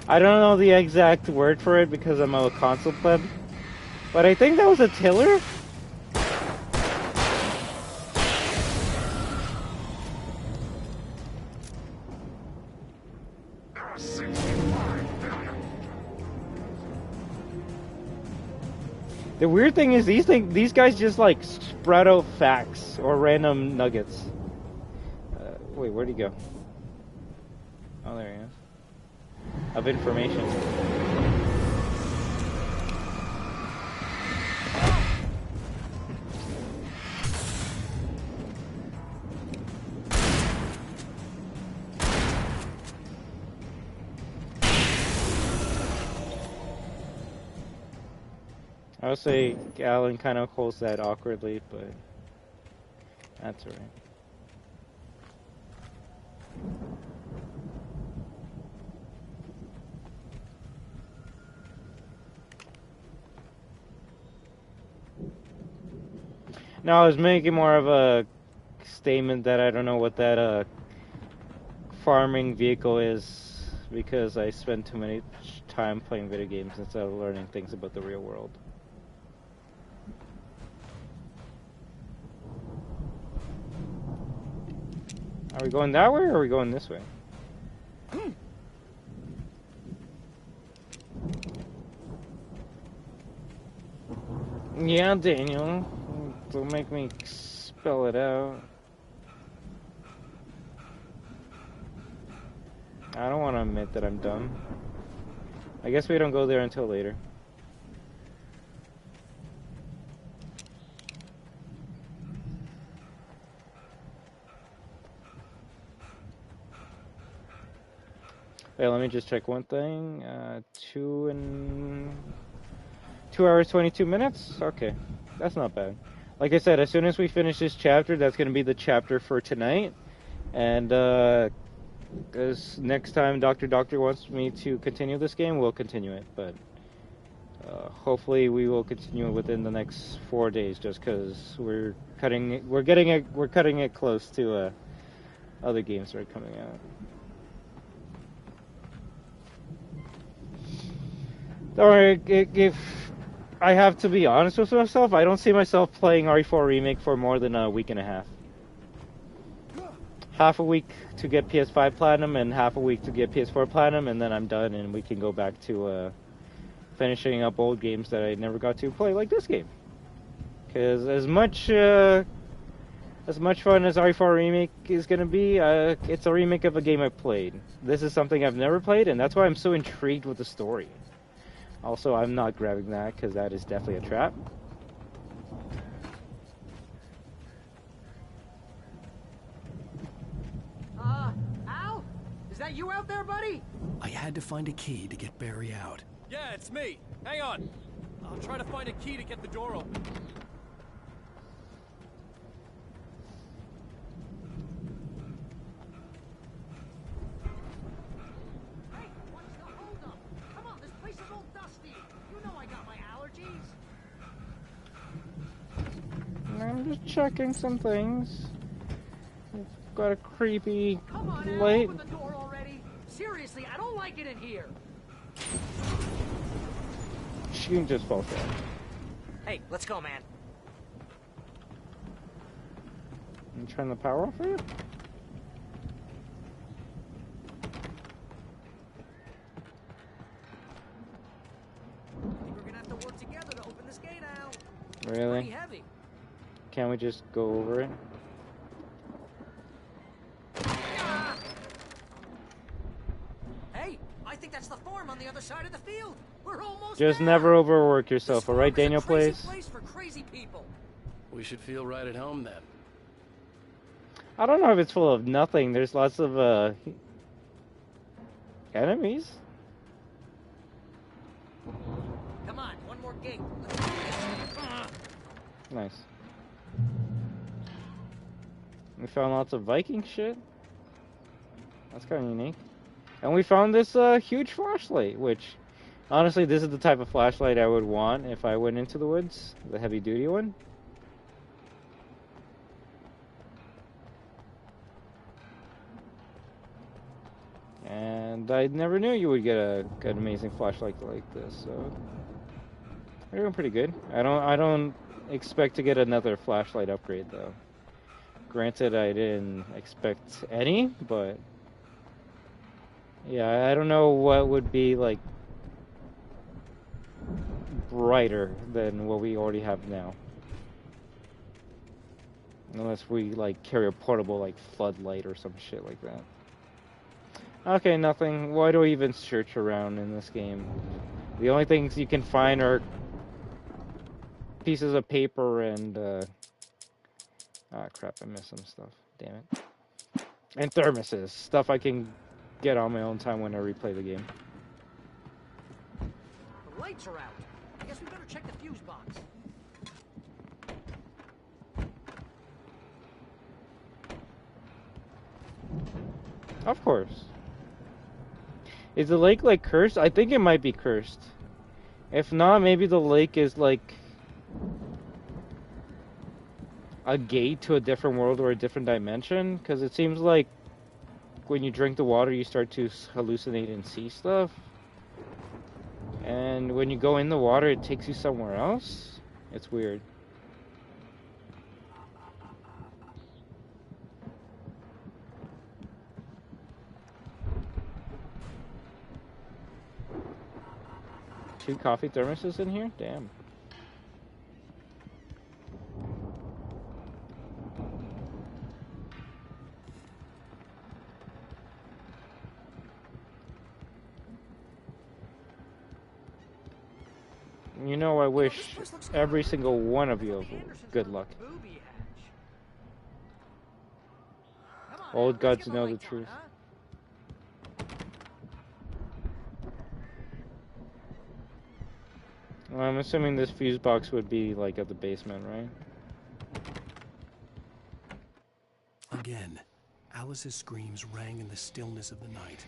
I don't know the exact word for it because I'm a console pleb, but I think that was a tiller? The weird thing is these guys just like spread out facts or random nuggets. Wait, where'd he go? Oh, there he is. Of information. I would say Alan kind of holds that awkwardly, but that's alright. No, I was making more of a statement that I don't know what that farming vehicle is because I spend too many time playing video games instead of learning things about the real world. Are we going that way or are we going this way? Yeah, Daniel. Don't make me spell it out. I don't want to admit that I'm dumb. I guess we don't go there until later. Wait, let me just check one thing. 2 hours 22 minutes? Okay, that's not bad. Like I said, as soon as we finish this chapter, that's going to be the chapter for tonight. And as next time Dr. wants me to continue this game, we'll continue it. But hopefully we will continue it within the next 4 days, just because we're cutting it close to other games that are coming out. Or if I have to be honest with myself, I don't see myself playing RE4 Remake for more than a week and a half. Half a week to get PS5 Platinum and half a week to get PS4 Platinum, and then I'm done and we can go back to finishing up old games that I never got to play, like this game. Because as much fun as RE4 Remake is going to be, it's a remake of a game I played. This is something I've never played, and that's why I'm so intrigued with the story. Also, I'm not grabbing that because that is definitely a trap. Al? Is that you out there, buddy? I had to find a key to get Barry out. Yeah, it's me. Hang on. I'll try to find a key to get the door open. Hey, what's the holdup? Come on, this place is all dusty. You know I got my allergies. I'm just checking some things. We've got a creepy Come on, Al, light. open the door already. Seriously, I don't like it in here. She can just fall down. Hey, let's go, man. I'm trying to power off for you? I think we're gonna have to work together to open this gate, Al. Really? Pretty heavy. Can't we just go over it? Hey, I think that's the farm on the other side of the field. We're almost Just there. never overwork yourself, alright, Daniel Crazy Place? place for crazy people. We should feel right at home then. I don't know if it's full of nothing. There's lots of enemies. Come on, one more gate. Nice. We found lots of Viking shit. That's kind of unique. And we found this huge flashlight, which, honestly, this is the type of flashlight I would want if I went into the woods. The heavy-duty one. And I never knew you would get an amazing flashlight like this, so we're doing pretty good. I don't expect to get another flashlight upgrade though. Granted, I didn't expect any, but yeah, I don't know what would be like brighter than what we already have now. Unless we, like, carry a portable, like, floodlight or some shit like that. Okay, nothing. Why do I even search around in this game? The only things you can find are pieces of paper and, ah, crap, I missed some stuff. Damn it. And thermoses. Stuff I can get on my own time when I replay the game. The lights are out. I guess we better check the fuse box. Of course. Is the lake, like, cursed? I think it might be cursed. If not, maybe the lake is, like, a gate to a different world or a different dimension. Because it seems like when you drink the water, you start to hallucinate and see stuff. And when you go in the water, it takes you somewhere else. It's weird. Two coffee thermoses in here? Damn. You know, I wish every single one of you good luck. Old gods know the truth. Well, I'm assuming this fuse box would be, like, at the basement, right? Again, Alice's screams rang in the stillness of the night.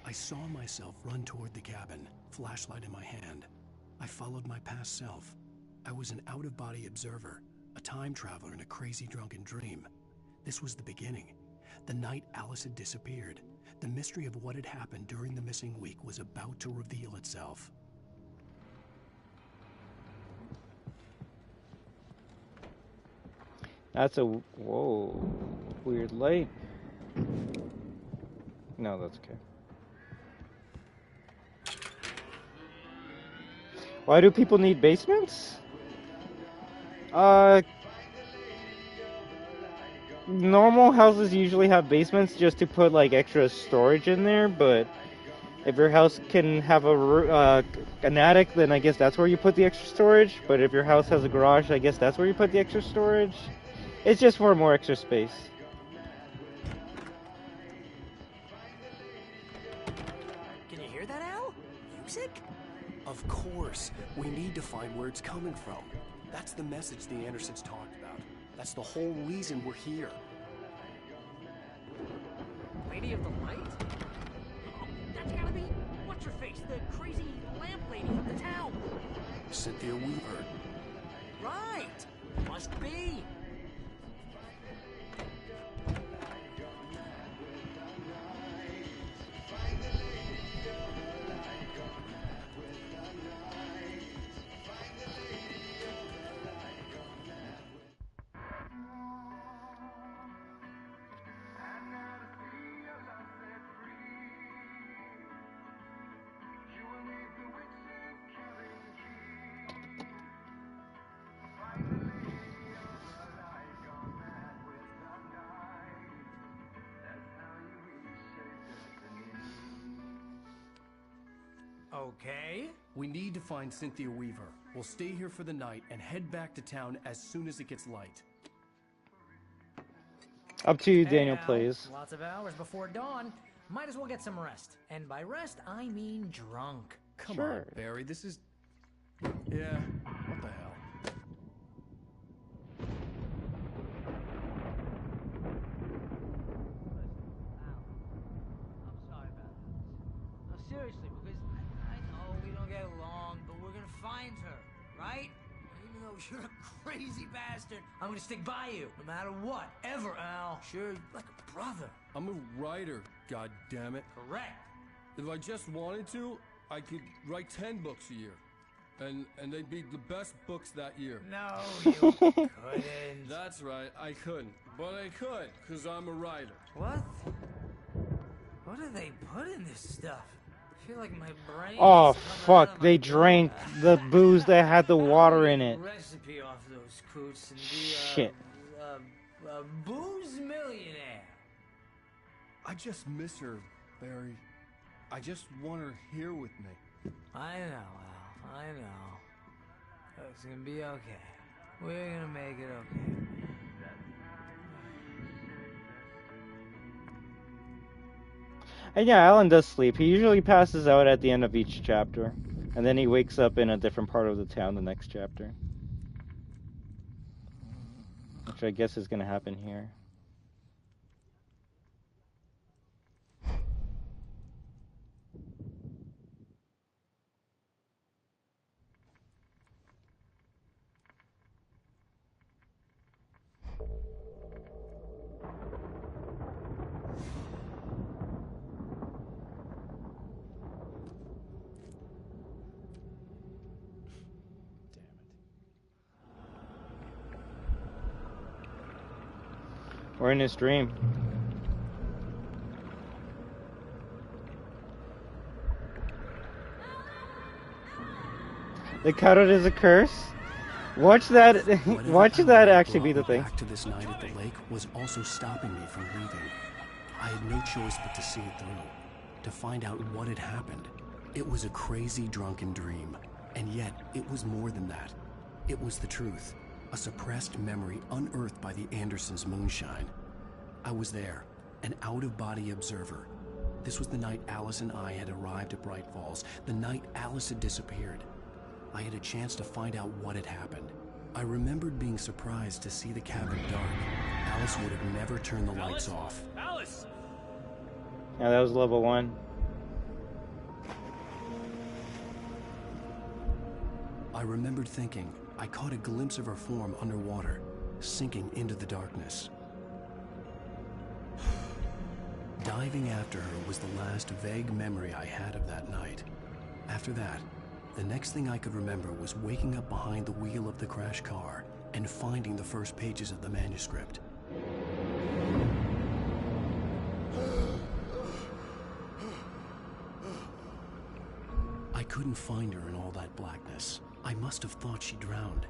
I saw myself run toward the cabin, flashlight in my hand. I followed my past self. I was an out-of-body observer, a time traveler in a crazy drunken dream. This was the beginning. The night Alice had disappeared. The mystery of what had happened during the missing week was about to reveal itself. That's a, whoa, weird light. No, that's okay. Why do people need basements? Normal houses usually have basements just to put, like, extra storage in there, but if your house can have an attic, then I guess that's where you put the extra storage. But if your house has a garage, I guess that's where you put the extra storage. It's just for more extra space. Can you hear that, Al? Music? Of course. We need to find where it's coming from. That's the message the Andersons talked about. That's the whole reason we're here. Lady of the Light? Oh, that's gotta be... What's her face? The crazy lamp lady from the town. Cynthia Weaver. Right. Must be. Okay. We need to find Cynthia Weaver. We'll stay here for the night and head back to town as soon as it gets light. Up to you, Hey, Daniel Al. plays. Lots of hours before dawn. Might as well get some rest. And by rest, I mean drunk. Come on, Barry, this is... Yeah, what the hell? I'm sorry about this. No, seriously, because I know we don't get along, but we're gonna find her, right? Even though you're a crazy bastard, I'm gonna stick by you, no matter what, ever, Al. Sure, like a brother. I'm a writer, goddammit. Correct. If I just wanted to, I could write 10 books a year. And they'd be the best books that year. No, you couldn't. That's right, I couldn't. But I could, because I'm a writer. What? What do they put in this stuff? I feel like my brain Oh is coming out fuck, of they my drank brain. the booze that had the water in Get it. a recipe off those coots and Shit. be a booze millionaire. I just miss her, Barry. I just want her here with me. I know, Al. I know. It's gonna be okay. We're gonna make it okay. And yeah, Alan does sleep. He usually passes out at the end of each chapter. And then he wakes up in a different part of the town the next chapter. Which I guess is going to happen here. Or in his dream. They cut it as a curse? Watch that watch that actually be the thing. Back to this night at the lake was also stopping me from leaving. I had no choice but to see it through, to find out what had happened. It was a crazy drunken dream, and yet it was more than that. It was the truth, a suppressed memory unearthed by the Andersons' moonshine. I was there, an out-of-body observer. This was the night Alice and I had arrived at Bright Falls, the night Alice had disappeared. I had a chance to find out what had happened. I remembered being surprised to see the cabin dark. Alice would have never turned the lights off. Alice! Yeah, that was level 1. I remembered thinking I caught a glimpse of her form underwater, sinking into the darkness. Diving after her was the last vague memory I had of that night. After that, the next thing I could remember was waking up behind the wheel of the crash car and finding the first pages of the manuscript. I couldn't find her in all that blackness. I must have thought she drowned.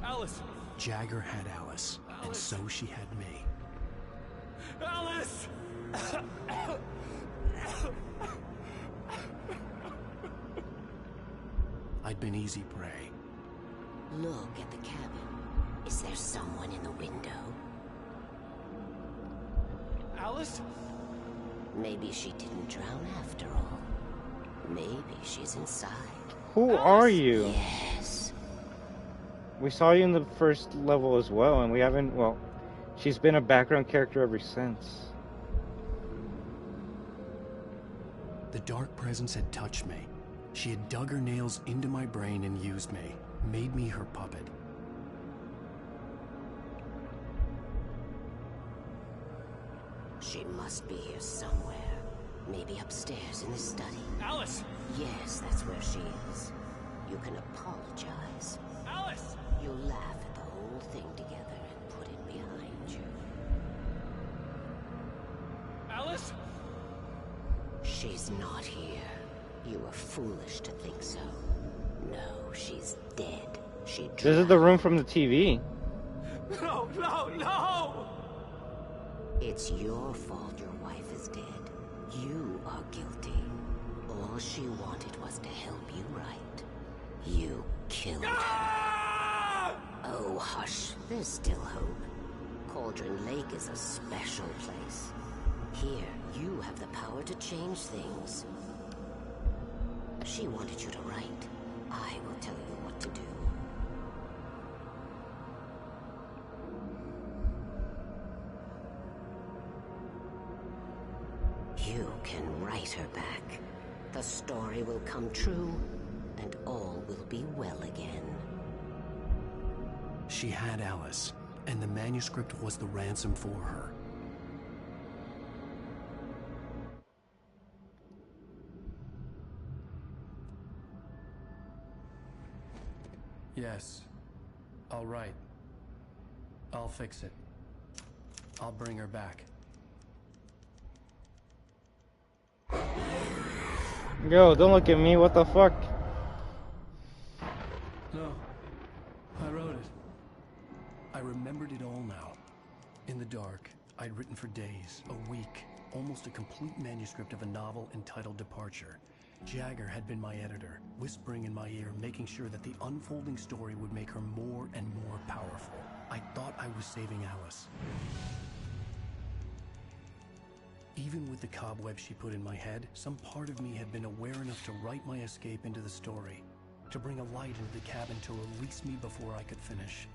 Alice! Jagger had Alice, and so she had me. Alice! I'd been easy prey. Look at the cabin. Is there someone in the window? Alice? Maybe she didn't drown after all. Maybe she's inside. Who are you? Yes. We saw you in the first level as well, and we haven't, well, she's been a background character ever since. The dark presence had touched me. She had dug her nails into my brain and used me, made me her puppet. She must be here somewhere. Maybe upstairs in the study. Alice! Yes, that's where she is. You can apologize. Alice! You'll laugh at the whole thing together and put it behind you. Alice? She's not here. You were foolish to think so. No, she's dead. She drowned. This is the room from the TV. No, no, no! It's your fault your wife is dead. You are guilty. All she wanted was to help you right. You killed her. Oh, hush. There's still hope. Cauldron Lake is a special place. Here, you have the power to change things. She wanted you to write. I will tell you what to do. You can write her back. The story will come true, and all will be well again. She had Alice, and the manuscript was the ransom for her. Yes. All right. I'll fix it. I'll bring her back. Yo, don't look at me, what the fuck? No, I wrote it. I remembered it all now. In the dark, I'd written for days, a week, almost a complete manuscript of a novel entitled Departure. Jagger had been my editor, whispering in my ear, making sure that the unfolding story would make her more and more powerful. I thought I was saving Alice. Even with the cobweb she put in my head, some part of me had been aware enough to write my escape into the story, to bring a light into the cabin to release me before I could finish,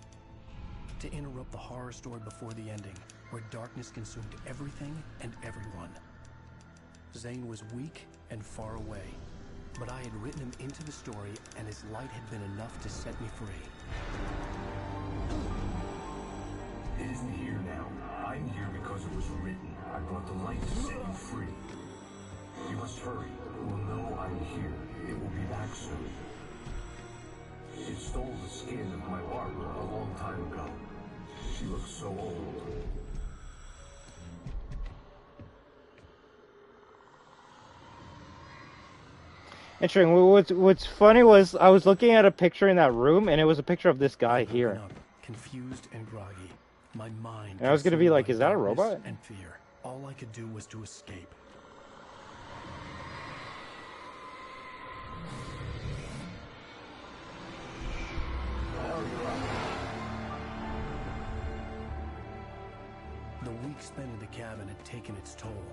to interrupt the horror story before the ending, where darkness consumed everything and everyone. Zane was weak and far away, but I had written him into the story, and his light had been enough to set me free. It isn't here now. I'm here because it was written. I brought the light to set you free. You must hurry. It will know I'm here. It will be back soon. It stole the skin of my Barbara a long time ago. She looks so old. Interesting. What's funny was I was looking at a picture in that room, and it was a picture of this guy here. Up, confused and groggy. My mind. And I was gonna be like, is that a robot? And fear. All I could do was to escape. The week spent in the cabin had taken its toll.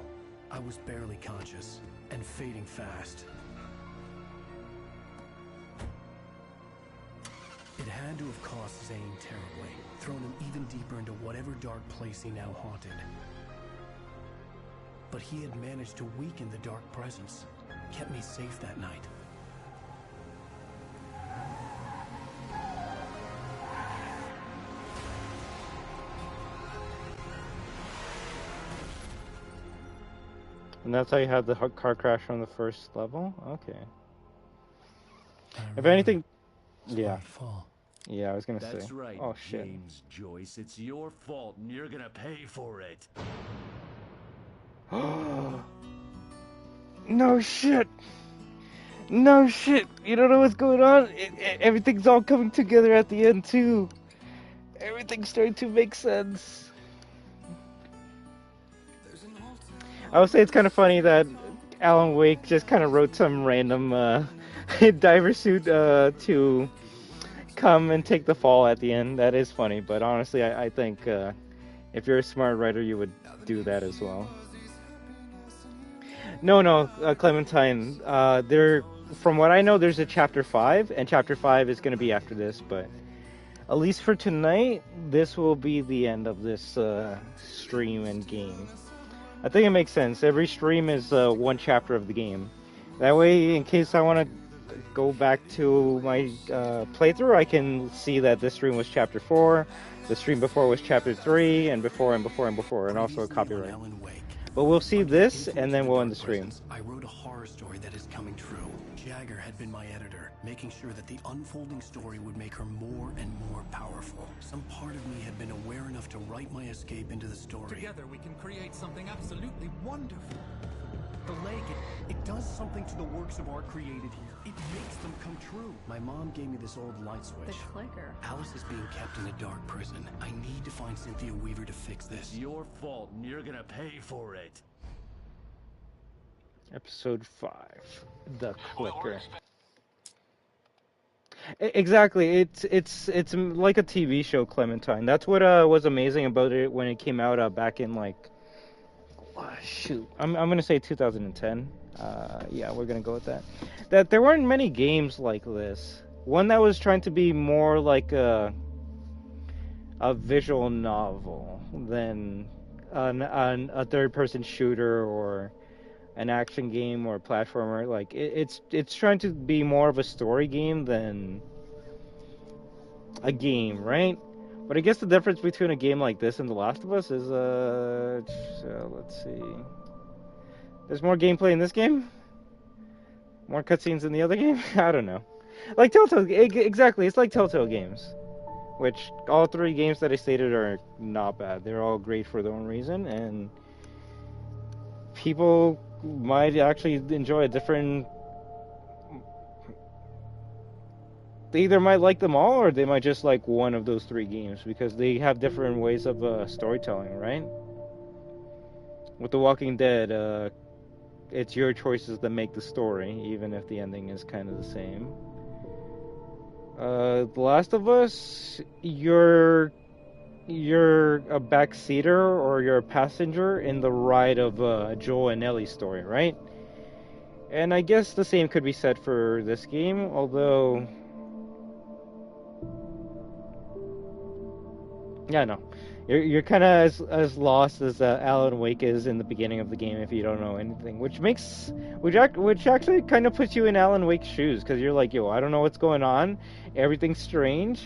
I was barely conscious and fading fast. It had to have cost Zane terribly, thrown him even deeper into whatever dark place he now haunted. But he had managed to weaken the dark presence, kept me safe that night. And that's how you had the car crash on the first level? Okay. If anything... Yeah. Yeah, I was gonna say. That's right, oh, shit. James Joyce. It's your fault, and you're gonna pay for it. No shit! No shit! You don't know what's going on? Everything's all coming together at the end, too. Everything's starting to make sense. I would say it's kind of funny that Alan Wake just kind of wrote some random diver suit to come and take the fall at the end. That is funny, but honestly, I think if you're a smart writer, you would do that as well. No, Clementine. From what I know, there's a chapter 5, and chapter 5 is going to be after this, but at least for tonight, this will be the end of this stream and game. I think it makes sense. Every stream is one chapter of the game. That way, in case I want to go back to my playthrough, I can see that this stream was chapter 4, the stream before was chapter 3, and before, and also a copyright. But we'll see this, and then we'll end the stream. I wrote a horror story that is coming true. Jagger had been my editor, making sure that the unfolding story would make her more and more powerful. Some part of me had been aware enough to write my escape into the story. Together we can create something absolutely wonderful. The lake, it does something to the works of art created here. It makes them come true. My mom gave me this old light switch. The clicker. Alice is being kept in a dark prison. I need to find Cynthia Weaver to fix this. It's your fault, and you're gonna pay for it. Episode 5, The Clicker. Exactly, it's like a TV show, Clementine. That's what was amazing about it when it came out back in like, shoot, I'm gonna say 2010. Yeah, we're gonna go with that. That there weren't many games like this. One that was trying to be more like a visual novel than a third-person shooter or an action game or a platformer. Like it's trying to be more of a story game than a game, right? But I guess the difference between a game like this and The Last of Us is let's see. There's more gameplay in this game? More cutscenes in the other game? I don't know. Like Telltale, exactly. It's like Telltale games. which all three games that I stated are not bad. They're all great for their own reason, and people might actually enjoy a different. They either might like them all, or they might just like one of those three games because they have different ways of storytelling, right? With The Walking Dead, it's your choices that make the story, even if the ending is kind of the same. The Last of Us, you're a backseater or you're a passenger in the ride of Joel and Ellie's story, right? And I guess the same could be said for this game, although... Yeah, no. You're kind of as lost as Alan Wake is in the beginning of the game if you don't know anything, which actually kind of puts you in Alan Wake's shoes, because you're like, yo, I don't know what's going on, everything's strange,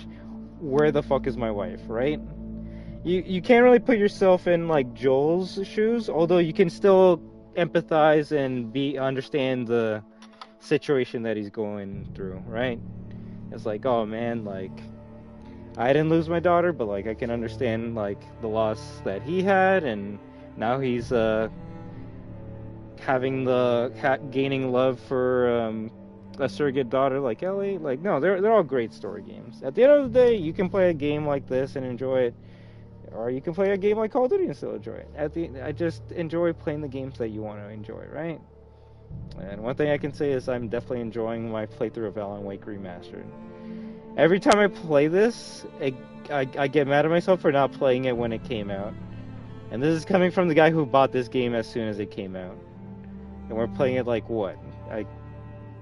where the fuck is my wife, right? You can't really put yourself in like Joel's shoes, although you can still empathize and understand the situation that he's going through, right? It's like, oh man, like, I didn't lose my daughter, but like I can understand like the loss that he had, and now he's gaining love for a surrogate daughter like Ellie. Like, no, they're all great story games. At the end of the day, you can play a game like this and enjoy it, or you can play a game like Call of Duty and still enjoy it. I just enjoy playing the games that you want to enjoy, right? And one thing I can say is I'm definitely enjoying my playthrough of Alan Wake Remastered. Every time I play this, I get mad at myself for not playing it when it came out. And this is coming from the guy who bought this game as soon as it came out. And we're playing it like, what?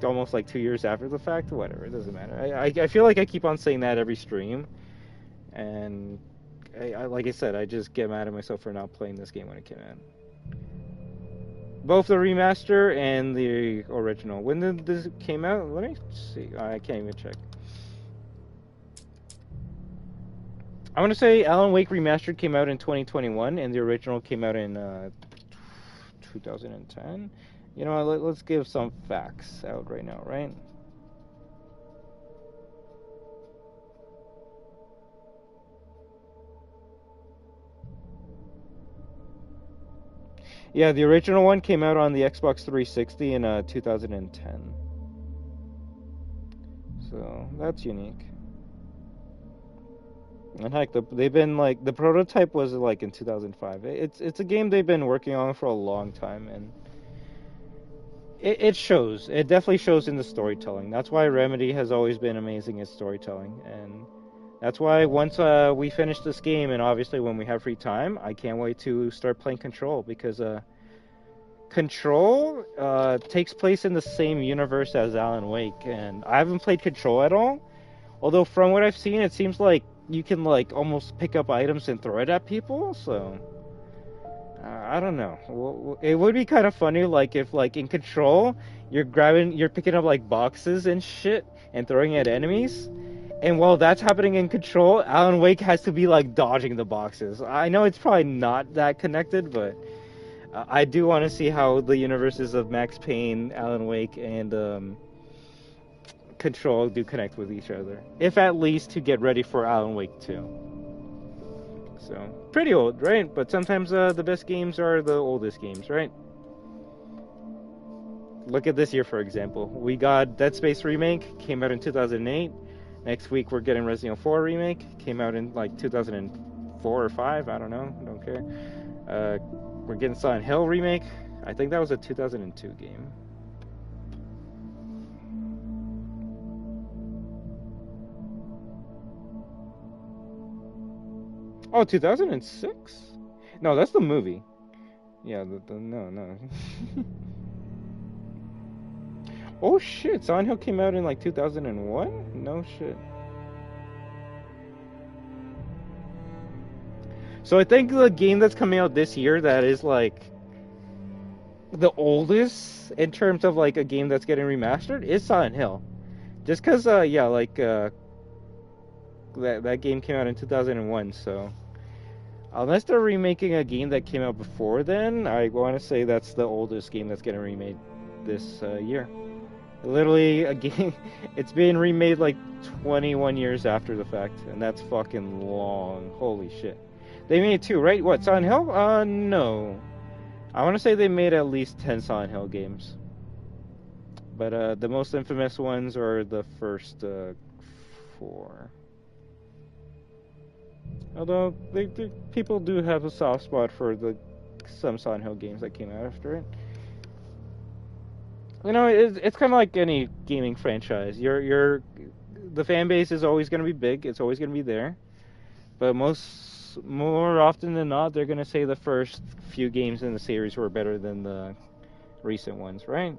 Almost like 2 years after the fact? Whatever, it doesn't matter. I feel like I keep on saying that every stream. And like I said, I just get mad at myself for not playing this game when it came out. Both the remaster and the original. When did this came out? Let me see. I can't even check. I want to say Alan Wake Remastered came out in 2021, and the original came out in 2010. You know, let's give some facts out right now, right? Yeah, the original one came out on the Xbox 360 in 2010. So, that's unique. And heck, they've been like, the prototype was like in 2005. It's a game they've been working on for a long time, and it shows. It definitely shows in the storytelling. That's why Remedy has always been amazing at storytelling, and that's why once we finish this game, and obviously when we have free time, I can't wait to start playing Control, because Control takes place in the same universe as Alan Wake, and I haven't played Control at all. Although from what I've seen, it seems like you can like almost pick up items and throw it at people, so I don't know. It would be kind of funny, like if like in Control, you're picking up like boxes and shit and throwing at enemies, and while that's happening in Control, Alan Wake has to be like dodging the boxes. I know it's probably not that connected, but I do want to see how the universes of Max Payne, Alan Wake, and Control do connect with each other, if at least to get ready for Alan Wake 2. So, pretty old, right? But sometimes the best games are the oldest games, right? Look at this year, for example. We got Dead Space Remake, came out in 2008. Next week we're getting Resident Evil 4 Remake, came out in like 2004 or 5, I don't know, don't care. We're getting Silent Hill Remake. I think that was a 2002 game. Oh, 2006? No, that's the movie. Yeah, no. Oh shit, Silent Hill came out in like 2001? No shit. So I think the game that's coming out this year that is like the oldest in terms of like a game that's getting remastered is Silent Hill. Just cause yeah, like that game came out in 2001, so unless they're remaking a game that came out before then, I want to say that's the oldest game that's getting remade this year. Literally, a game. It's being remade like 21 years after the fact, and that's fucking long. Holy shit. They made two, right? What, Silent Hill? No. I want to say they made at least 10 Silent Hill games. But the most infamous ones are the first 4. Although people do have a soft spot for some Silent Hill games that came out after it. You know, it's kind of like any gaming franchise. The fan base is always going to be big. It's always going to be there. But more often than not, they're going to say the first few games in the series were better than the recent ones, right?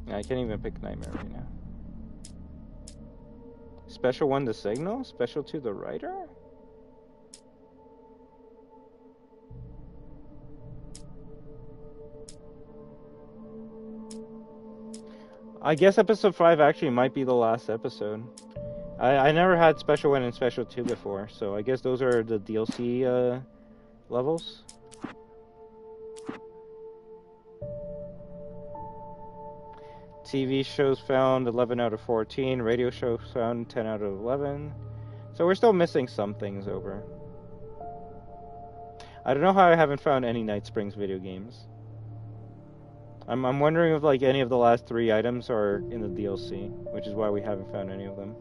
I can't even pick Nightmare right now. Special 1 to Signal? Special 2 the writer? I guess episode 5 actually might be the last episode. I never had Special 1 and Special 2 before, so I guess those are the DLC levels. TV shows found 11 out of 14, radio shows found 10 out of 11. So we're still missing some things over. I don't know how I haven't found any Night Springs video games. I'm wondering if like any of the last 3 items are in the DLC, which is why we haven't found any of them.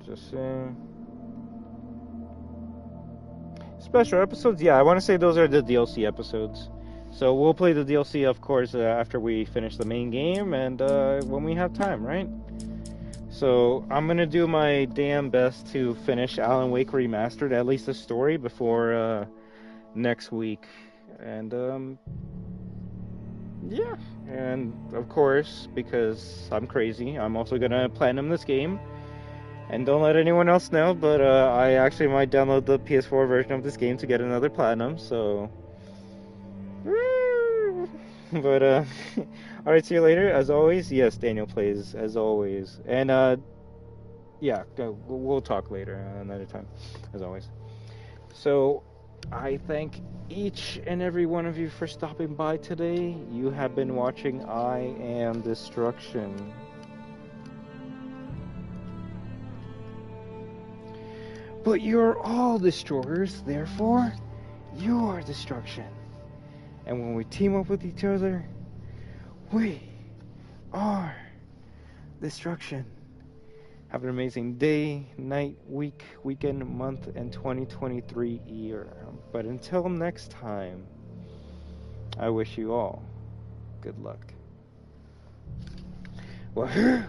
Just saying. Special episodes? Yeah, I want to say those are the DLC episodes. So we'll play the DLC, of course, after we finish the main game and when we have time, right? So I'm going to do my damn best to finish Alan Wake Remastered, at least the story, before next week. And, yeah. And, of course, because I'm crazy, I'm also going to platinum this game. And don't let anyone else know, but I actually might download the PS4 version of this game to get another platinum, so... But, alright, see you later. As always, yes, Daniel plays, as always. And, yeah, we'll talk later, another time, as always. So, I thank each and every one of you for stopping by today. You have been watching I Am Destruction. But you're all destroyers, therefore, you are destruction. And when we team up with each other, we are destruction. Have an amazing day, night, week, weekend, month, and 2023 year. But until next time, I wish you all good luck. WAHOO!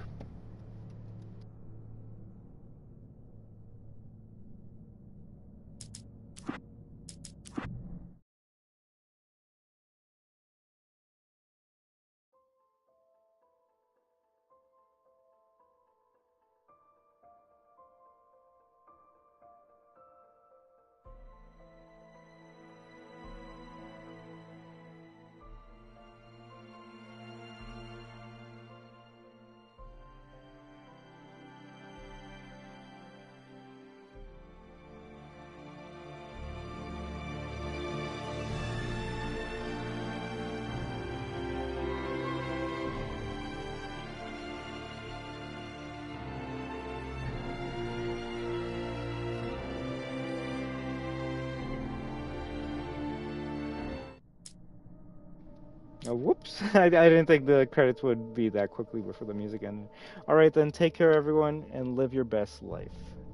Oh, whoops. I didn't think the credits would be that quickly before the music ended. Alright then, take care everyone, and live your best life.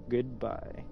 Goodbye.